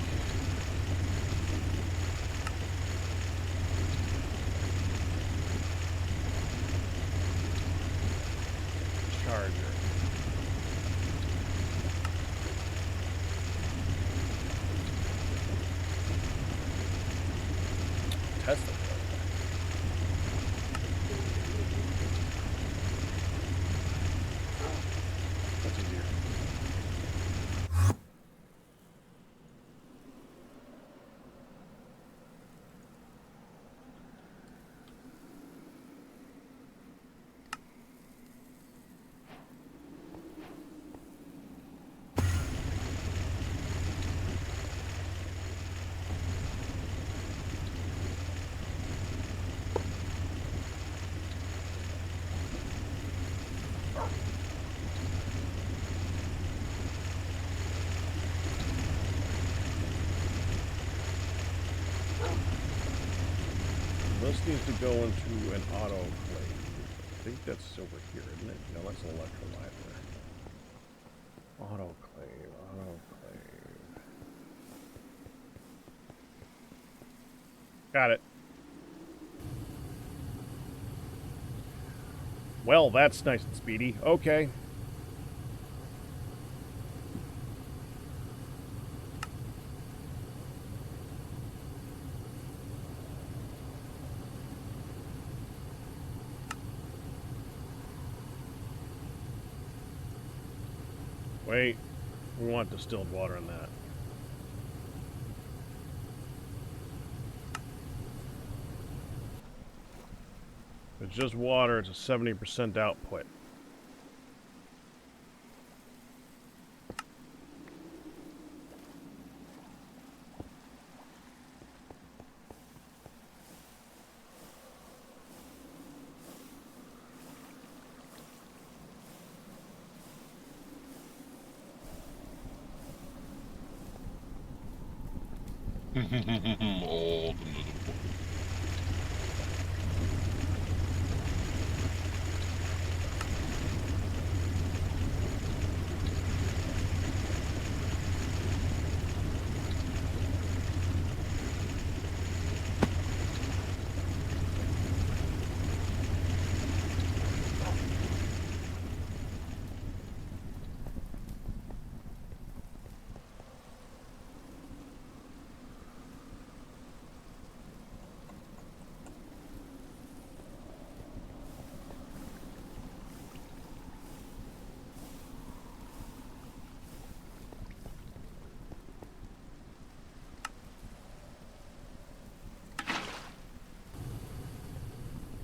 charger. Tesla. That's easier. This needs to go into an autoclave. I think that's over here, isn't it? No, that's an electrolyzer. Autoclave, autoclave. Got it. Well, that's nice and speedy. Okay. Wait, we want distilled water in that. If it's just water, it's a 70% output. Old and miserable.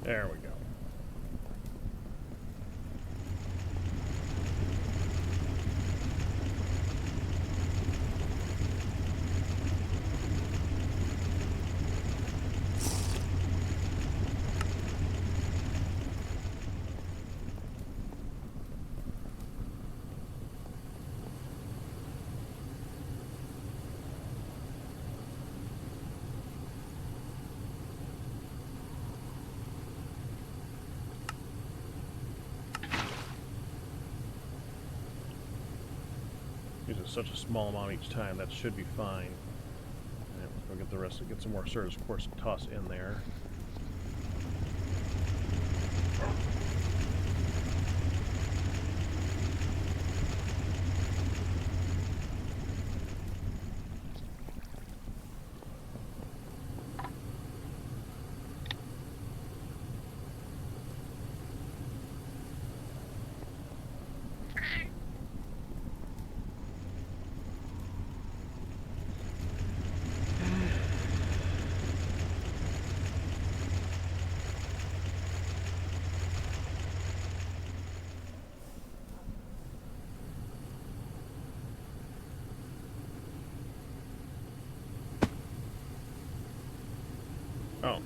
There we go. Uses such a small amount each time, that should be fine. And we'll get the rest, get some more surge, of course, to toss in there. Oh.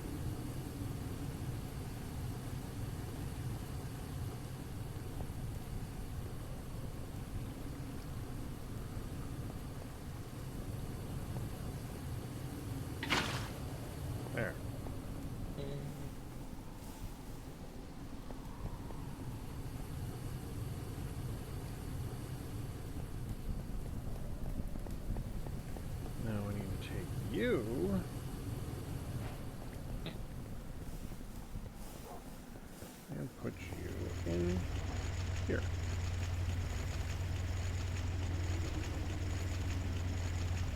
There. Now we need to take you. And put you in here.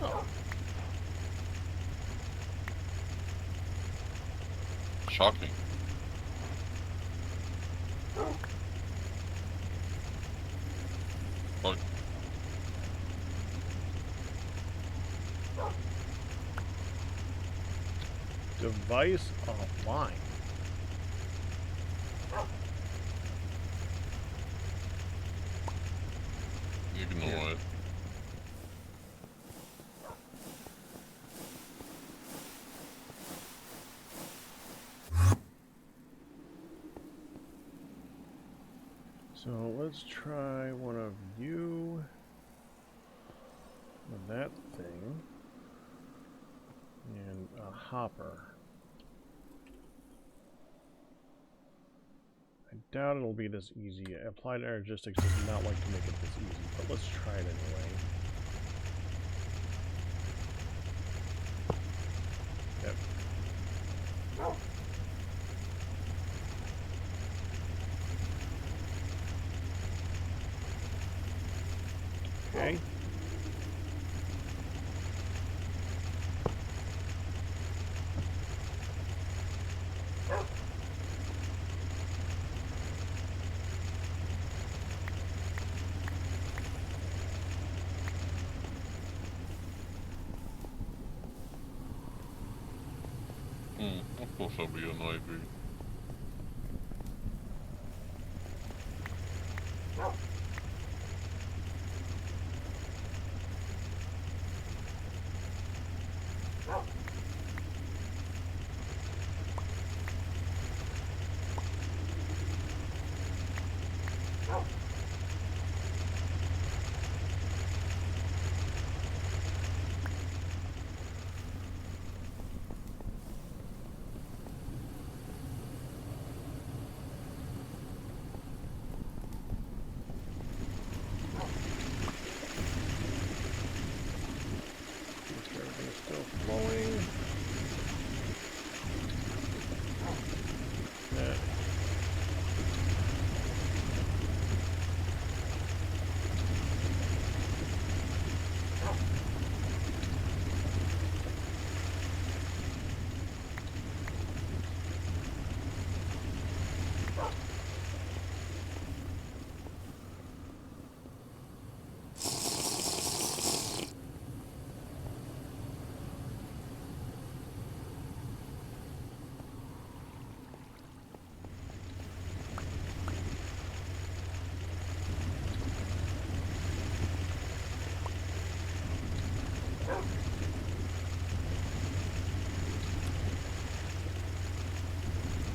Oh. Shocking. What? Device offline. Ignore it. So let's try one of you with that thing and a hopper. I doubt it'll be this easy. Applied Energistics does not like to make it this easy, but let's try it anyway. Yep. Of course I'll be an Ivy. Everything's still flowing. Yeah.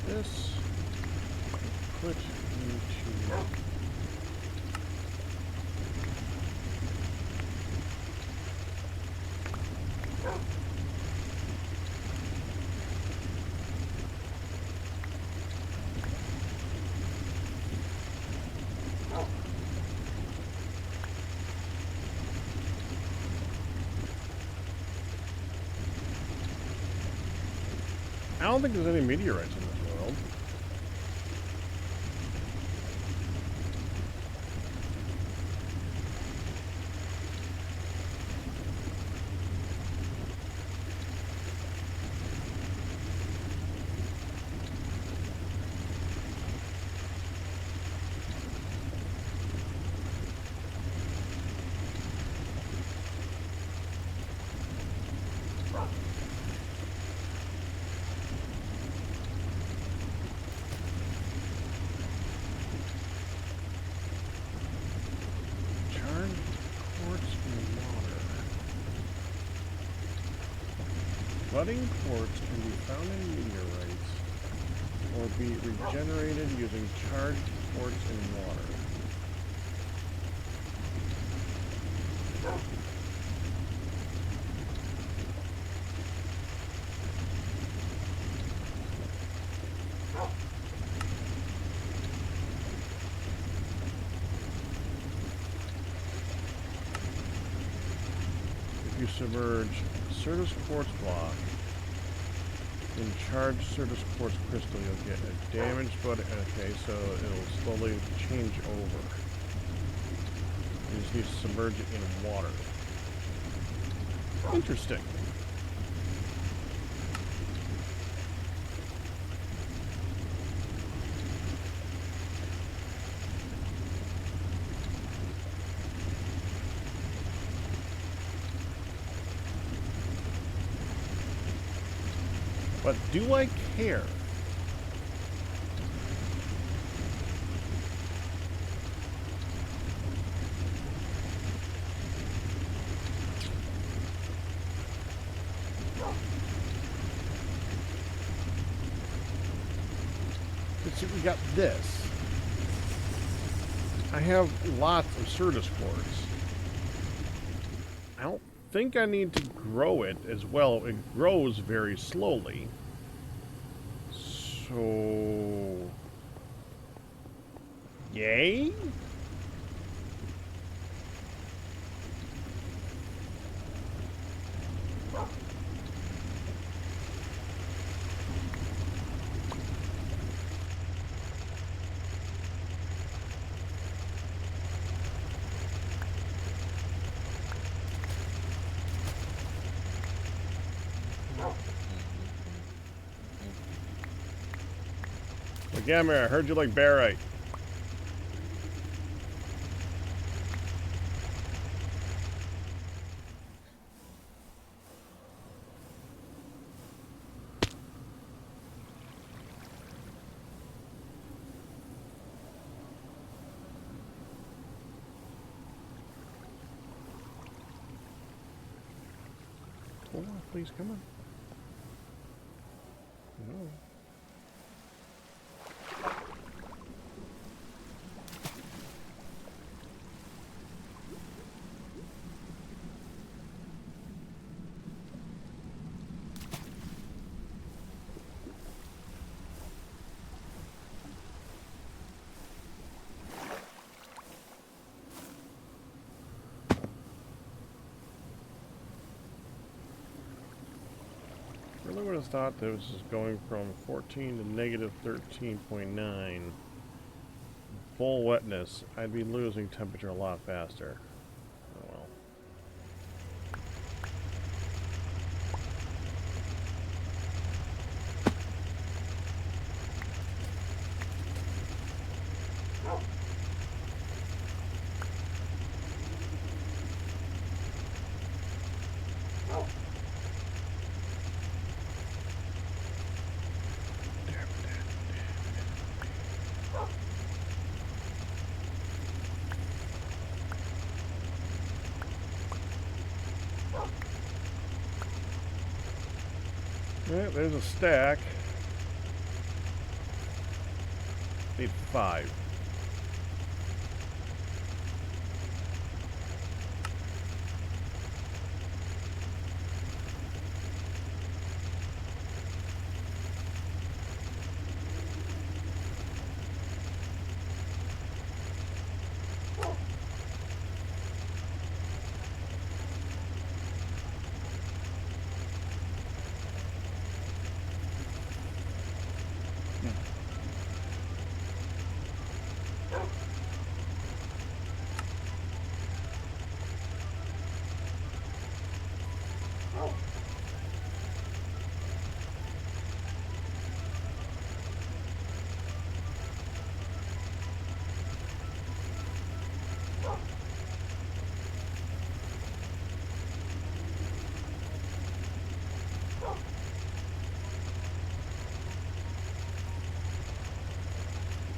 This put into I don't think there's any meteorites in this world. Charged quartz and water. Budding quartz can be found in meteorites or be regenerated using charged quartz and water. If you submerge Certus quartz block in charged Certus quartz crystal, you'll get a damaged but okay, so it'll slowly change over. You just need to submerge it in water. Interesting. But do I care? Let's see, we got this. I have lots of Certus quartz. I don't think I need to grow it as well. It grows very slowly. So... yay? Gamma, I heard you like barite. Come on, please, come on. No. Really would have thought that this is going from 14 to negative 13.9. Full wetness, I'd be losing temperature a lot faster. Oh well. Alright, there's a stack. Need 5.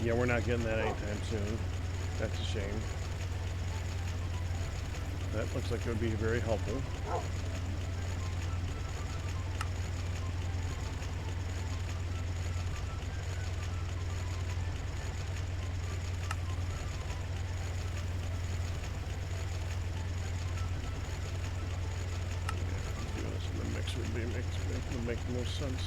Yeah, we're not getting that anytime soon. That's a shame. That looks like it would be very helpful. Doing this in the mix would make the most sense.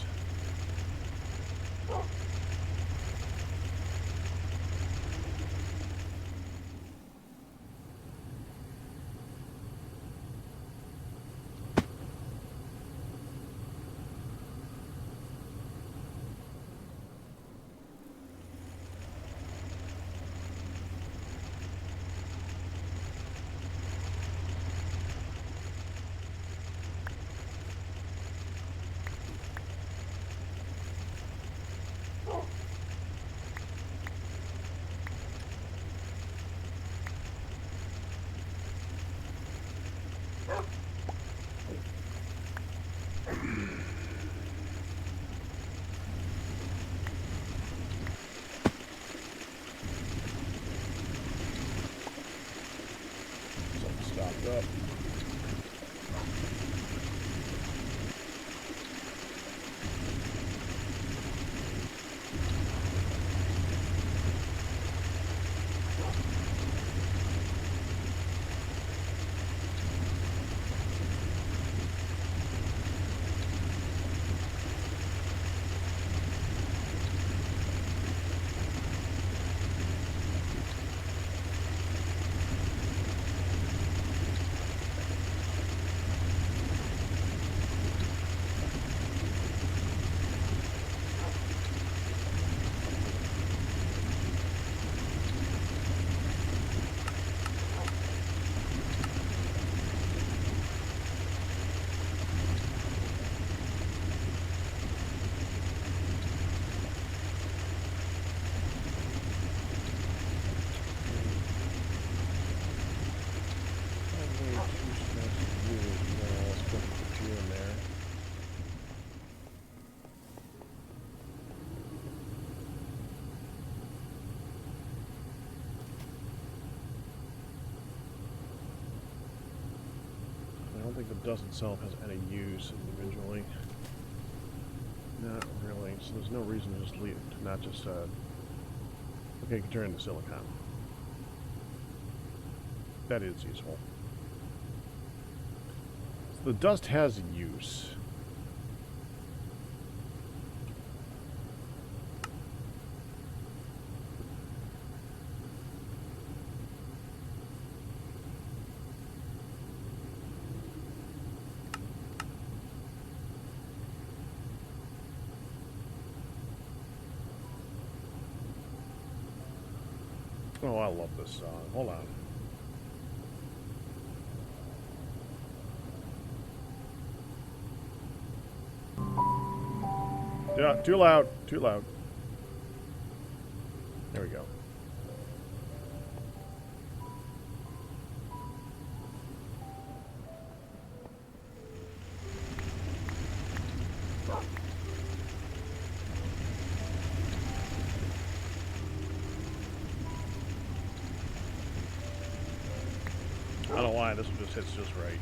the dust itself has any use individually. Not really, so there's no reason to just leave it, to not just, okay, you can turn into silicon. That is useful. So the dust has a use. Oh, I love this song. Hold on. Yeah, too loud. Too loud. There we go. I don't know why this one just hits just right.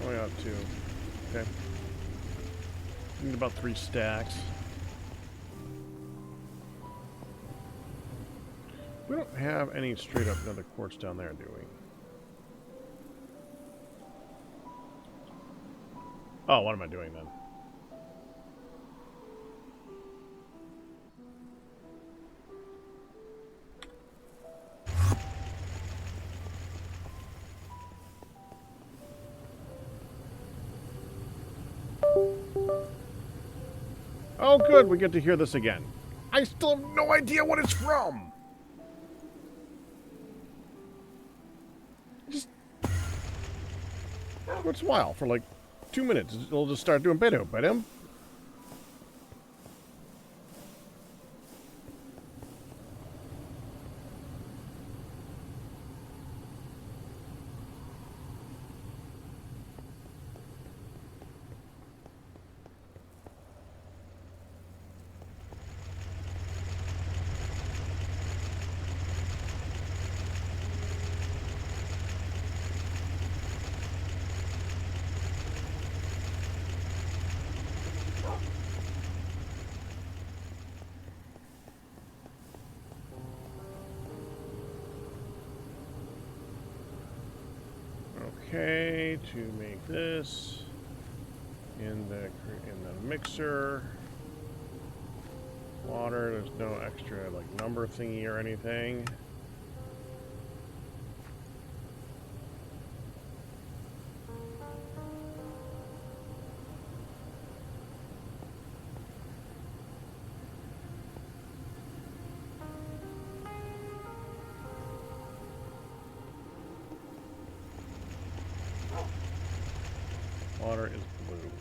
Only got 2. Okay. Need about 3 stacks. We don't have any straight up nether quartz down there, do we? Oh, what am I doing then? Oh, good, we get to hear this again. I still have no idea what it's from! Just... once in a while, for like 2 minutes, it'll just start doing ba-dum. Okay, to make this in the mixer, water. There's no extra like number thingy or anything. Water is blue.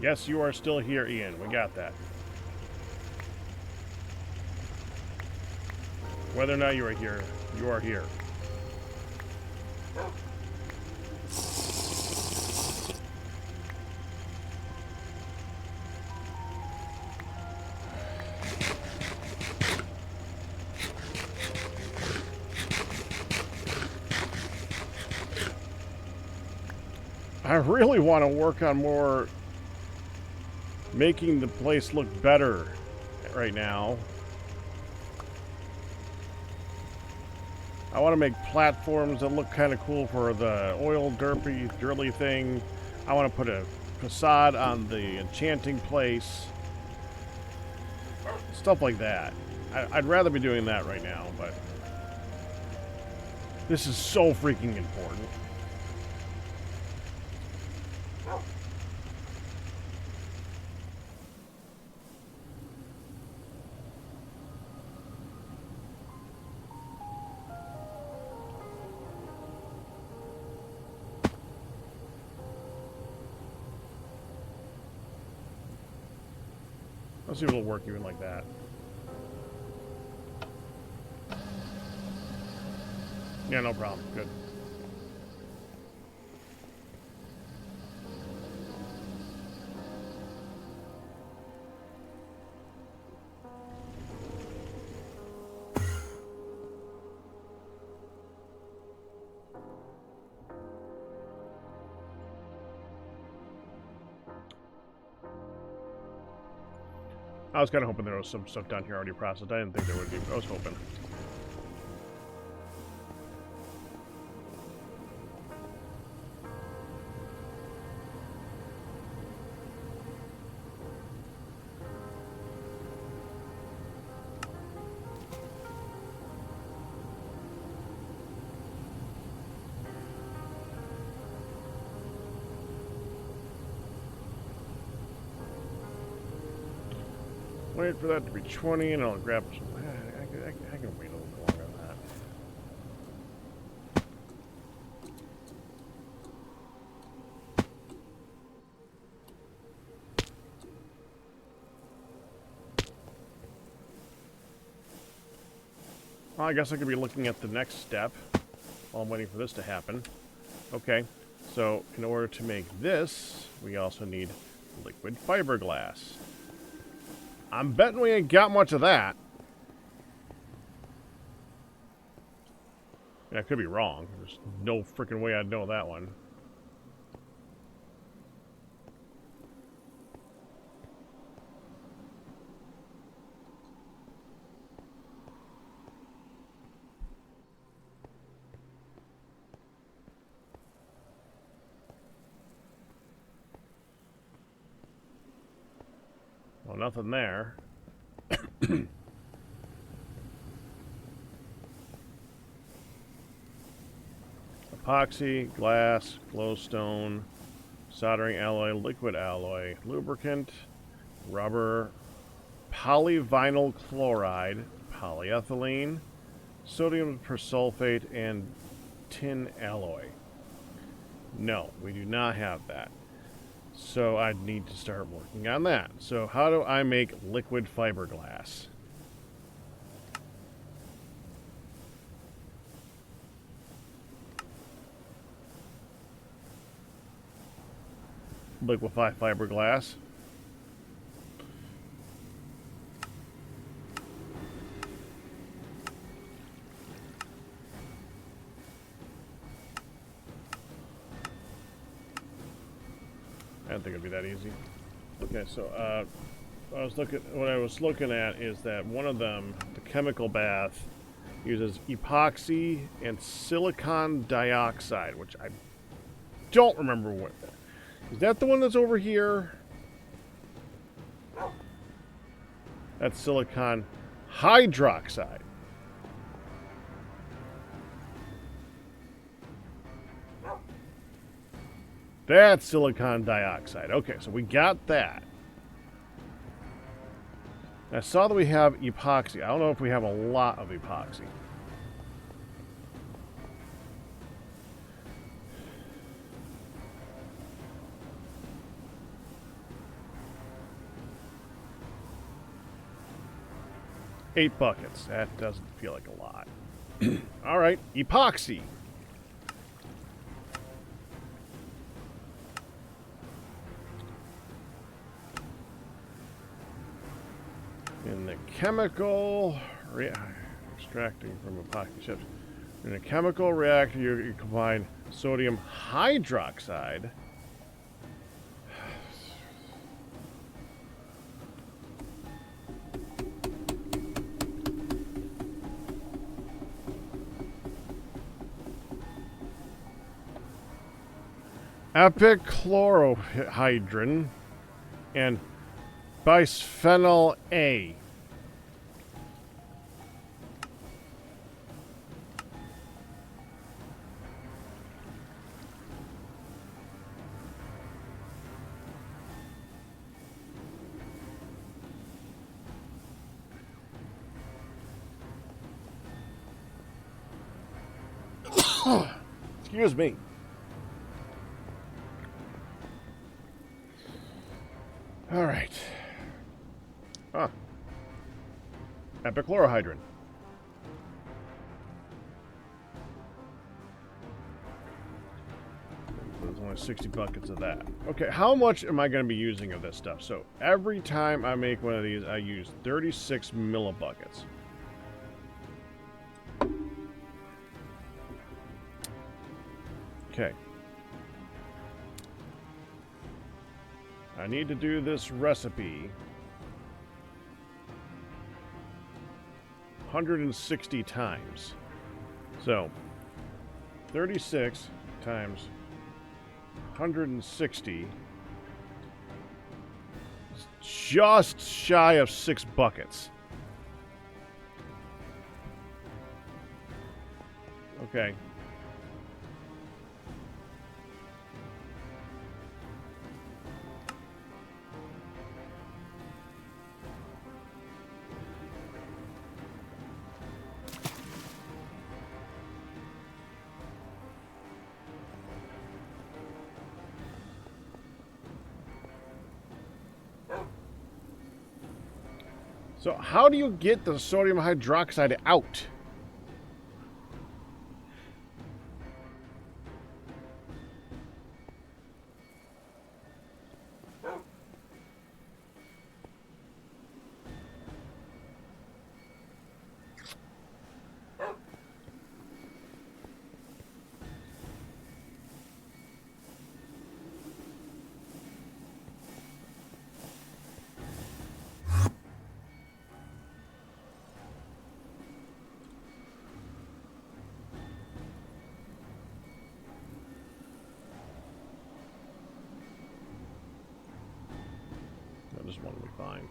Yes, you are still here, Ian. We got that. Whether or not you are here, you are here. I really want to work on more making the place look better right now. I want to make platforms that look kind of cool for the oil dirty thing. I want to put a facade on the enchanting place. Stuff like that. I'd rather be doing that right now, but this is so freaking important. Let's see if it'll work even like that. Yeah, no problem. Good. I was kind of hoping there was some stuff down here already processed. I didn't think there would be, but I was hoping. Wait for that to be 20 and I'll grab some. I can wait a little bit longer than that. Well, I guess I could be looking at the next step while I'm waiting for this to happen. Okay, so in order to make this, we also need liquid fiberglass. I'm betting we ain't got much of that. Yeah, I could be wrong. There's no freaking way I'd know that one. Well, nothing there. Epoxy, glass, glowstone, soldering alloy, liquid alloy, lubricant, rubber, polyvinyl chloride, polyethylene, sodium persulfate, and tin alloy. No, we do not have that. So I'd need to start working on that. So how do I make liquid fiberglass? Liquefy fiberglass. I didn't think it'd be that easy. Okay, so what I was looking at is that one of them, the chemical bath, uses epoxy and silicon dioxide, which I don't remember what. Is that the one that's over here? That's silicon hydroxide. That's silicon dioxide. Okay, so we got that. I saw that we have epoxy. I don't know if we have a lot of epoxy. 8 buckets. That doesn't feel like a lot. All right, epoxy. In the chemical extracting from epoxy chips. In a chemical reactor, you combine sodium hydroxide. Epichlorohydrin and bisphenol A. Excuse me. All right. Huh. Epichlorohydrin. There's only 60 buckets of that. Okay, how much am I going to be using of this stuff? So every time I make one of these, I use 36 millibuckets. Okay. I need to do this recipe 160 times. So 36 times 160 is just shy of 6 buckets. Okay. So how do you get the sodium hydroxide out? This one will be fine.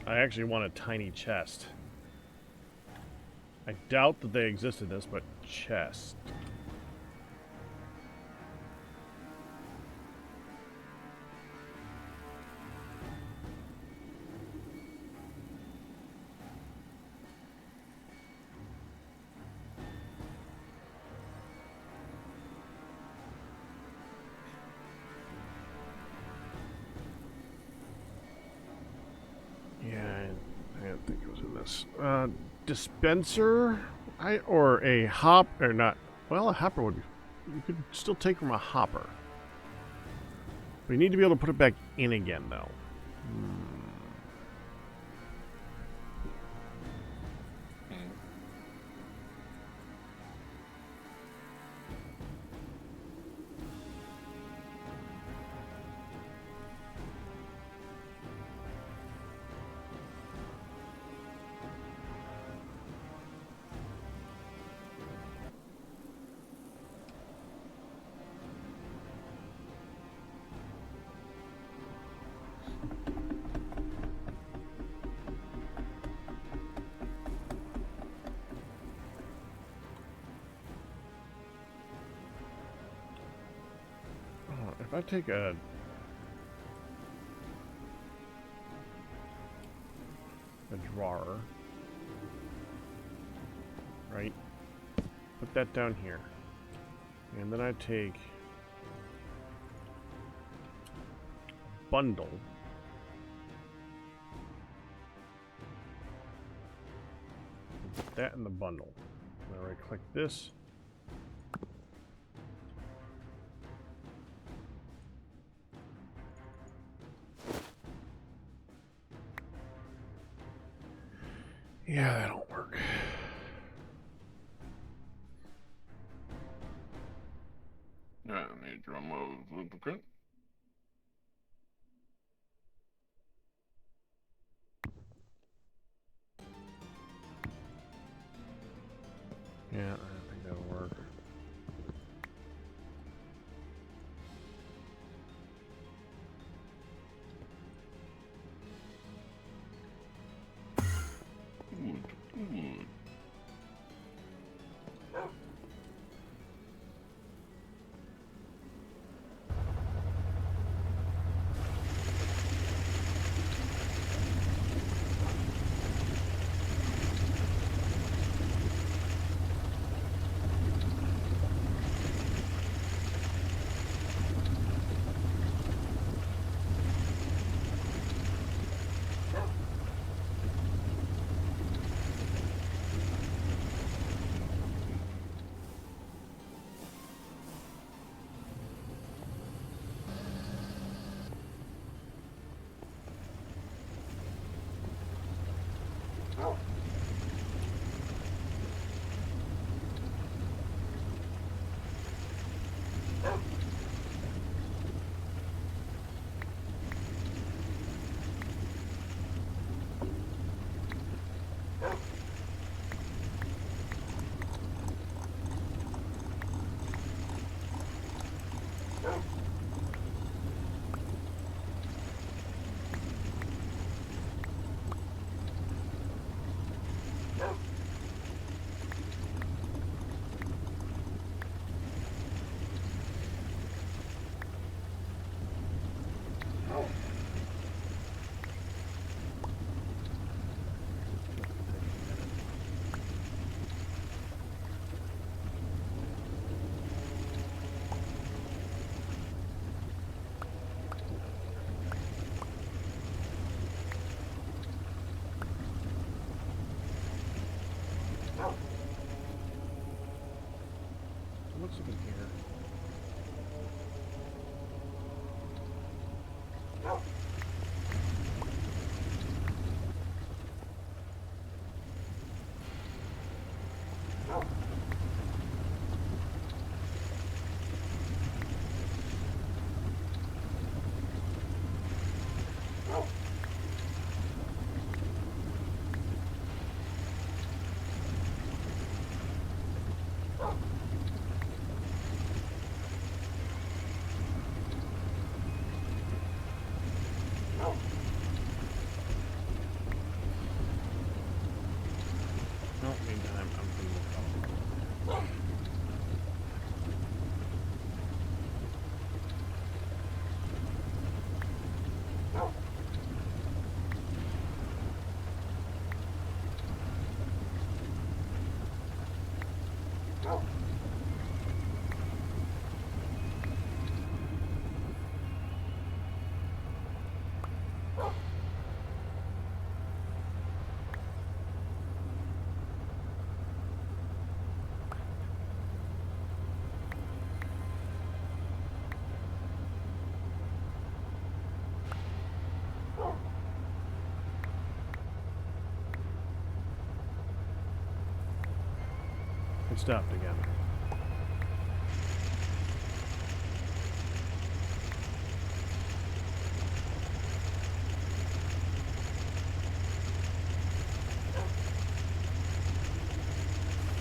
I actually want a tiny chest. I doubt that they exist in this, but chest. Dispenser, or a hop, or not. Well, a hopper would be. You could still take from a hopper. But you need to be able to put it back in again, though. If I take a drawer, right, put that down here, and then I take bundle. Put that in the bundle. Then right click this. Yeah, that'll work. Yeah, I need drum of lubricant. Yeah, I think that'll work. Good, good. What's up in here? No, meantime, I'm going to look up. It stopped again.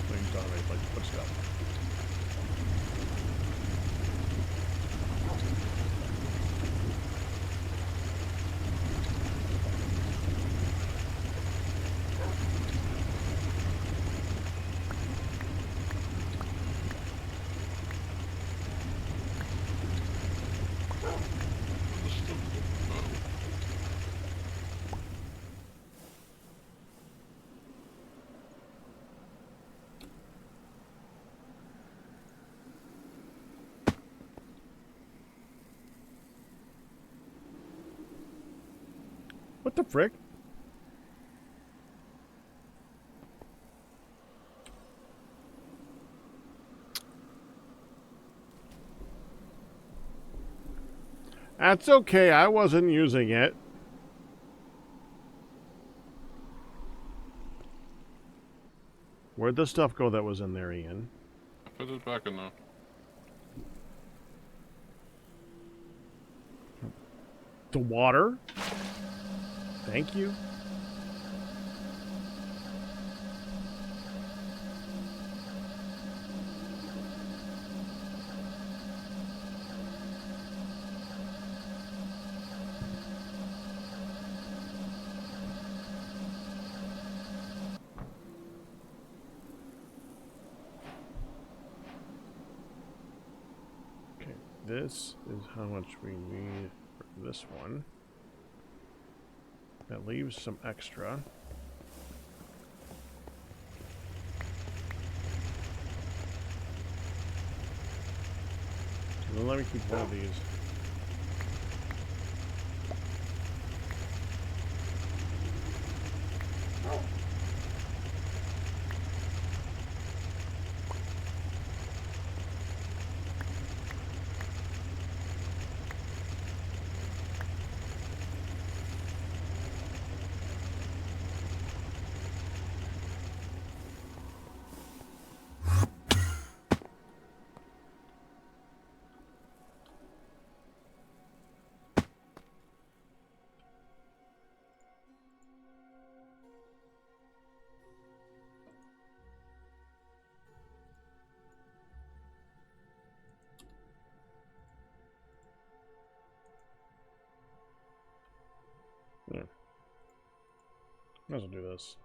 Things automated like footsteps. What the frick? That's okay, I wasn't using it. Where'd the stuff go that was in there, Ian? I put it back in there. The water? Thank you. Okay, this is how much we need for this one. That leaves some extra. So then let me keep one of these. Yeah. Might as well do this.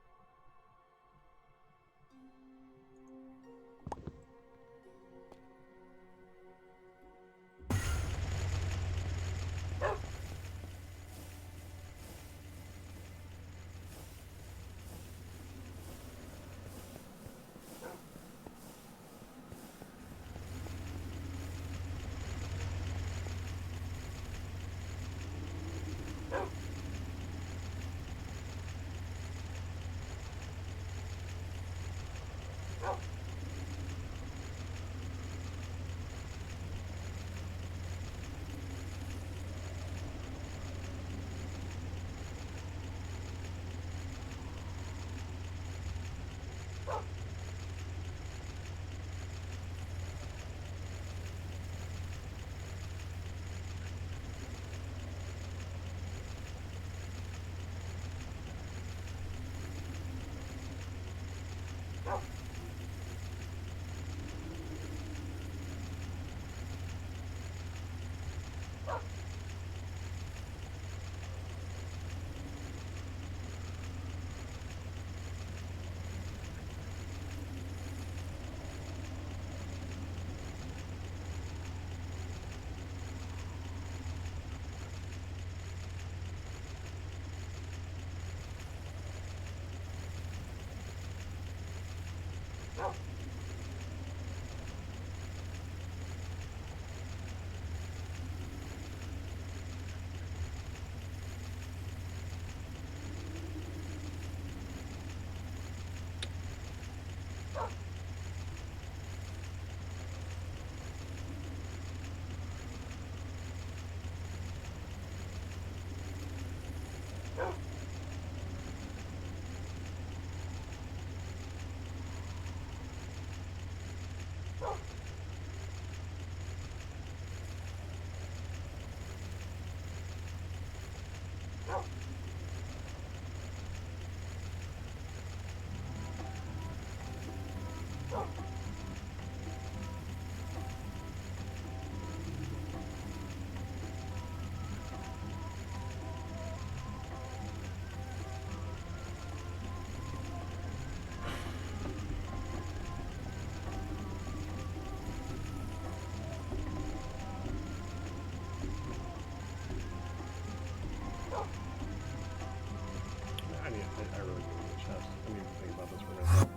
I really do need a chest. I need to think about this for a minute.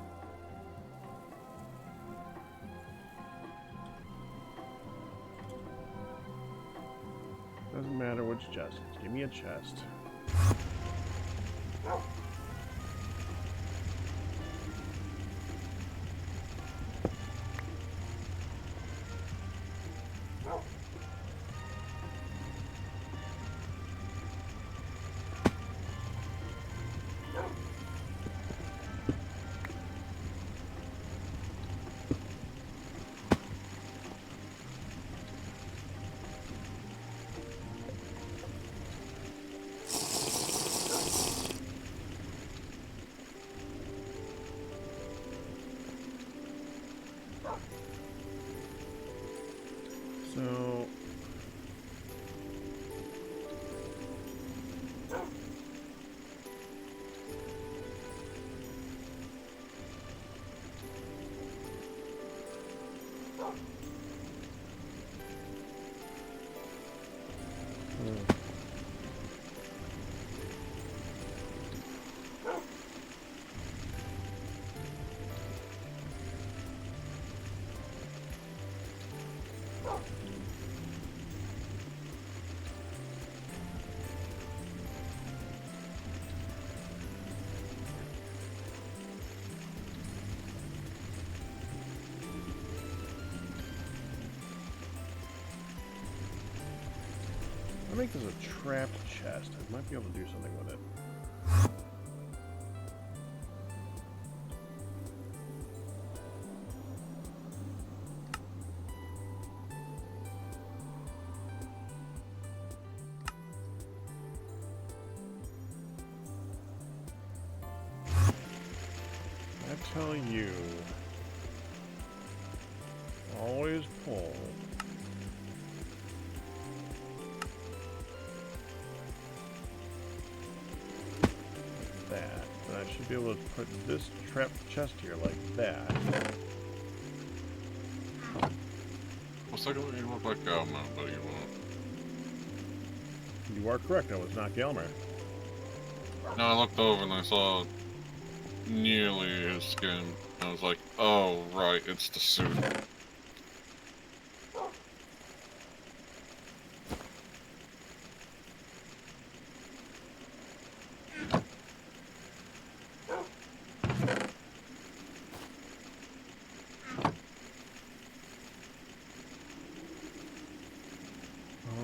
Doesn't matter which chest. Just give me a chest. think there's a trapped chest. I might be able to do something with it. I tell you, always pull that, and I should be able to put this trap chest here like that. For a second, you look like Galman, but you won't. You are correct, I was not Gelmer. No, I looked over and I saw nearly his skin. I was like, oh, right, it's the suit.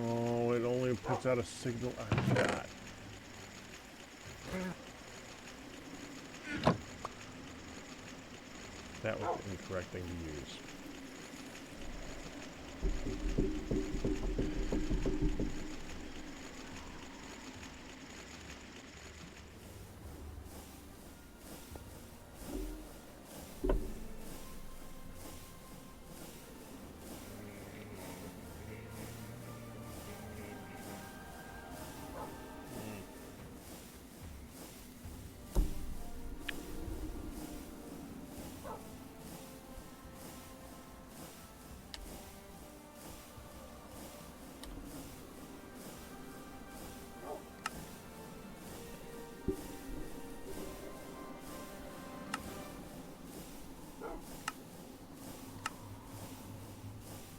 Oh, it only puts out a signal. I forgot. That was the incorrect thing to use.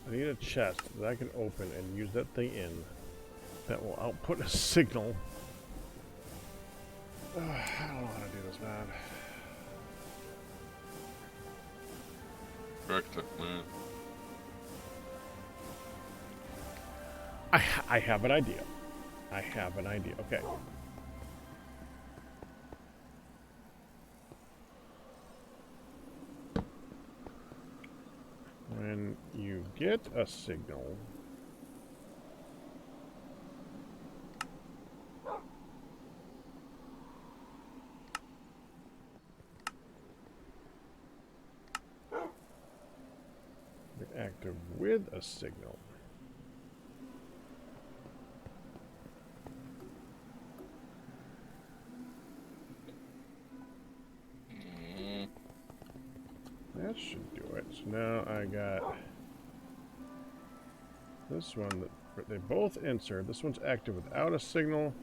I need a chest that I can open and use that thing in that will output a signal. I don't know how to do this, man. Correct it, man. I have an idea. I have an idea. Okay. When you get a signal, you're active with a signal. That should do it. So now I got this one that they both insert. This one's active without a signal.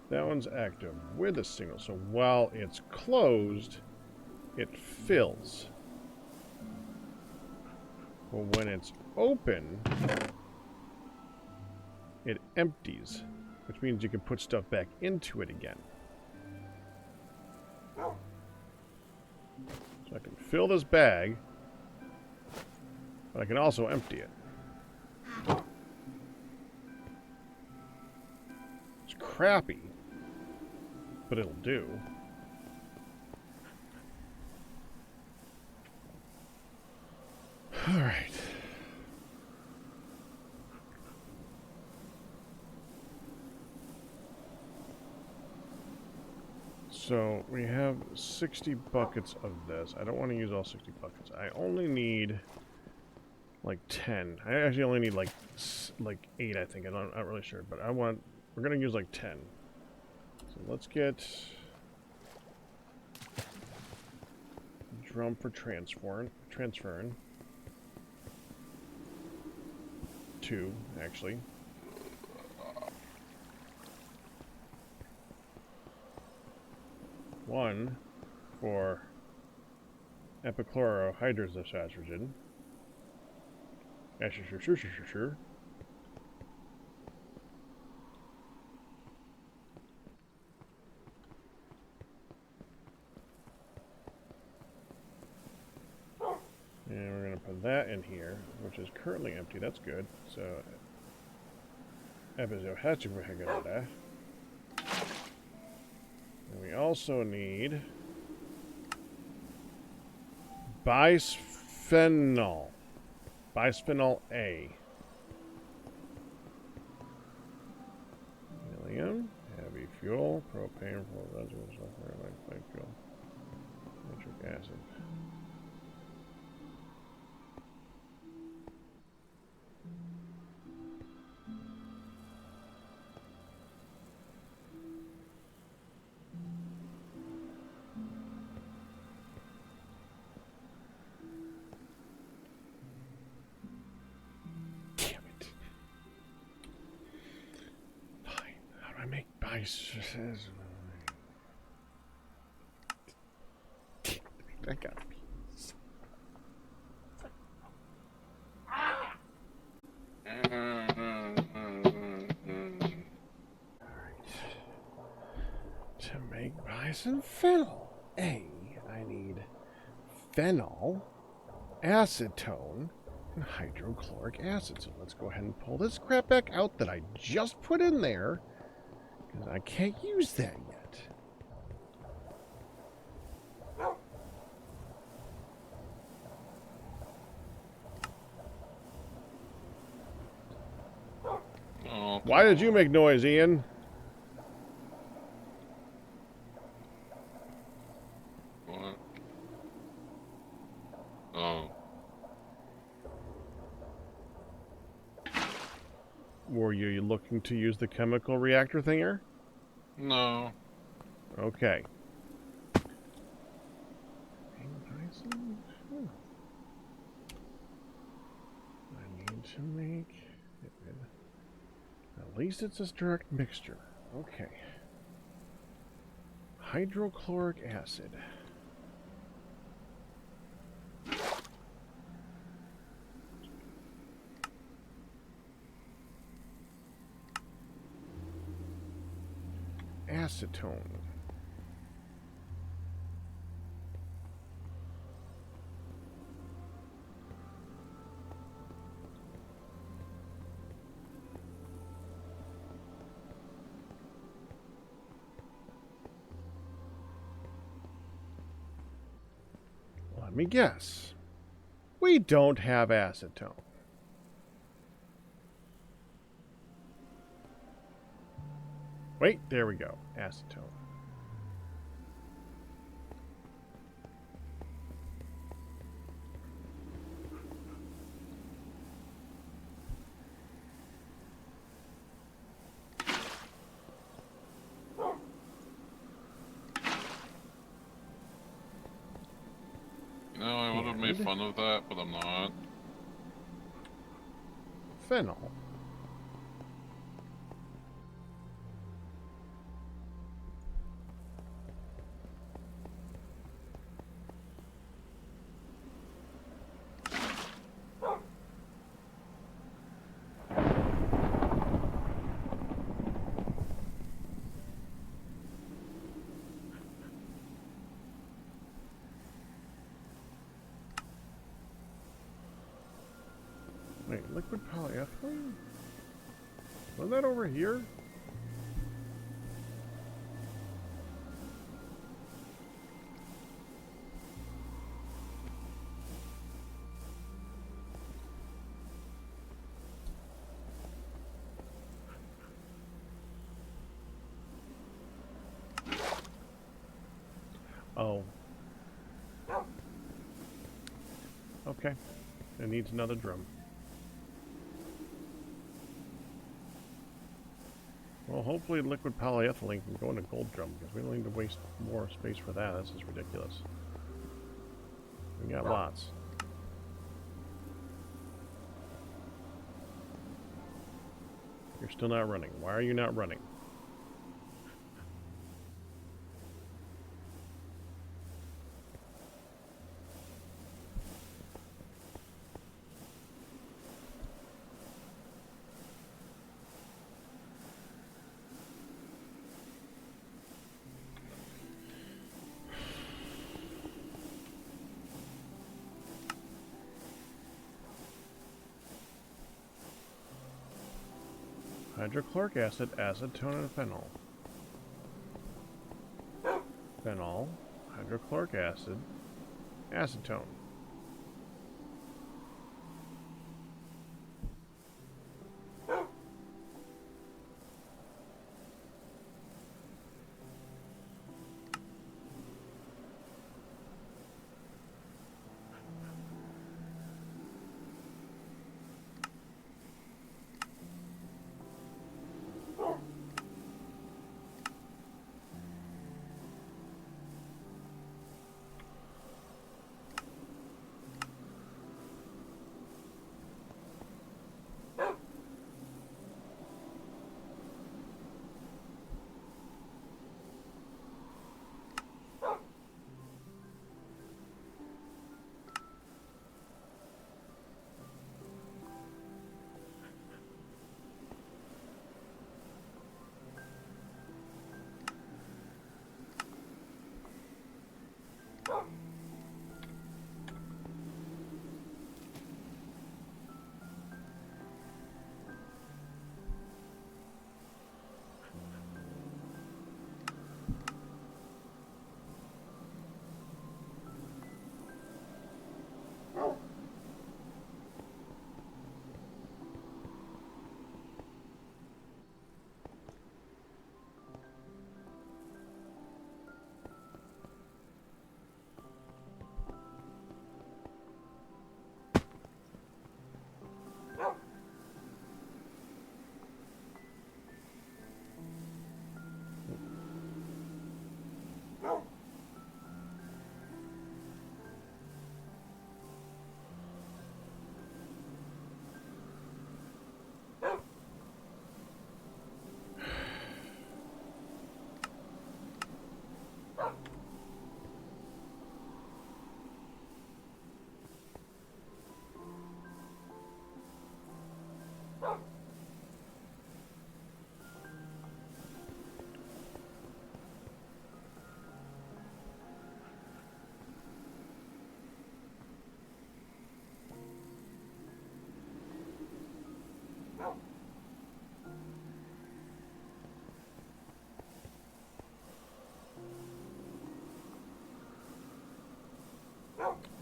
That one's active with a signal. So while it's closed, it fills. But when it's open, it empties, which means you can put stuff back into it again. So I can fill this bag, but I can also empty it. It's crappy, but it'll do. All right. So we have 60 buckets of this. I don't want to use all 60 buckets. I only need like 10. I actually only need like 8, I think. I'm not really sure, but we're gonna use like 10. So let's get drum for transferring. 2, actually. One for epichlorohydroxyestrogen. Sure. And we're going to put that in here, which is currently empty. That's good. So And we also need bisphenol. Bisphenol A. Helium, heavy fuel, propane, for residue, sulfur, light fuel, nitric acid. That gotta be. To make bisphenol A, I need phenol, acetone, and hydrochloric acid. So let's go ahead and pull this crap back out that I just put in there, because I can't use that yet. Oh, Why did you make noise, Ian? what? Oh. Were you looking to use the chemical reactor thinger? No. Okay. I need to make it. At least it's a direct mixture. Okay. Hydrochloric acid. Acetone. Let me guess. We don't have acetone. Wait, there we go. Acetone. You know, I would have made fun of that, but I'm not. Phenol. Wait, liquid polyethylene? Wasn't that over here? Oh. Okay. It needs another drum. Well, hopefully liquid polyethylene can go in a gold drum, because we don't need to waste more space for that. This is ridiculous. We got lots. You're still not running. Why are you not running? Hydrochloric acid, acetone, and phenol. Phenol, hydrochloric acid, acetone.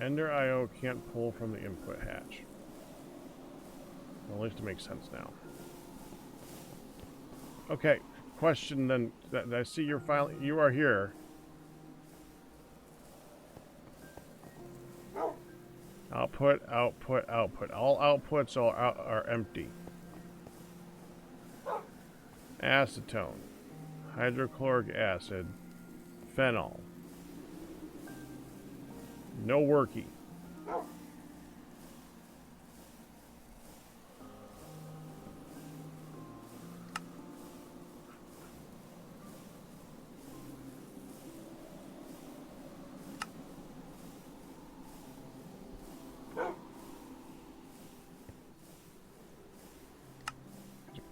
Ender IO can't pull from the input hatch. Well, at least it makes sense now. Okay, question then. I see your file. You are here. Output, output, output. All outputs are empty. Acetone, hydrochloric acid, phenol. No worky.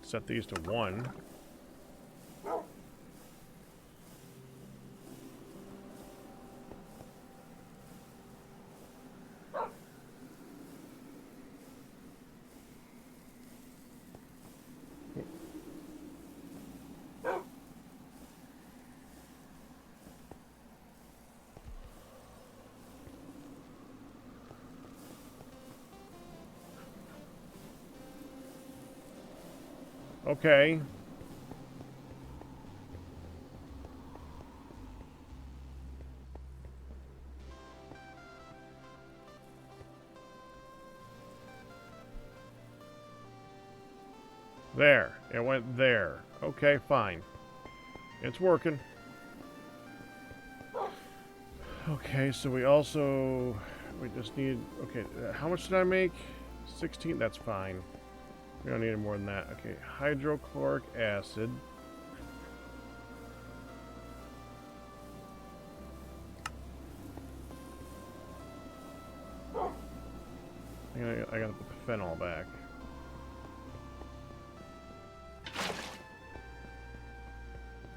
Set these to 1. Okay. There. It went there. Okay, fine. It's working. Okay, so we just need... Okay, how much did I make? 16? That's fine. We don't need any more than that. Okay, hydrochloric acid. I gotta put the phenol back.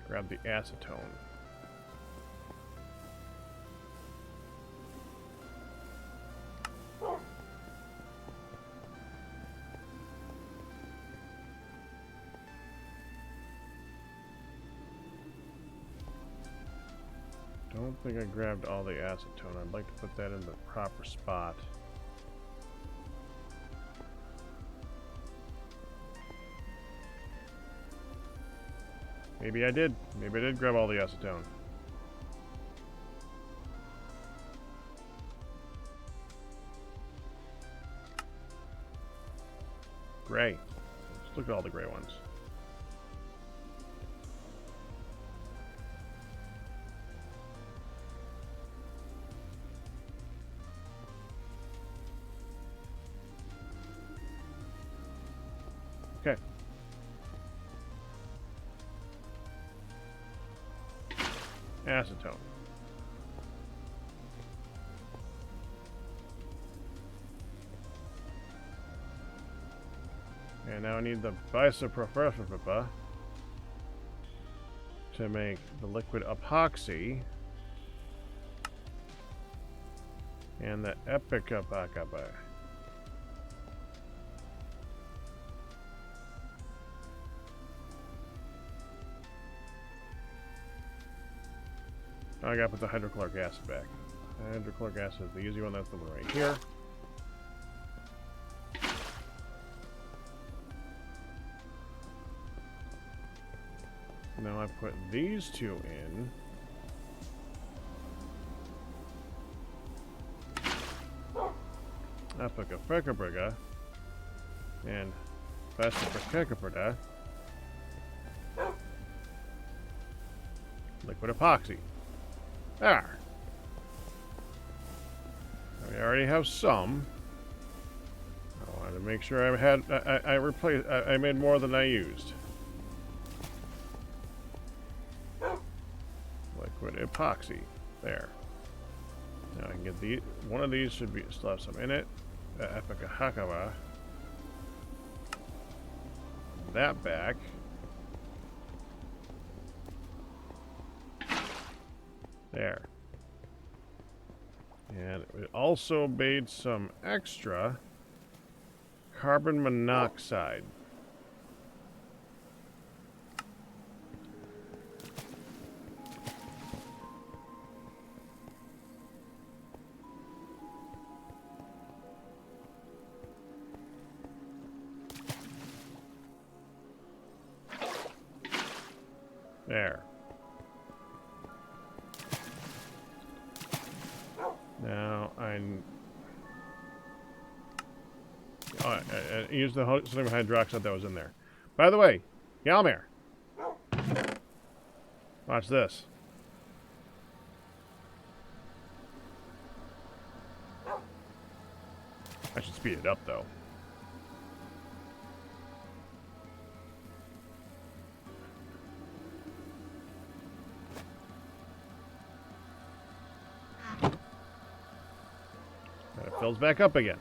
Grab the acetone. don't think I grabbed all the acetone. I'd like to put that in the proper spot. Maybe I did. Maybe I did grab all the acetone. Gray. Let's look at all the gray ones. Okay. Acetone. And now I need the bisoprofessional to make the liquid epoxy and the epicapacaba. Now I gotta put the hydrochloric acid back. Hydrochloric acid is the easy one, that's the one right here. Now I put these two in. Epicapacaba and bisoprofessional liquid epoxy. There. We already have some. I wanted to make sure I had I made more than I used. Liquid epoxy. There. Now I can get the one of these should be still have some in it. Epicapacaba. That back. There. And it also made some extra carbon monoxide. There. Now I used the sodium hydroxide that was in there. By the way, Yalmir, watch this. I should speed it up though. And it fills back up again.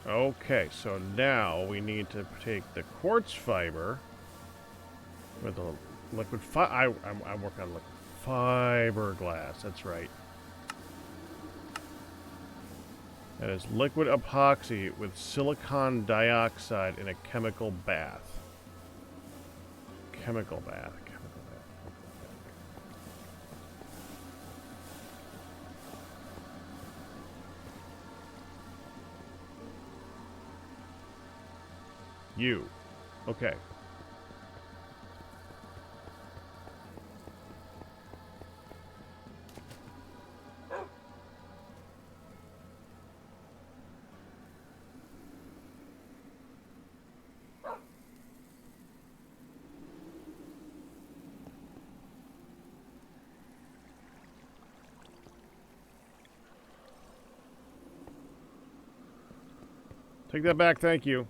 Okay, so now we need to take the quartz fiber with the liquid I'm working on liquid fiberglass. That's right. That is liquid epoxy with silicon dioxide in a chemical bath. Chemical bath. You. Okay. Take that back, thank you.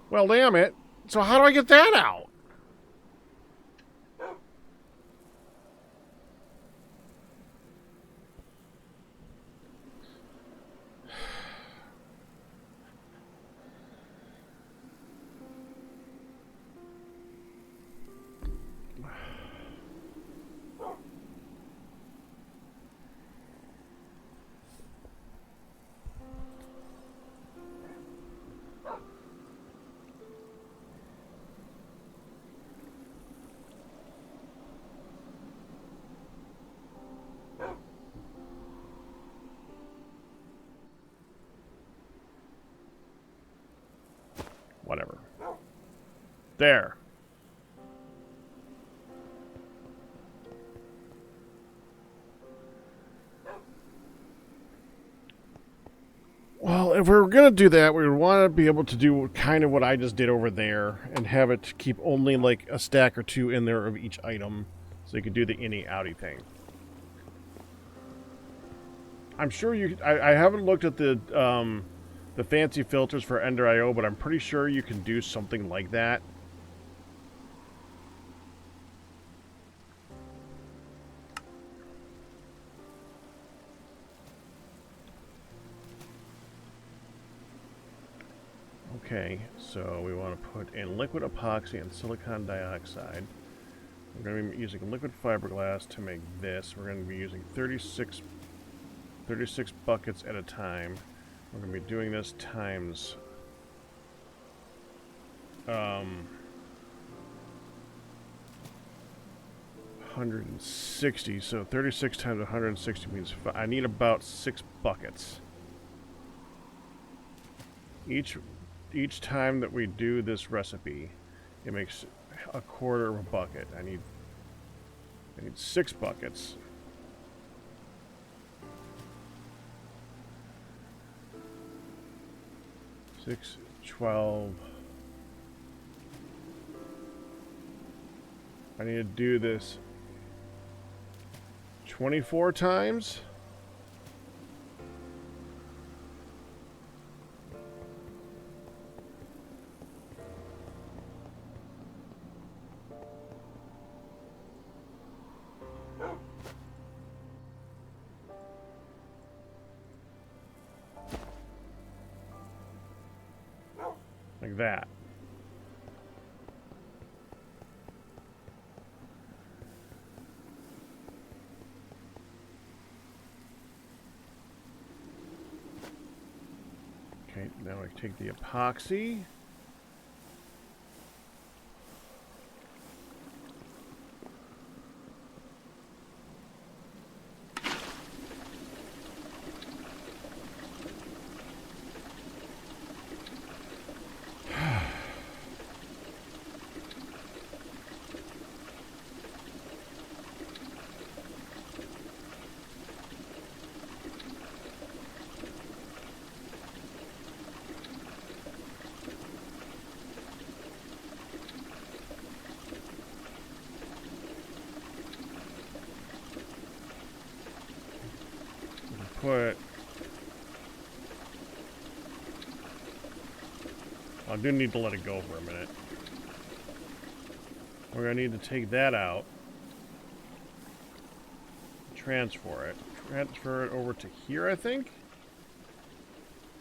Well, damn it. So how do I get that out? Whatever. There. Well, if we were going to do that, we would want to be able to do kind of what I just did over there and have it keep only like a stack or two in there of each item so you could do the innie outie thing. I'm sure you... I haven't looked at the fancy filters for Ender IO, but I'm pretty sure you can do something like that. Okay, so we want to put in liquid epoxy and silicon dioxide. We're going to be using liquid fiberglass to make this. We're going to be using 36 buckets at a time. We're going to be doing this times 160. So 36 times 160 means I need about 6 buckets. Each time that we do this recipe, it makes a quarter of a bucket. I need 6 buckets. Six, 12. I need to do this 24 times. Like that. Okay, now I take the epoxy. Put... I do need to let it go for a minute. We're going to need to take that out. Transfer it. Transfer it over to here, I think.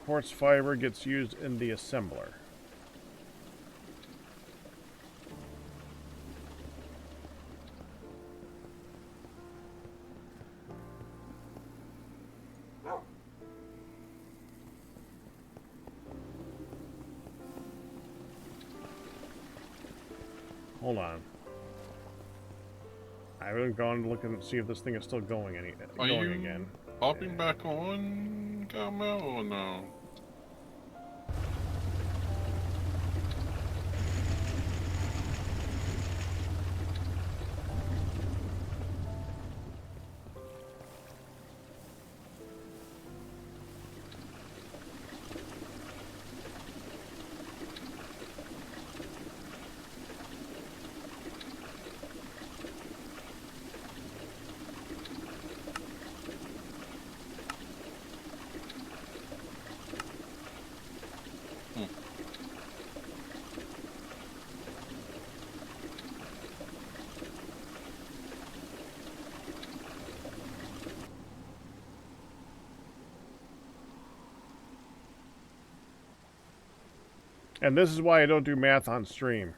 Quartz fiber gets used in the assembler. Hold on. I haven't gone to look and see if this thing is still going again. Popping back on, Carmel, or no? And this is why I don't do math on stream.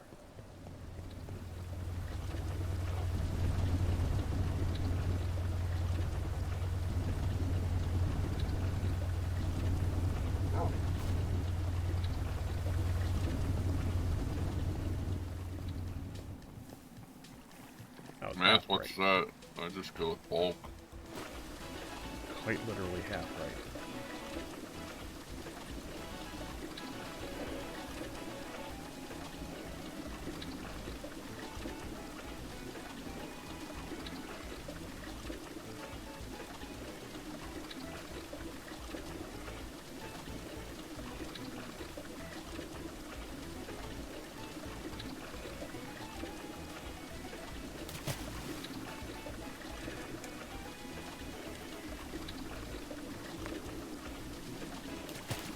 Math, what's that? I just go with bulk. Quite literally half right.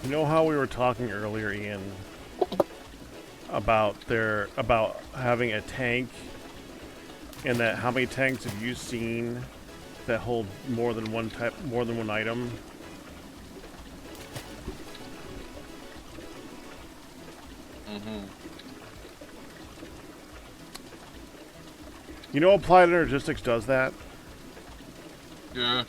You know how we were talking earlier, Ian, about having a tank, and that how many tanks have you seen that hold more than one item? Mm-hmm. You know, Applied Energistics does that. Yeah.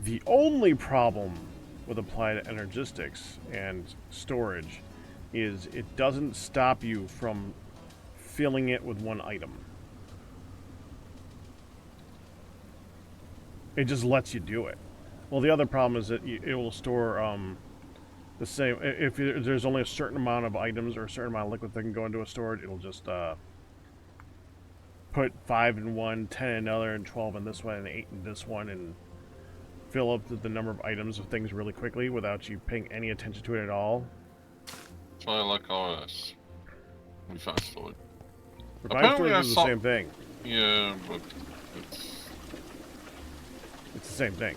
The only problem with Applied Energistics and storage is it doesn't stop you from filling it with one item. It just lets you do it. Well, the other problem is that it will store the same. If there's only a certain amount of items or a certain amount of liquid that can go into a storage, it'll just put 5 in one, 10 in another, and 12 in this one, and 8 in this one, and fill up the number of items of things really quickly without you paying any attention to it at all. That's why I like OS. We fast forward. Refined Apparently storage is the same thing. Yeah, but It's the same thing.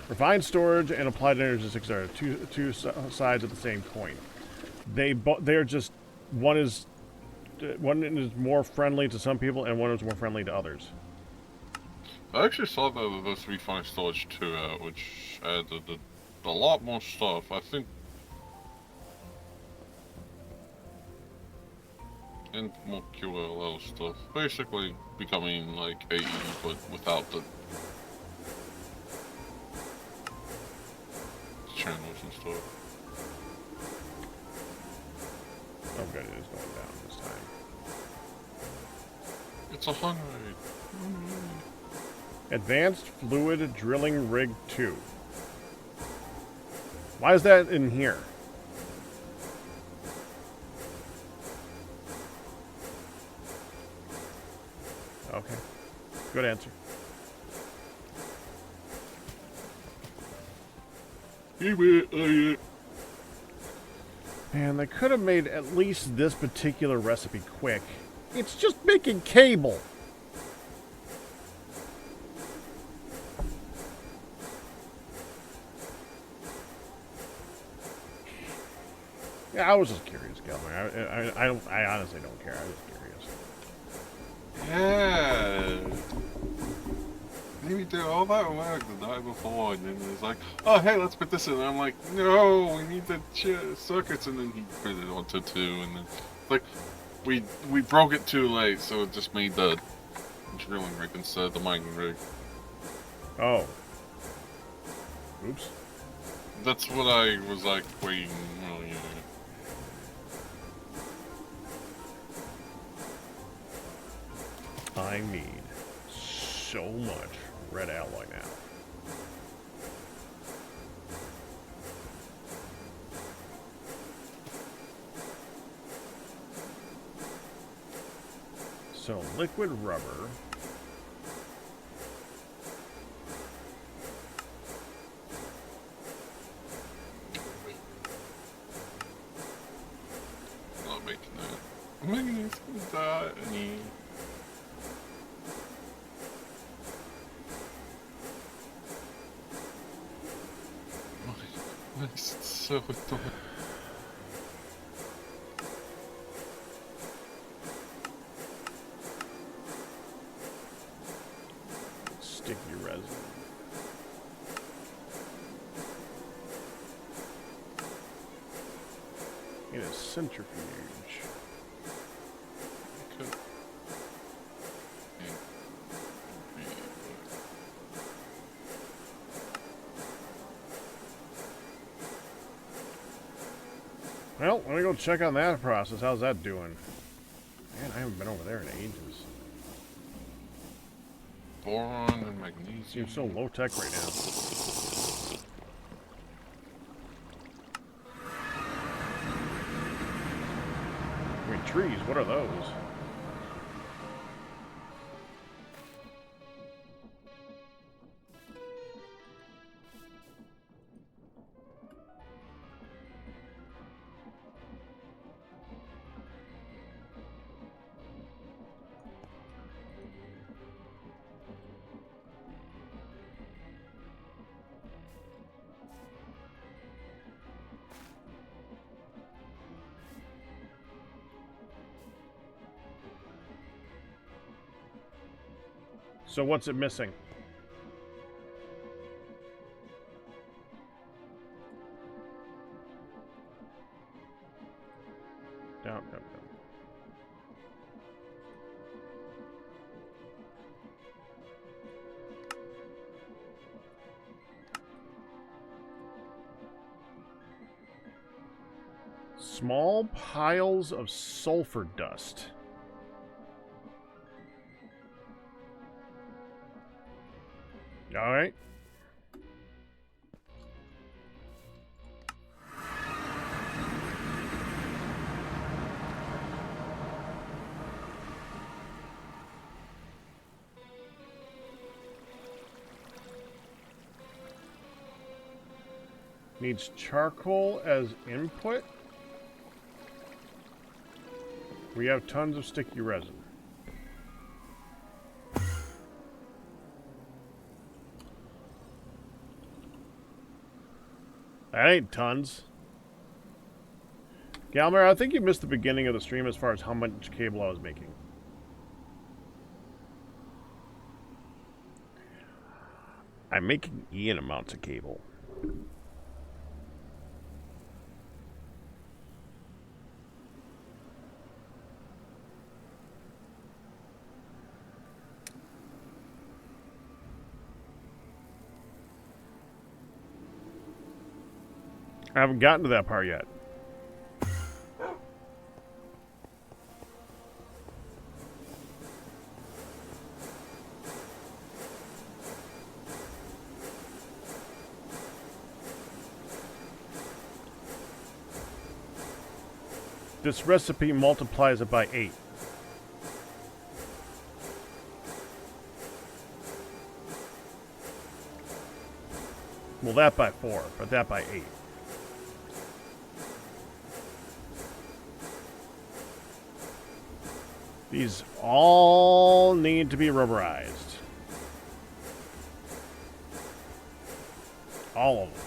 Refined storage and applied energistics are two sides of the same coin. They're just one is more friendly to some people and one is more friendly to others. I actually saw that those refined storage 2 out, which added a lot more stuff. I think, and more QLL stuff. Basically becoming like AE, but without the channels and stuff. Oh, good, it is going down this time. It's 100. Advanced Fluid Drilling Rig 2. Why is that in here? Okay. Good answer. Man, they could have made at least this particular recipe quick. It's just making cable. Yeah, I was just curious, Kelmer. I honestly don't care. I was curious. Yeah. Maybe did all that work the night before, and then it's like, oh hey, let's put this in. And I'm like, no, we need the circuits, and then he put it onto 2, and then it's like we broke it too late, so it just made the drilling rig instead of the mining rig. Oh. Oops. That's what I was like waiting. Well, yeah. I need so much red alloy now. So liquid rubber. Not making that. I'm making that any. It's so annoying. Sticky resin. In a centrifuge. It could. Be, Well, let me go check on that process. How's that doing? Man, I haven't been over there in ages. boron and magnesium. Seems so low tech right now. I mean, trees, what are those? So what's it missing? Down, down, down. Small piles of sulfur dust. All right. Needs charcoal as input. We have tons of sticky resin. That ain't tons. Galmer, I think you missed the beginning of the stream as far as how much cable I was making. I'm making Ian amounts of cable. I haven't gotten to that part yet. This recipe multiplies it by 8. Well, that by 4, but that by 8. These all need to be rubberized. All of them.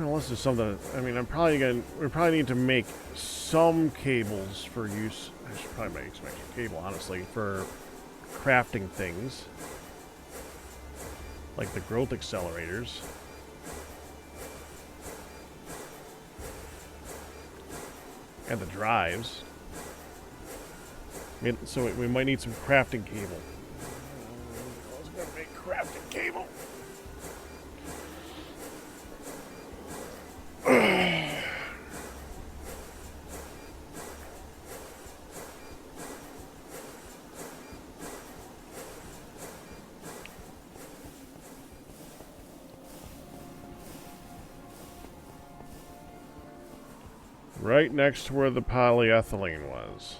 Unless there's something, I mean, we probably need to make some cables for use. I should probably make some extra cable, honestly, for crafting things. Like the growth accelerators. And the drives. So we might need some crafting cable. I was gonna make crafting cable. Right next to where the polyethylene was.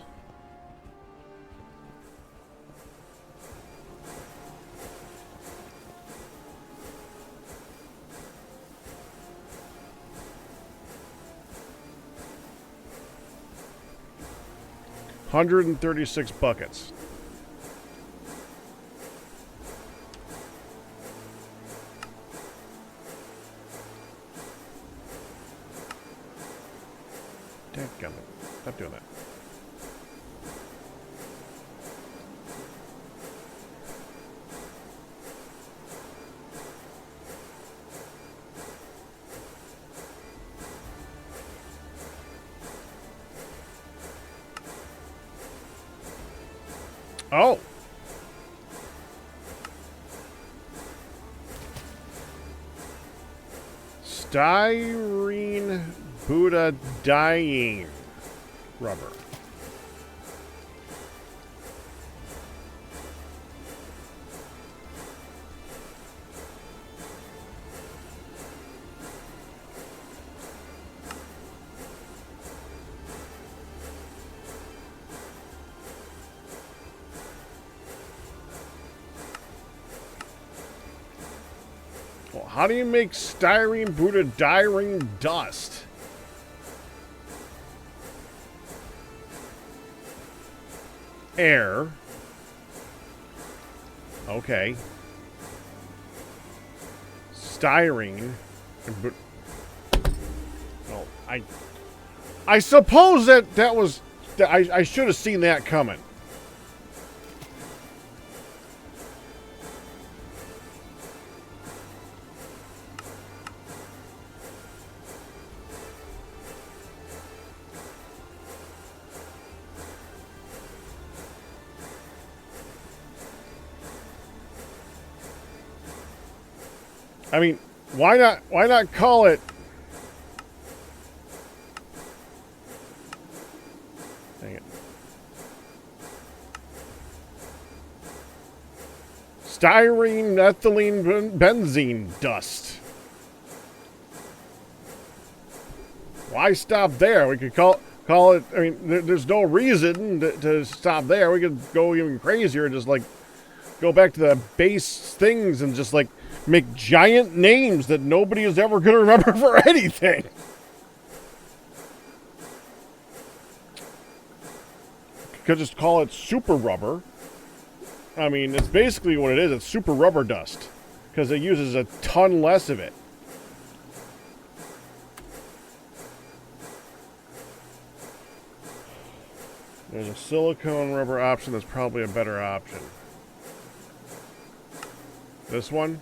$136 buckets. Dadgummit. Stop doing that. Oh! Styrene butadiene rubber. Well, how do you make styrene butadiene dust? Air. Okay. Styrene. Well, I suppose that was I should have seen that coming. I mean, why not call it? Dang it. Styrene ethylene benzene dust. Why stop there? We could call it. I mean, there's no reason to stop there. We could go even crazier and just like go back to the base things and just like make giant names that nobody is ever going to remember for anything. Could just call it super rubber. I mean, it's basically what it is. It's super rubber dust because it uses a ton less of it. There's a silicone rubber option that's probably a better option. This one?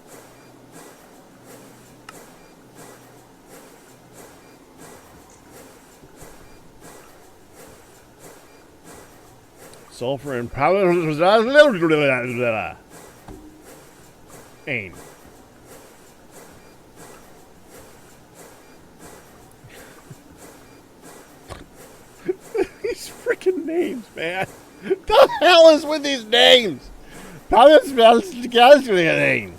Sulfur and powder. Ain. These freaking names, man. The hell is with these names? Powder smells gasoline.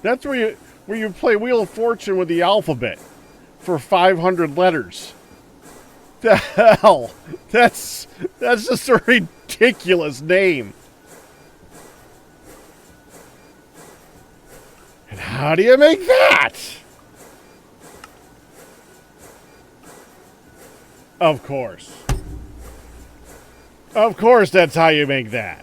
That's where you play Wheel of Fortune with the alphabet for 500 letters. The hell? That's just a ridiculous name. And how do you make that? Of course. Of course that's how you make that.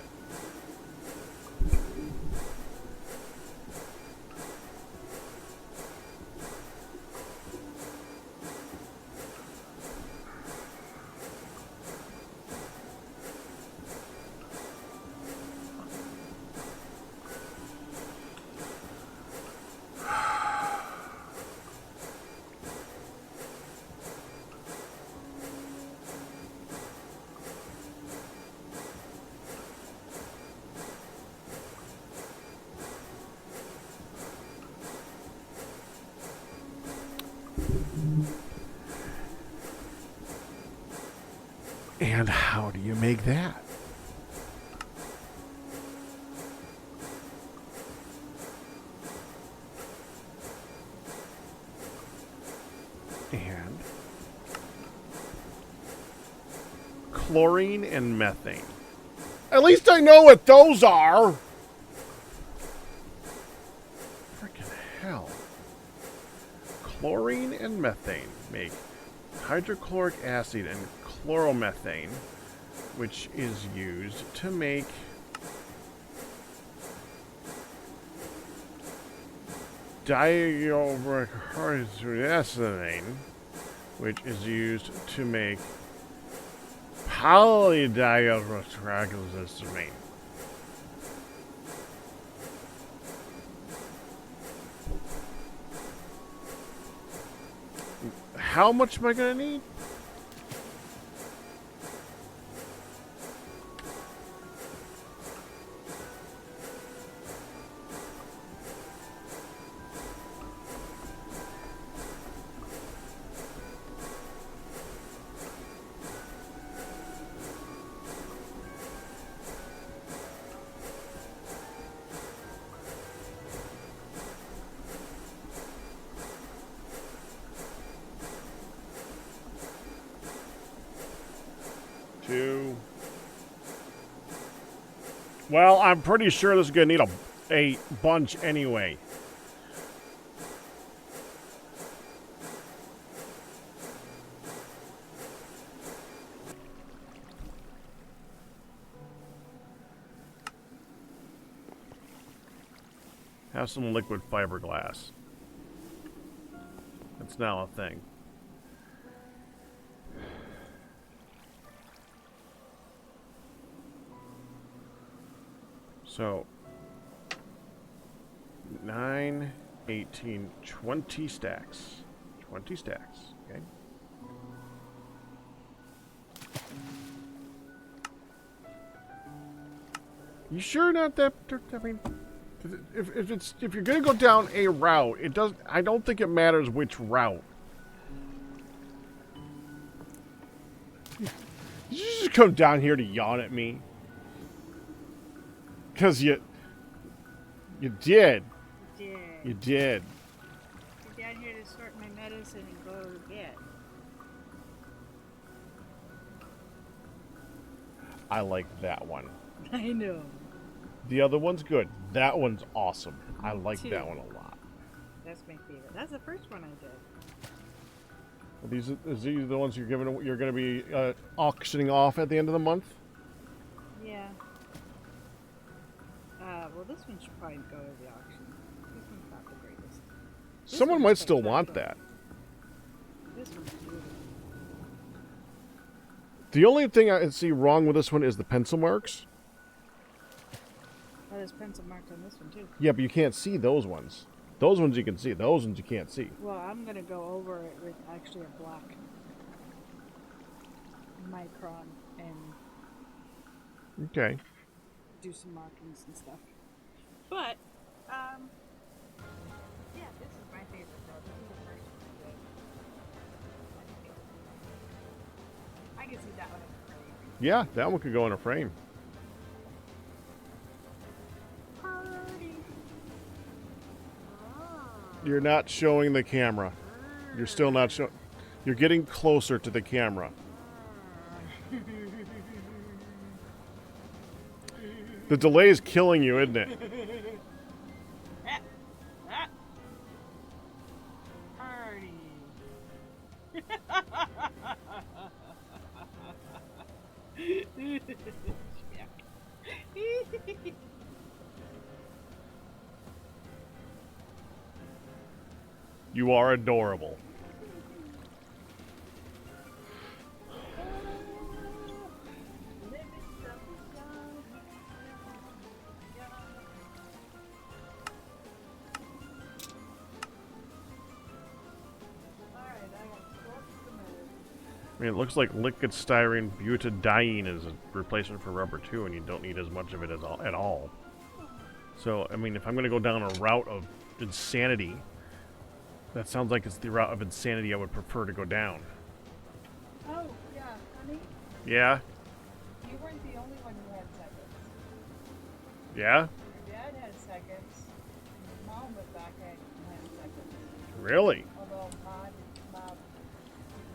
And how do you make that? And chlorine and methane. At least I know what those are. Freaking hell. Chlorine and methane make hydrochloric acid and chloromethane, which is used to make diiodroacetylene, which is used to make polydihydroacetylene. How much am I going to need? Well, I'm pretty sure this is going to need a bunch anyway. Have some liquid fiberglass. That's now a thing. So 9, 18, 20 stacks. 20 stacks, okay? You sure not that? I mean, if you're gonna go down a route, it does. I don't think it matters which route. Did you just come down here to yawn at me? Cause you did. Yeah. You did. I'm down here to sort my medicine and go to bed. I like that one. I know. The other one's good. That one's awesome. I like too. that one a lot. That's my favorite. That's the first one I did. Are these the ones you're going to be auctioning off at the end of the month? Yeah. Well, this one should probably go to the auction. This one's not the greatest. This Someone one's might still want spectacular. that. This one's beautiful. The only thing I see wrong with this one is the pencil marks. Oh, there's pencil marks on this one too. Yeah, but you can't see those ones. Those ones you can see. Those ones you can't see. Well, I'm gonna go over it with actually a black micron and Okay. do some markings and stuff. But, yeah, this is my favorite though. This is the first one I did. I can see that one in the frame. Yeah, that one could go in a frame. Party. You're not showing the camera. You're still not showing. You're getting closer to the camera. The delay is killing you, isn't it? Party. You are adorable. I mean, it looks like liquid styrene butadiene is a replacement for rubber too, and you don't need as much of it at all. So, I mean, if I'm going to go down a route of insanity, that sounds like it's the route of insanity I would prefer to go down. Oh, yeah, honey, Yeah? you weren't the only one who had seconds. Yeah? Your dad had seconds, and your mom went back and had seconds. Really? Although mom didn't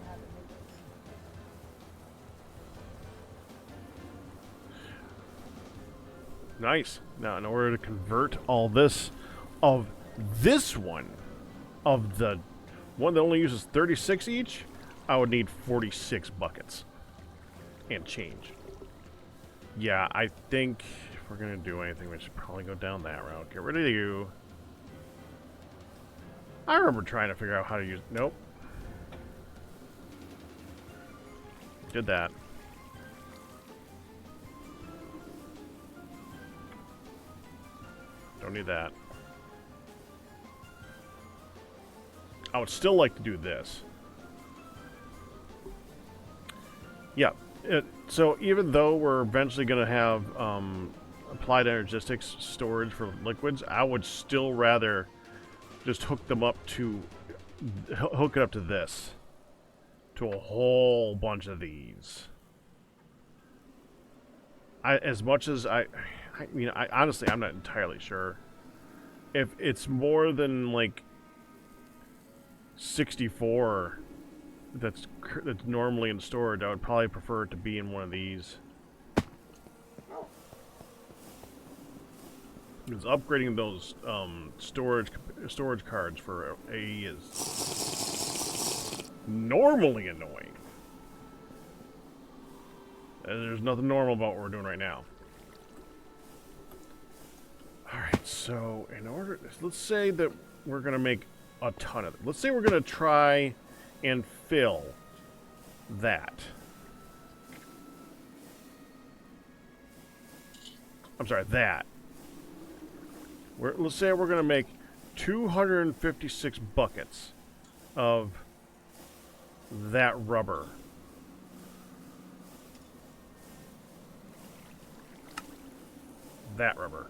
have the nipples. Nice. Now, in order to convert all this of this one, of the one that only uses 36 each, I would need 46 buckets and change. Yeah, I think if we're going to do anything, we should probably go down that route. Get rid of you. I remember trying to figure out how to use... Nope. Did that. Don't need that. I would still like to do this. Yeah. So even though we're eventually going to have applied energistics storage for liquids, I would still rather just hook them up to... hook it up to this. To a whole bunch of these. As much as I mean, honestly, I'm not entirely sure. If it's more than, like, 64 that's normally in storage, I would probably prefer it to be in one of these. Because upgrading those storage cards for AE is normally annoying. And there's nothing normal about what we're doing right now. All right, so in order, let's say that we're going to make a ton of it. Let's say we're going to try and fill that. I'm sorry, that. Let's say we're going to make 256 buckets of that rubber. That rubber.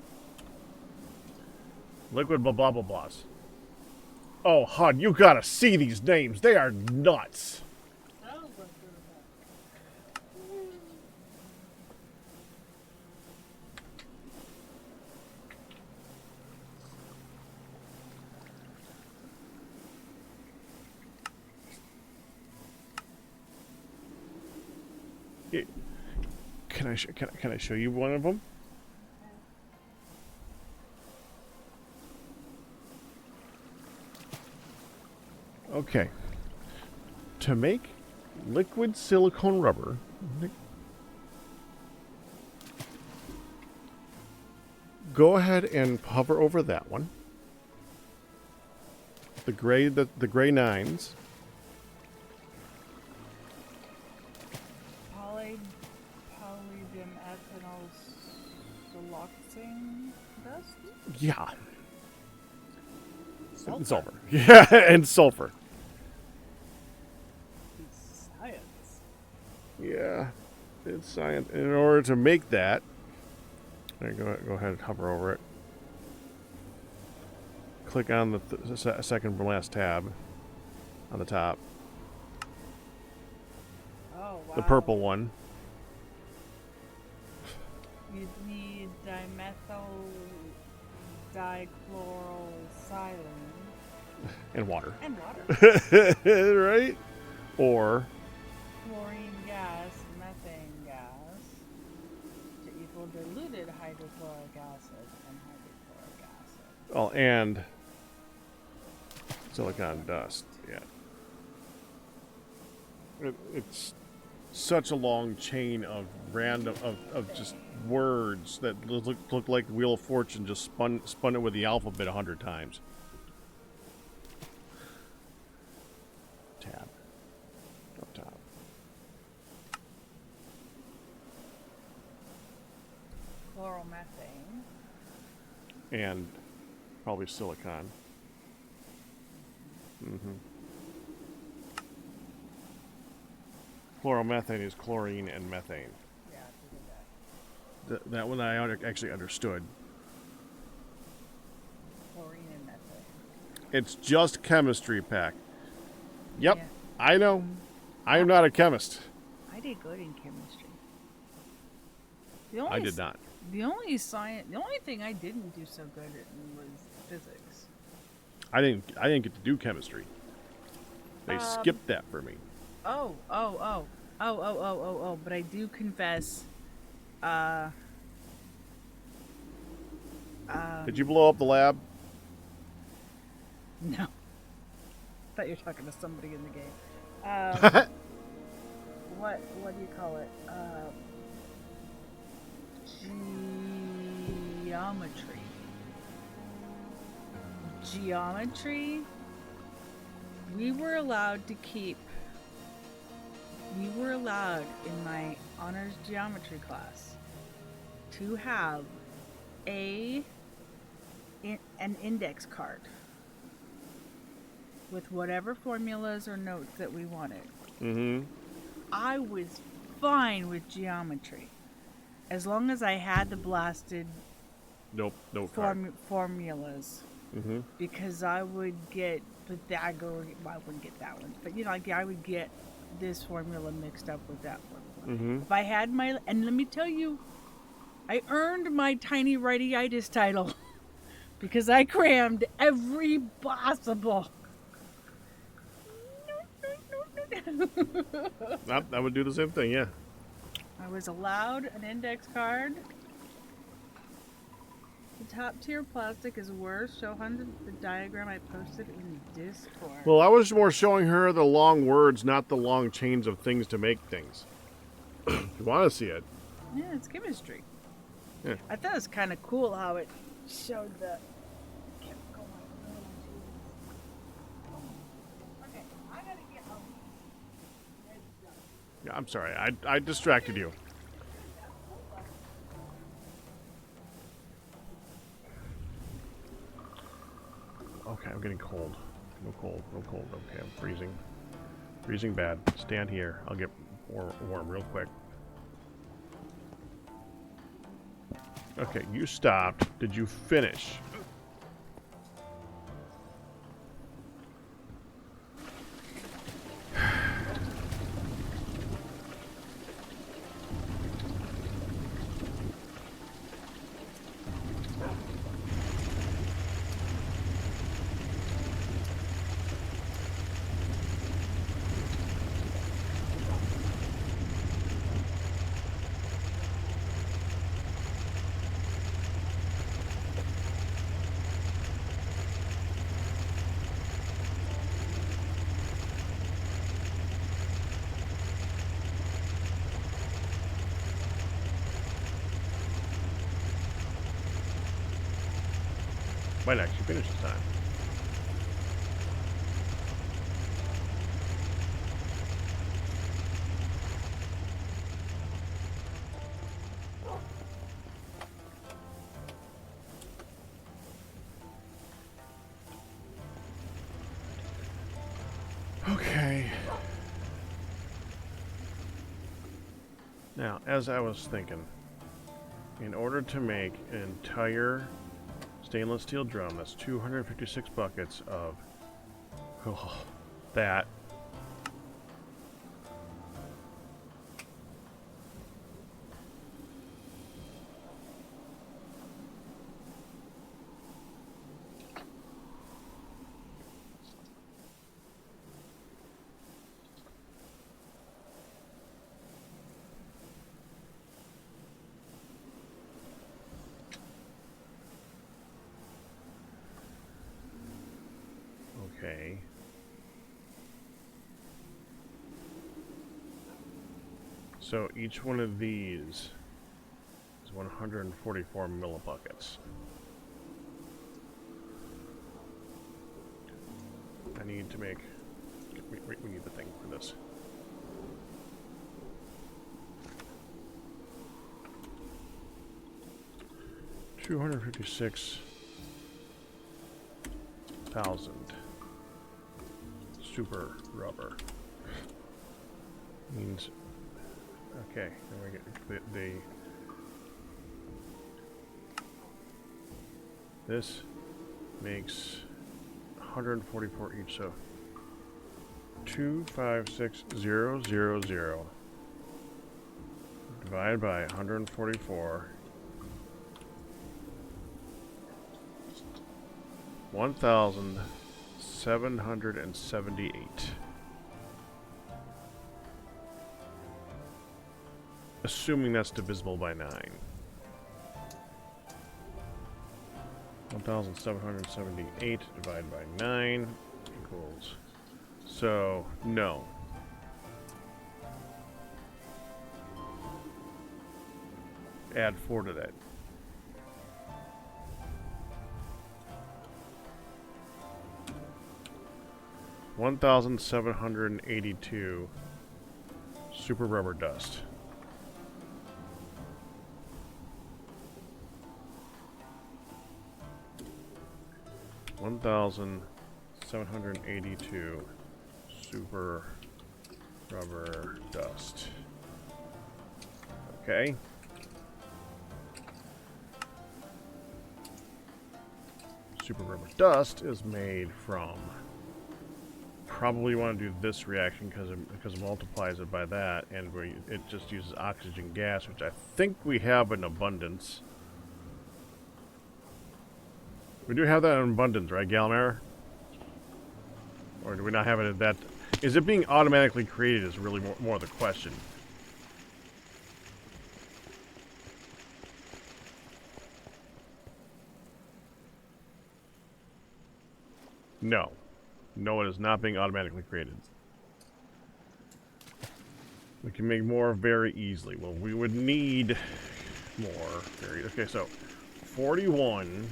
Liquid blah blah blah blahs. Oh, hon, you gotta see these names. They are nuts. Can I show you one of them? Okay. To make liquid silicone rubber, go ahead and hover over that one. The gray 9s. Polydimethanol siloxane dust? Yeah. Sulfur. Sulfur. Yeah, and sulfur. It's science. Yeah, it's science. In order to make that, go ahead and hover over it. Click on the second from last tab on the top. Oh, wow. The purple one. You need dimethyl dichlorosilane. And water. And water. Right? Or Chlorine gas, methane gas to equal diluted hydrochloric acid and hydrochloric acid. oh, and silicon dust. Yeah. It's such a long chain of random of just words that look like Wheel of Fortune just spun it with the alphabet 100 times. Tab. Up top. Chloromethane. And probably silicon. Mm-hmm. Chloromethane is chlorine and methane. Yeah, I figured that. That one I actually understood. Chlorine and methane. It's just chemistry, Pack. Yep, Yeah. I know. I am not a chemist. I did good in chemistry. I did not. The only thing I didn't do so good at was physics. I didn't get to do chemistry. They skipped that for me. Oh, but I do confess, Did you blow up the lab? no. I thought you were talking to somebody in the game. What do you call it? Geometry. We were allowed in my honors geometry class to have an index card with whatever formulas or notes that we wanted. Mm-hmm. I was fine with geometry as long as I had the blasted Nope. formulas. Mm-hmm. Because I would get I wouldn't get that one, but I would get this formula mixed up with that formula. Mm-hmm. If I had and let me tell you, I earned my tiny righty-itis title because I crammed every possible. I would do the same thing, yeah. I was allowed an index card. The top tier plastic is worse. Show Hunter the diagram I posted in Discord. Well, I was more showing her the long words, not the long chains of things to make things. If you want to see it. Yeah, it's chemistry. Yeah. I thought it was kind of cool how it showed the chemical Okay, I gotta get Yeah, I'm sorry. I distracted you. Okay, I'm getting cold. No cold, no cold. Okay, I'm freezing. Freezing bad. Stand here. I'll get warm real quick. Okay, you stopped. Did you finish? Might actually finish this time. Okay. Now, as I was thinking, in order to make an entire stainless steel drum, that's 256 buckets of that. Okay. So each one of these is 144 millibuckets. I need to make... we need the thing for this. $256,000 super rubber means okay. Then we get the this makes 144 each, so 256,000 divided by 144. 1,778. Assuming that's divisible by 9. 1,778 divided by 9 equals... So, no. Add 4 to that. $1,782 super rubber dust. $1,782 super rubber dust. Okay. Super rubber dust is made from... Probably want to do this reaction because it multiplies it by that, and it just uses oxygen gas, which I think we have in abundance. We do have that in abundance, right, Galmer? Or do we not have it at that? Is it being automatically created is really more the question. No. No, it is not being automatically created. We can make more very easily. Well, we would need more. Okay, so 41.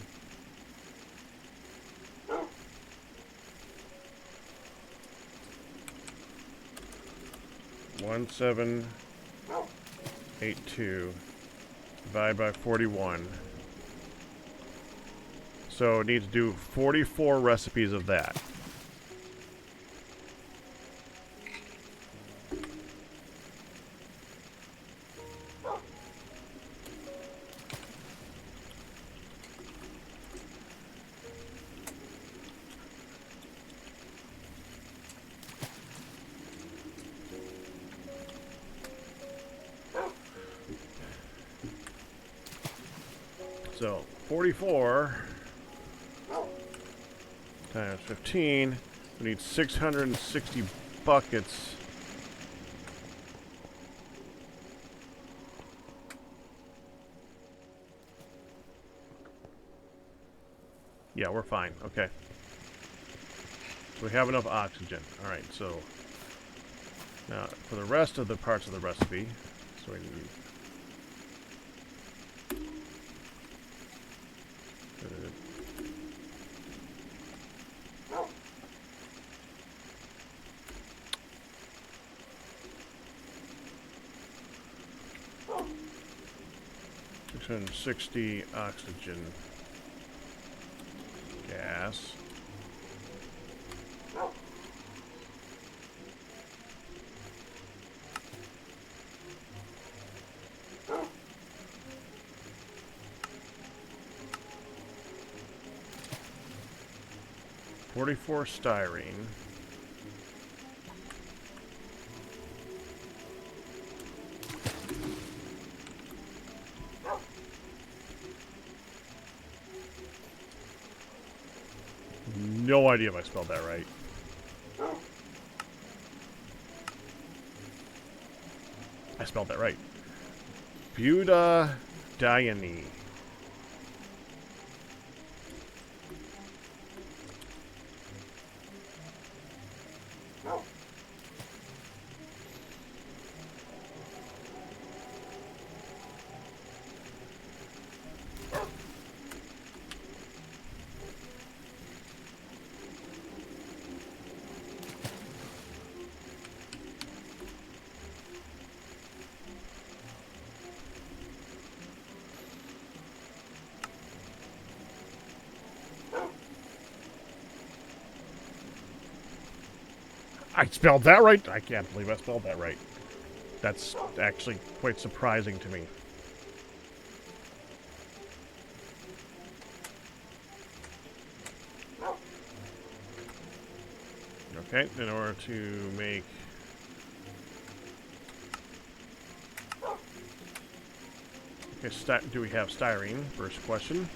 One 782 divided by 41. So it needs to do 44 recipes of that. So 44 times 15, we need 660 buckets. Yeah, we're fine. Okay. So we have enough oxygen. All right, so now for the rest of the parts of the recipe, so we need 660 oxygen gas. $44 styrene. No idea if I spelled that right. I spelled that right. Butadiene. I spelled that right? I can't believe I spelled that right. That's actually quite surprising to me. Okay, in order to make... Okay, do we have styrene? First question.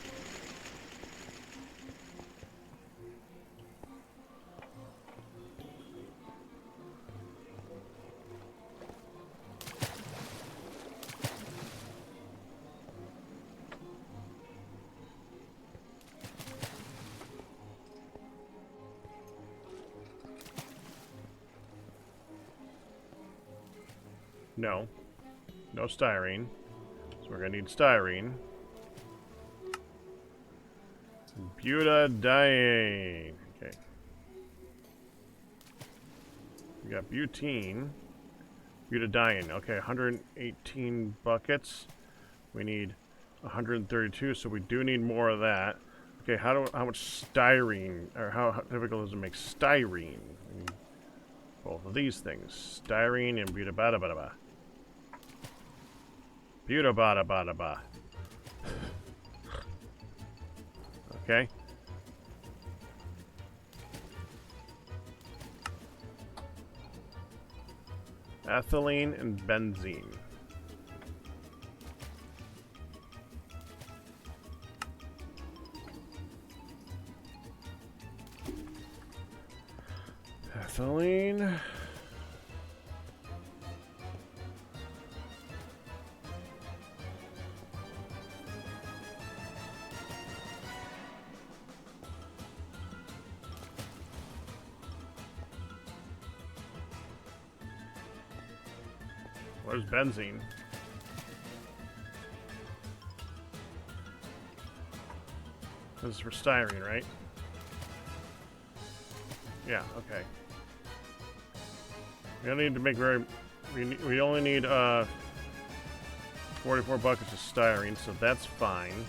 No. No styrene. So we're going to need styrene. Butadiene. Okay. We got butene. Butadiene. Okay, 118 buckets. We need 132, so we do need more of that. Okay, how much styrene, or how difficult is it to make styrene? Both of these things. Styrene and butabada-bada-ba. Butabada-bada-ba. Okay. Ethylene and benzene. Ethylene. Where's benzene? This is for styrene, right? Yeah, okay. We don't need to make very... We only need 44 buckets of styrene, so that's fine.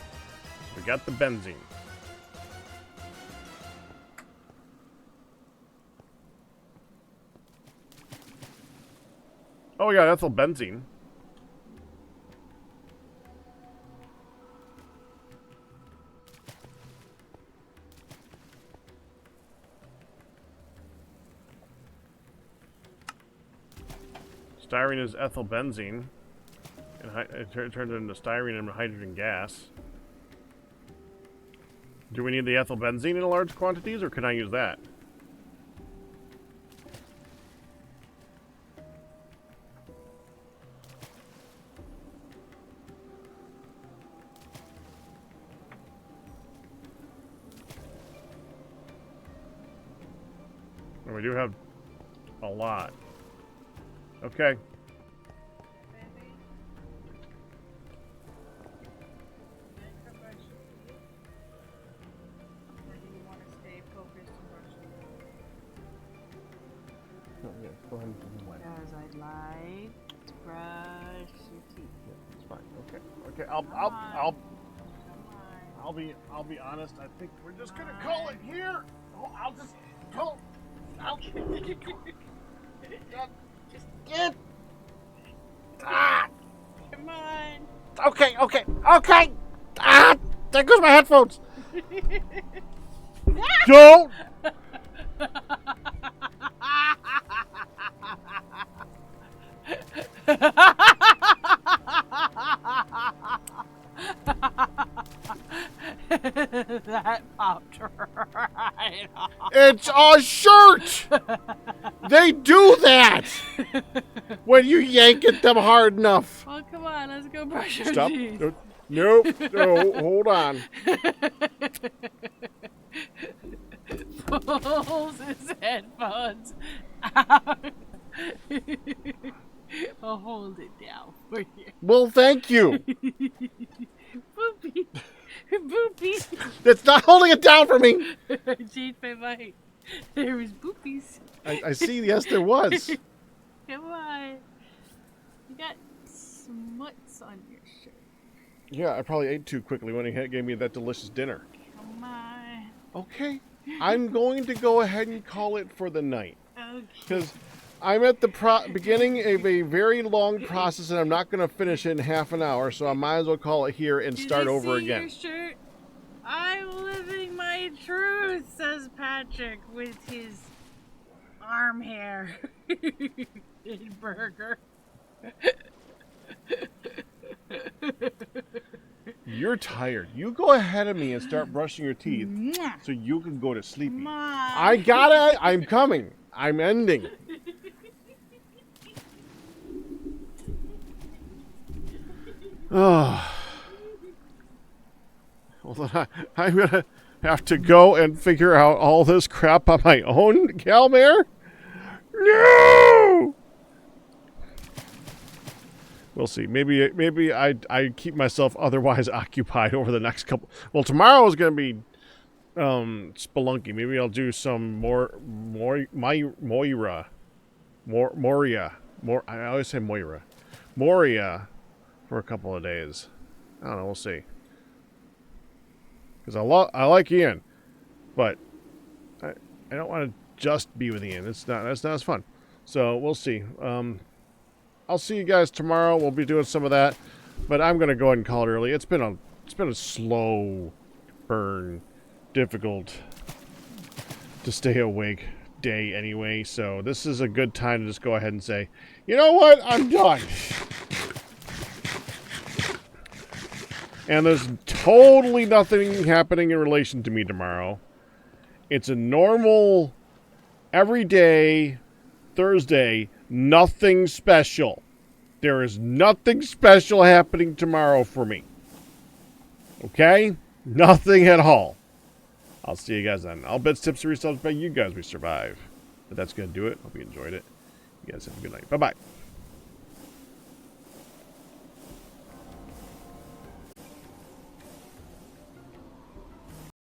We got the benzene. Oh, we got ethyl benzene. Styrene is ethyl benzene, and it turns into styrene and hydrogen gas. Do we need the ethyl benzene in large quantities, or can I use that? And we do have a lot. Okay. Go ahead and do what? Because I'd like to brush your teeth. It's fine. Okay. Okay. I'll be honest. I think we're just gonna call it here. Oh, I'll just call. Just get. Ah. Come on. Okay. Okay. Okay. Ah. There goes my headphones. Don't. That popped right off. It's a shirt. They do that when you yank at them hard enough. Well, come on, let's go brush your Stop. teeth. Nope. No, hold on. Pulls his headphones out. I'll hold it down for you. Well, thank you. Boopy. Boopy. It's not holding it down for me. I changed my mind. There was boopies. I see. Yes, there was. Come on. You got smuts on your shirt. Yeah, I probably ate too quickly when he gave me that delicious dinner. Come on. Okay. I'm going to go ahead and call it for the night. Okay. Because I'm at the beginning of a very long process, and I'm not going to finish it in half an hour, so I might as well call it here and start over again. Your shirt? I'm living my truth, says Patrick with his arm hair and burger. You're tired. You go ahead of me and start brushing your teeth so you can go to sleep. I got it. I'm coming. I'm ending. Oh. Well, I'm going to have to go and figure out all this crap on my own, Calmare? No! We'll see. Maybe I keep myself otherwise occupied over the next couple. Well, tomorrow is going to be spelunky. Maybe I'll do some Moria. I always say Moria for a couple of days. I don't know. We'll see. Because I like Ian, but I don't want to just be with Ian. That's not as fun. So we'll see. I'll see you guys tomorrow. We'll be doing some of that, but I'm gonna go ahead and call it early. It's been a slow burn, difficult to stay awake day anyway. So this is a good time to just go ahead and say, you know what, I'm done. And there's totally nothing happening in relation to me tomorrow. It's a normal, everyday Thursday. Nothing special. There is nothing special happening tomorrow for me. Okay? Nothing at all. I'll see you guys then. All bets, tips, and results by you guys we survive. But that's going to do it. Hope you enjoyed it. You guys have a good night. Bye-bye.